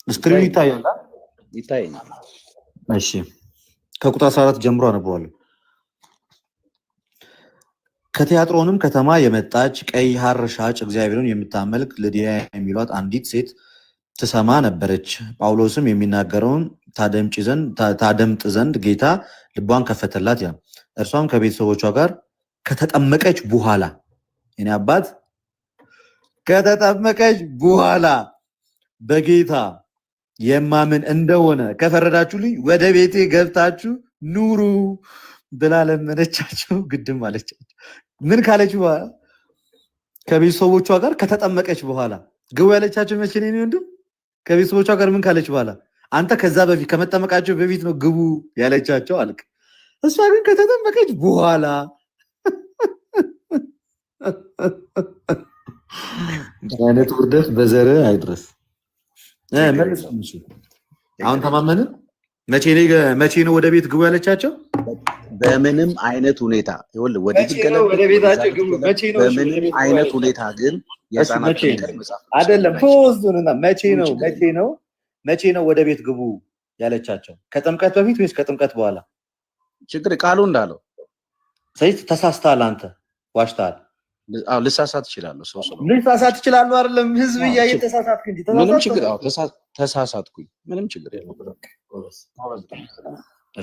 Speaker 4: ስክሪን ይታያል። እሺ ከቁጥር 14 ጀምሮ አነበዋለሁ። ከቲያጥሮንም ከተማ የመጣች ቀይ ሐር ሻጭ እግዚአብሔርን የምታመልክ ልድያ የሚሏት አንዲት ሴት ትሰማ ነበረች። ጳውሎስም የሚናገረውን ታደምጥ ዘንድ ጌታ ልቧን ከፈተላት። ያ እርሷም ከቤተሰቦቿ ጋር ከተጠመቀች በኋላ እኔ አባት ከተጠመቀች በኋላ በጌታ የማምን እንደሆነ ከፈረዳችሁልኝ ወደ ቤቴ ገብታችሁ ኑሩ ብላ ለመነቻቸው። ግድም አለቻቸው። ምን ካለች በኋላ? ከቤተሰቦቿ ጋር ከተጠመቀች በኋላ። ግቡ ያለቻቸው መቼ ነው ወንድም? ከቤተሰቦቿ ጋር ምን ካለች በኋላ? አንተ ከዛ በፊት ከመጠመቃቸው በፊት ነው ግቡ ያለቻቸው አልክ። እሷ ግን ከተጠመቀች በኋላ። አይነት ውርደት በዘር አይድረስ። አሁን ተማመንን። መቼ ነው ወደ ቤት ግቡ ያለቻቸው?
Speaker 5: በምንም አይነት ሁኔታ ይኸውልህ፣ ወደ
Speaker 4: ቤታቸው ግቡ።
Speaker 5: በምንም አይነት ሁኔታ ግን የሕፃናት
Speaker 4: አይደለም። ፖስቱንና መቼ ነው ወደ ቤት ግቡ ያለቻቸው? ከጥምቀት በፊት ወይስ ከጥምቀት በኋላ?
Speaker 5: ችግር ቃሉ እንዳለው
Speaker 4: ሰይት ተሳስተሃል። አንተ ዋሽተሃል።
Speaker 5: አዎ ልሳሳት እችላለሁ።
Speaker 4: ልሳሳት እችላለሁ አይደለም? ህዝብ እያየ ተሳሳትክ እንጂ
Speaker 5: ምንም ችግር ተሳሳትኩኝ። ምንም ችግር የለም።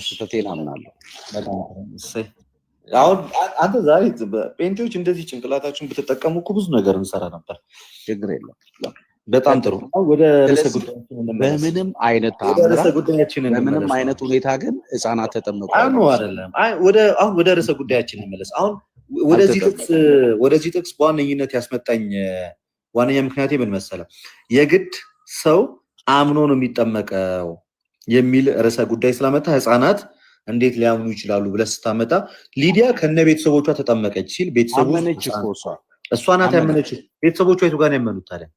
Speaker 5: ስህተቴን አምናለሁ።
Speaker 4: አሁን አንተ ዛሬ ጴንጤዎች እንደዚህ ጭንቅላታችሁን ብትጠቀሙ እኮ ብዙ ነገር እንሰራ ነበር።
Speaker 5: ችግር የለም።
Speaker 4: በጣም ጥሩ። ወደ ርዕሰ ጉዳያችን
Speaker 5: በምንም አይነት በምንም አይነት ሁኔታ ግን ህፃናት ተጠመቁ
Speaker 4: አይደለም። አሁን ወደ ርዕሰ ጉዳያችን እንመለስ። አሁን ወደዚህ ጥቅስ በዋነኝነት ያስመጣኝ ዋነኛ ምክንያቴ ምን መሰለ? የግድ ሰው አምኖ ነው የሚጠመቀው የሚል ርዕሰ ጉዳይ ስላመጣ ህፃናት እንዴት ሊያምኑ ይችላሉ ብለህ ስታመጣ ሊዲያ ከነ ቤተሰቦቿ ተጠመቀች ሲል ቤተሰቦቿ እሷ ናት ያመነችው። ቤተሰቦቿ የቱ ጋር ነው ያመኑት ታዲያ?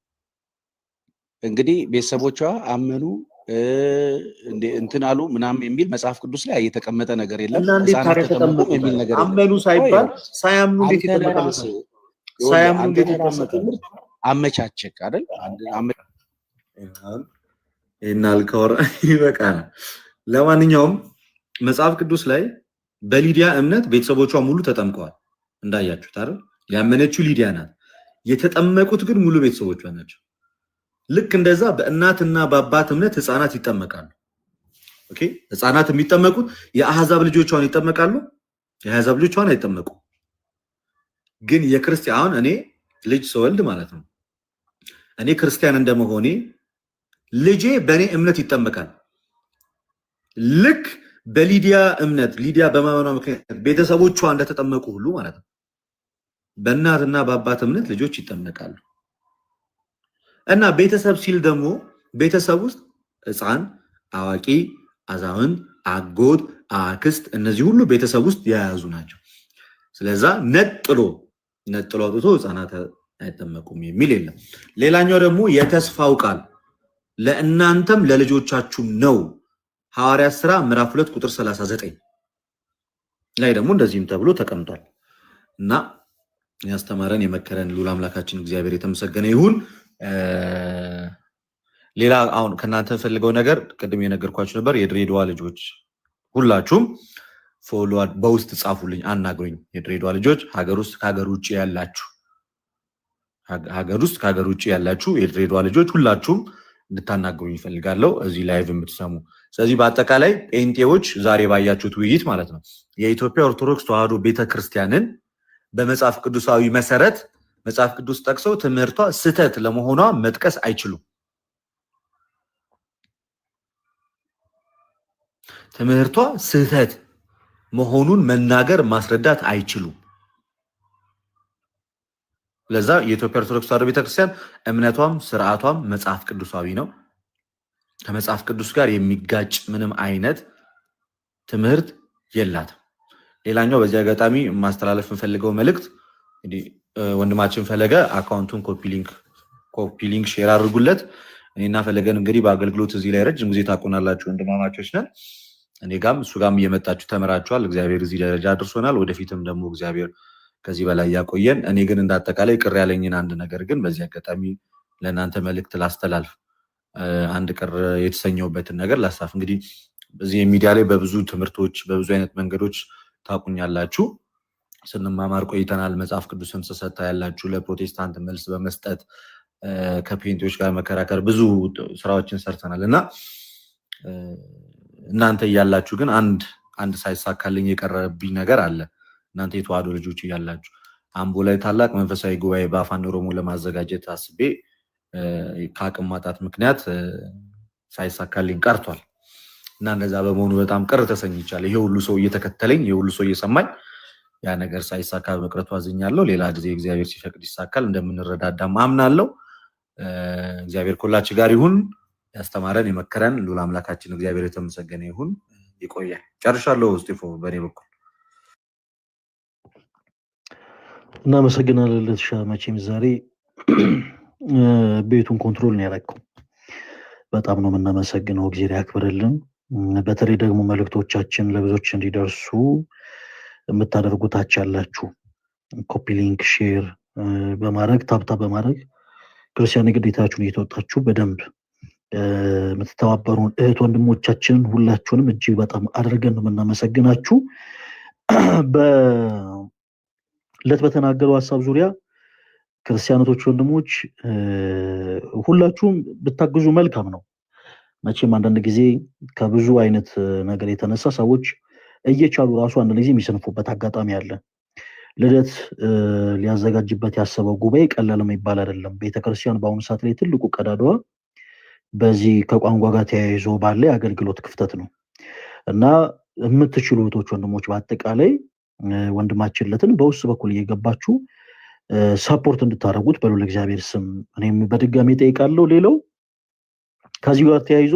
Speaker 5: እንግዲህ ቤተሰቦቿ አመኑ እንትን አሉ ምናምን የሚል መጽሐፍ ቅዱስ ላይ የተቀመጠ ነገር የለም።
Speaker 4: ህፃናት ተጠመቁ የሚል ነገር አመኑ ሳይባል ሳያምኑ እንዴት ይተመጣሉ? ሳያምኑ እንዴት ይተመጣሉ?
Speaker 5: አመቻቸክ አይደል?
Speaker 4: እናልከወራ ይበቃል። ለማንኛውም መጽሐፍ ቅዱስ ላይ በሊዲያ እምነት ቤተሰቦቿ ሙሉ ተጠምቀዋል እንዳያችሁት አይደል? ያመነችው ሊዲያ ናት። የተጠመቁት ግን ሙሉ ቤተሰቦቿ ናቸው። ልክ እንደዛ በእናትና በአባት እምነት ህፃናት ይጠመቃሉ። ኦኬ፣ ህፃናት የሚጠመቁት የአህዛብ ልጆቿን ይጠመቃሉ፣ የአህዛብ ልጆቿን አይጠመቁ። ግን የክርስቲያን እኔ ልጅ ስወልድ ማለት ነው እኔ ክርስቲያን እንደመሆኔ ልጄ በእኔ እምነት ይጠመቃል። ልክ በሊዲያ እምነት ሊዲያ በማመኗ ምክንያት ቤተሰቦቿ እንደተጠመቁ ሁሉ ማለት ነው በእናትና በአባት እምነት ልጆች ይጠመቃሉ። እና ቤተሰብ ሲል ደግሞ ቤተሰብ ውስጥ ህፃን፣ አዋቂ፣ አዛውንት፣ አጎት፣ አክስት እነዚህ ሁሉ ቤተሰብ ውስጥ የያዙ ናቸው። ስለዛ ነጥሎ አውጥቶ ህፃናት አይጠመቁም የሚል የለም። ሌላኛው ደግሞ የተስፋው ቃል ለእናንተም ለልጆቻችሁም ነው። ሐዋርያት ሥራ ምዕራፍ 2 ቁጥር 39 ላይ ደግሞ እንደዚህም ተብሎ ተቀምጧል። እና ያስተማረን የመከረን ልዑል አምላካችን እግዚአብሔር የተመሰገነ ይሁን። ሌላ አሁን ከናንተ ፈልገው ነገር ቅድም የነገርኳችሁ ነበር። የድሬዳዋ ልጆች ሁላችሁም ፎሎ በውስጥ ጻፉልኝ፣ አናግሩኝ። የድሬዳዋ ልጆች ሀገር ውስጥ ከሀገር ውጭ ያላችሁ የድሬዳዋ ልጆች ሁላችሁም እንድታናግሩኝ ይፈልጋለሁ፣ እዚህ ላይቭ የምትሰሙ። ስለዚህ በአጠቃላይ ጴንጤዎች ዛሬ ባያችሁት ውይይት ማለት ነው የኢትዮጵያ ኦርቶዶክስ ተዋሕዶ ቤተክርስቲያንን በመጽሐፍ ቅዱሳዊ መሰረት መጽሐፍ ቅዱስ ጠቅሰው ትምህርቷ ስህተት ለመሆኗ መጥቀስ አይችሉም። ትምህርቷ ስህተት መሆኑን መናገር ማስረዳት አይችሉም። ለዛ የኢትዮጵያ ኦርቶዶክስ ተዋሕዶ ቤተክርስቲያን እምነቷም ስርዓቷም መጽሐፍ ቅዱሳዊ ነው። ከመጽሐፍ ቅዱስ ጋር የሚጋጭ ምንም አይነት ትምህርት የላትም። ሌላኛው በዚህ አጋጣሚ ማስተላለፍ የምፈልገው መልእክት እንግዲህ ወንድማችን ፈለገ አካውንቱን ኮፒ ሊንክ ሼር አድርጉለት። እኔና ፈለገን እንግዲህ በአገልግሎት እዚህ ላይ ረጅም ጊዜ ታውቁናላችሁ፣ ወንድማማቾች ነን። እኔ ጋም እሱ ጋም እየመጣችሁ ተመራችኋል። እግዚአብሔር እዚህ ደረጃ አድርሶናል። ወደፊትም ደግሞ እግዚአብሔር ከዚህ በላይ ያቆየን። እኔ ግን እንዳጠቃላይ ቅር ያለኝን አንድ ነገር ግን በዚህ አጋጣሚ ለእናንተ መልእክት ላስተላልፍ። አንድ ቅር የተሰኘውበትን ነገር ላሳፍ። እንግዲህ በዚህ ሚዲያ ላይ በብዙ ትምህርቶች በብዙ አይነት መንገዶች ታቁኛላችሁ፣ ስንማማር ቆይተናል። መጽሐፍ ቅዱስን ስሰታ ያላችሁ ለፕሮቴስታንት መልስ በመስጠት ከፔንቴዎች ጋር መከራከር ብዙ ስራዎችን ሰርተናል እና እናንተ እያላችሁ ግን አንድ ሳይሳካልኝ የቀረብኝ ነገር አለ። እናንተ የተዋሕዶ ልጆች እያላችሁ አምቦ ላይ ታላቅ መንፈሳዊ ጉባኤ በአፋን ኦሮሞ ለማዘጋጀት አስቤ ከአቅም ማጣት ምክንያት ሳይሳካልኝ ቀርቷል እና እንደዛ በመሆኑ በጣም ቅር ተሰኝቻለሁ። ይሄ ሁሉ ሰው እየተከተለኝ፣ ይሄ ሁሉ ሰው እየሰማኝ ያ ነገር ሳይሳካ በመቅረቱ አዝኛለሁ። ሌላ ጊዜ እግዚአብሔር ሲፈቅድ ይሳካል፣ እንደምንረዳዳም አምናለሁ። እግዚአብሔር ከሁላችን ጋር ይሁን። ያስተማረን የመከረን ልዑል አምላካችን እግዚአብሔር የተመሰገነ ይሁን። ይቆያል። ጨርሻለሁ። እስጢፎ በእኔ በኩል
Speaker 1: እናመሰግናለን። ለተሻ መቼም ዛሬ ቤቱን ኮንትሮል ነው ያደረገው። በጣም ነው የምናመሰግነው። እግዚአብሔር ያክብርልን። በተለይ ደግሞ መልእክቶቻችን ለብዙዎች እንዲደርሱ የምታደርጉታች ያላችሁ ኮፒ ሊንክ ሼር በማድረግ ታብታ በማድረግ ክርስቲያን ግዴታችሁን እየተወጣችሁ በደንብ የምትተባበሩን እህት ወንድሞቻችንን ሁላችሁንም እጅግ በጣም አድርገን ነው የምናመሰግናችሁ። በለት በተናገሩ ሀሳብ ዙሪያ ክርስቲያኖቶች ወንድሞች ሁላችሁም ብታግዙ መልካም ነው። መቼም አንዳንድ ጊዜ ከብዙ አይነት ነገር የተነሳ ሰዎች እየቻሉ ራሱ አንዳንድ ጊዜ የሚሰንፉበት አጋጣሚ አለ። ልደት ሊያዘጋጅበት ያሰበው ጉባኤ ቀላል የሚባል አይደለም። ቤተክርስቲያን በአሁኑ ሰዓት ላይ ትልቁ ቀዳዳዋ በዚህ ከቋንቋ ጋር ተያይዞ ባለ የአገልግሎት ክፍተት ነው እና የምትችሉ እህቶች ወንድሞች በአጠቃላይ ወንድማችን ለትን በውስጥ በኩል እየገባችሁ ሰፖርት እንድታደርጉት በሉ ለእግዚአብሔር ስም እኔም በድጋሚ ጠይቃለሁ። ሌላው ከዚህ ጋር ተያይዞ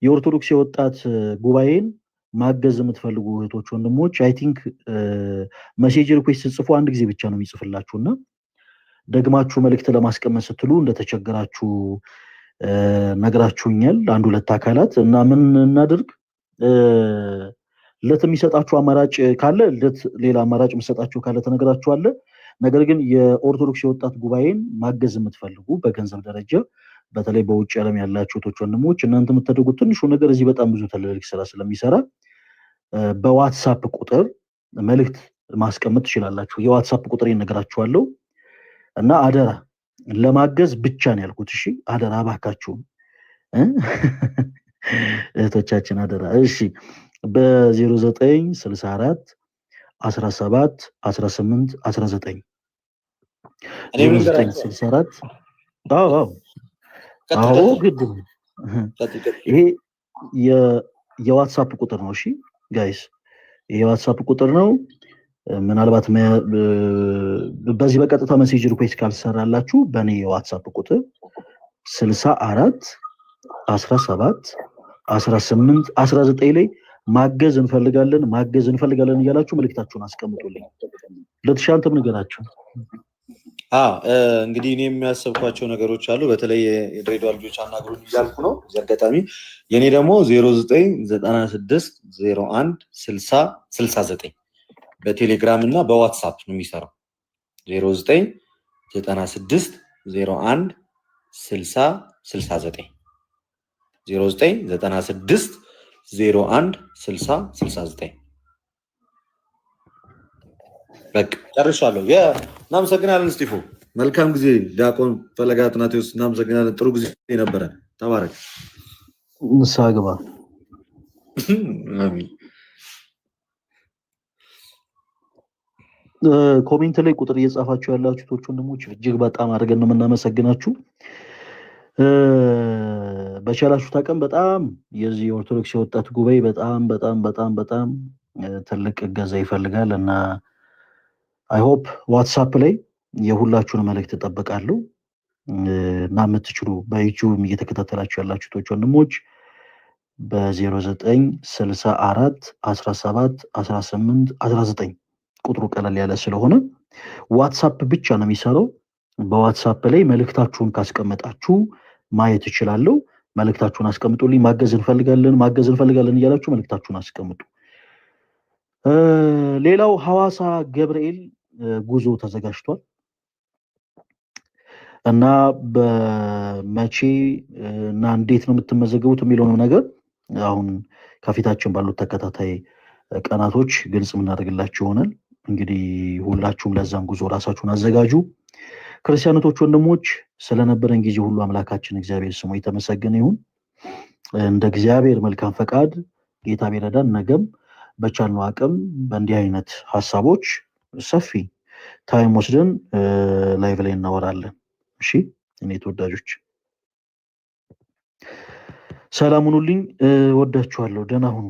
Speaker 1: የኦርቶዶክስ የወጣት ጉባኤን ማገዝ የምትፈልጉ እህቶች ወንድሞች አይ ቲንክ ሜሴጅ ሪኩዌስት ጽፉ። አንድ ጊዜ ብቻ ነው የሚጽፍላችሁና ደግማችሁ መልእክት ለማስቀመጥ ስትሉ እንደተቸገራችሁ ነግራችሁኛል አንድ ሁለት አካላት እና ምን እናድርግ ለት የሚሰጣችሁ አማራጭ ካለ ለት ሌላ አማራጭ የሚሰጣችሁ ካለ ተነግራችኋል ነገር ግን የኦርቶዶክስ የወጣት ጉባኤን ማገዝ የምትፈልጉ በገንዘብ ደረጃ በተለይ በውጭ ዓለም ያላችሁ እህቶች ወንድሞች እናንተ የምትደጉት ትንሹ ነገር እዚህ በጣም ብዙ ትልልቅ ስራ ስለሚሰራ በዋትስአፕ ቁጥር መልእክት ማስቀመጥ ትችላላችሁ የዋትስአፕ ቁጥር ይነግራችኋለሁ እና አደራ ለማገዝ ብቻ ነው ያልኩት እሺ አደራ ባካችሁ እህቶቻችን አደራ እሺ በ0964 17 18 19 0964 አዎ ግድ ይሄ የዋትስአፕ ቁጥር ነው እሺ ጋይስ የዋትስአፕ ቁጥር ነው ምናልባት በዚህ በቀጥታ ሜሴጅ ሪኩዌስት ካልሰራላችሁ በኔ የዋትስአፕ ቁጥር 64 17 18 19 ላይ ማገዝ እንፈልጋለን እያላችሁ መልእክታችሁን አስቀምጡልኝ ለተሻንተም ነገራችሁ
Speaker 4: እንግዲህ እኔ የሚያሰብኳቸው ነገሮች አሉ በተለይ የድሬዳዋ ልጆች አናግሩኝ እያልኩ ነው ዘርጋጣሚ የኔ ደግሞ 0996 01 60 69 በቴሌግራም እና በዋትስአፕ ነው የሚሰራው 0996 01 60 69 0996 01 60 69 በቃ ጨርሻለሁ እናመሰግናለን ስቲፎ መልካም ጊዜ ዲያቆን ፈለገ አትናቴዎስ እናመሰግናለን ጥሩ ጊዜ ነበረ ተባረክ
Speaker 1: ሳግባ
Speaker 4: አሜን
Speaker 1: ኮሜንት ላይ ቁጥር እየጻፋችሁ ያላችሁ ቶች ወንድሞች እጅግ በጣም አድርገን ነው የምናመሰግናችሁ በቻላችሁ ታቀም በጣም የዚህ ኦርቶዶክስ የወጣት ጉባኤ በጣም ትልቅ እገዛ ይፈልጋል እና አይ ሆፕ ዋትስአፕ ላይ የሁላችሁን መልእክት ተጠብቃለሁ እና የምትችሉ በዩቲዩብ እየተከታተላችሁ ያላችሁ ቶች ወንድሞች በ0964 17 18 19 ቁጥሩ ቀለል ያለ ስለሆነ ዋትስአፕ ብቻ ነው የሚሰራው በዋትስአፕ ላይ መልእክታችሁን ካስቀመጣችሁ ማየት ይችላልው መልእክታችሁን አስቀምጡልኝ ማገዝ እንፈልጋለን እያላችሁ መልእክታችሁን አስቀምጡ ሌላው ሐዋሳ ገብርኤል ጉዞ ተዘጋጅቷል እና በመቼ እና እንዴት ነው የምትመዘገቡት የሚለው ነገር አሁን ከፊታችን ባሉት ተከታታይ ቀናቶች ግልጽ ምናደርግላችሁ ይሆናል እንግዲህ ሁላችሁም ለዛን ጉዞ ራሳችሁን አዘጋጁ ክርስቲያኖች ወንድሞች ስለነበረን ጊዜ ሁሉ አምላካችን እግዚአብሔር ስሙ የተመሰገነ ይሁን እንደ እግዚአብሔር መልካም ፈቃድ ጌታ ቢረዳን ነገም በቻልነው አቅም በእንዲህ አይነት ሐሳቦች ሰፊ ታይም ወስደን ላይቭ ላይ እናወራለን እሺ እኔ ተወዳጆች ሰላም ሁኑልኝ ወዳችኋለሁ ደህና ሁኑ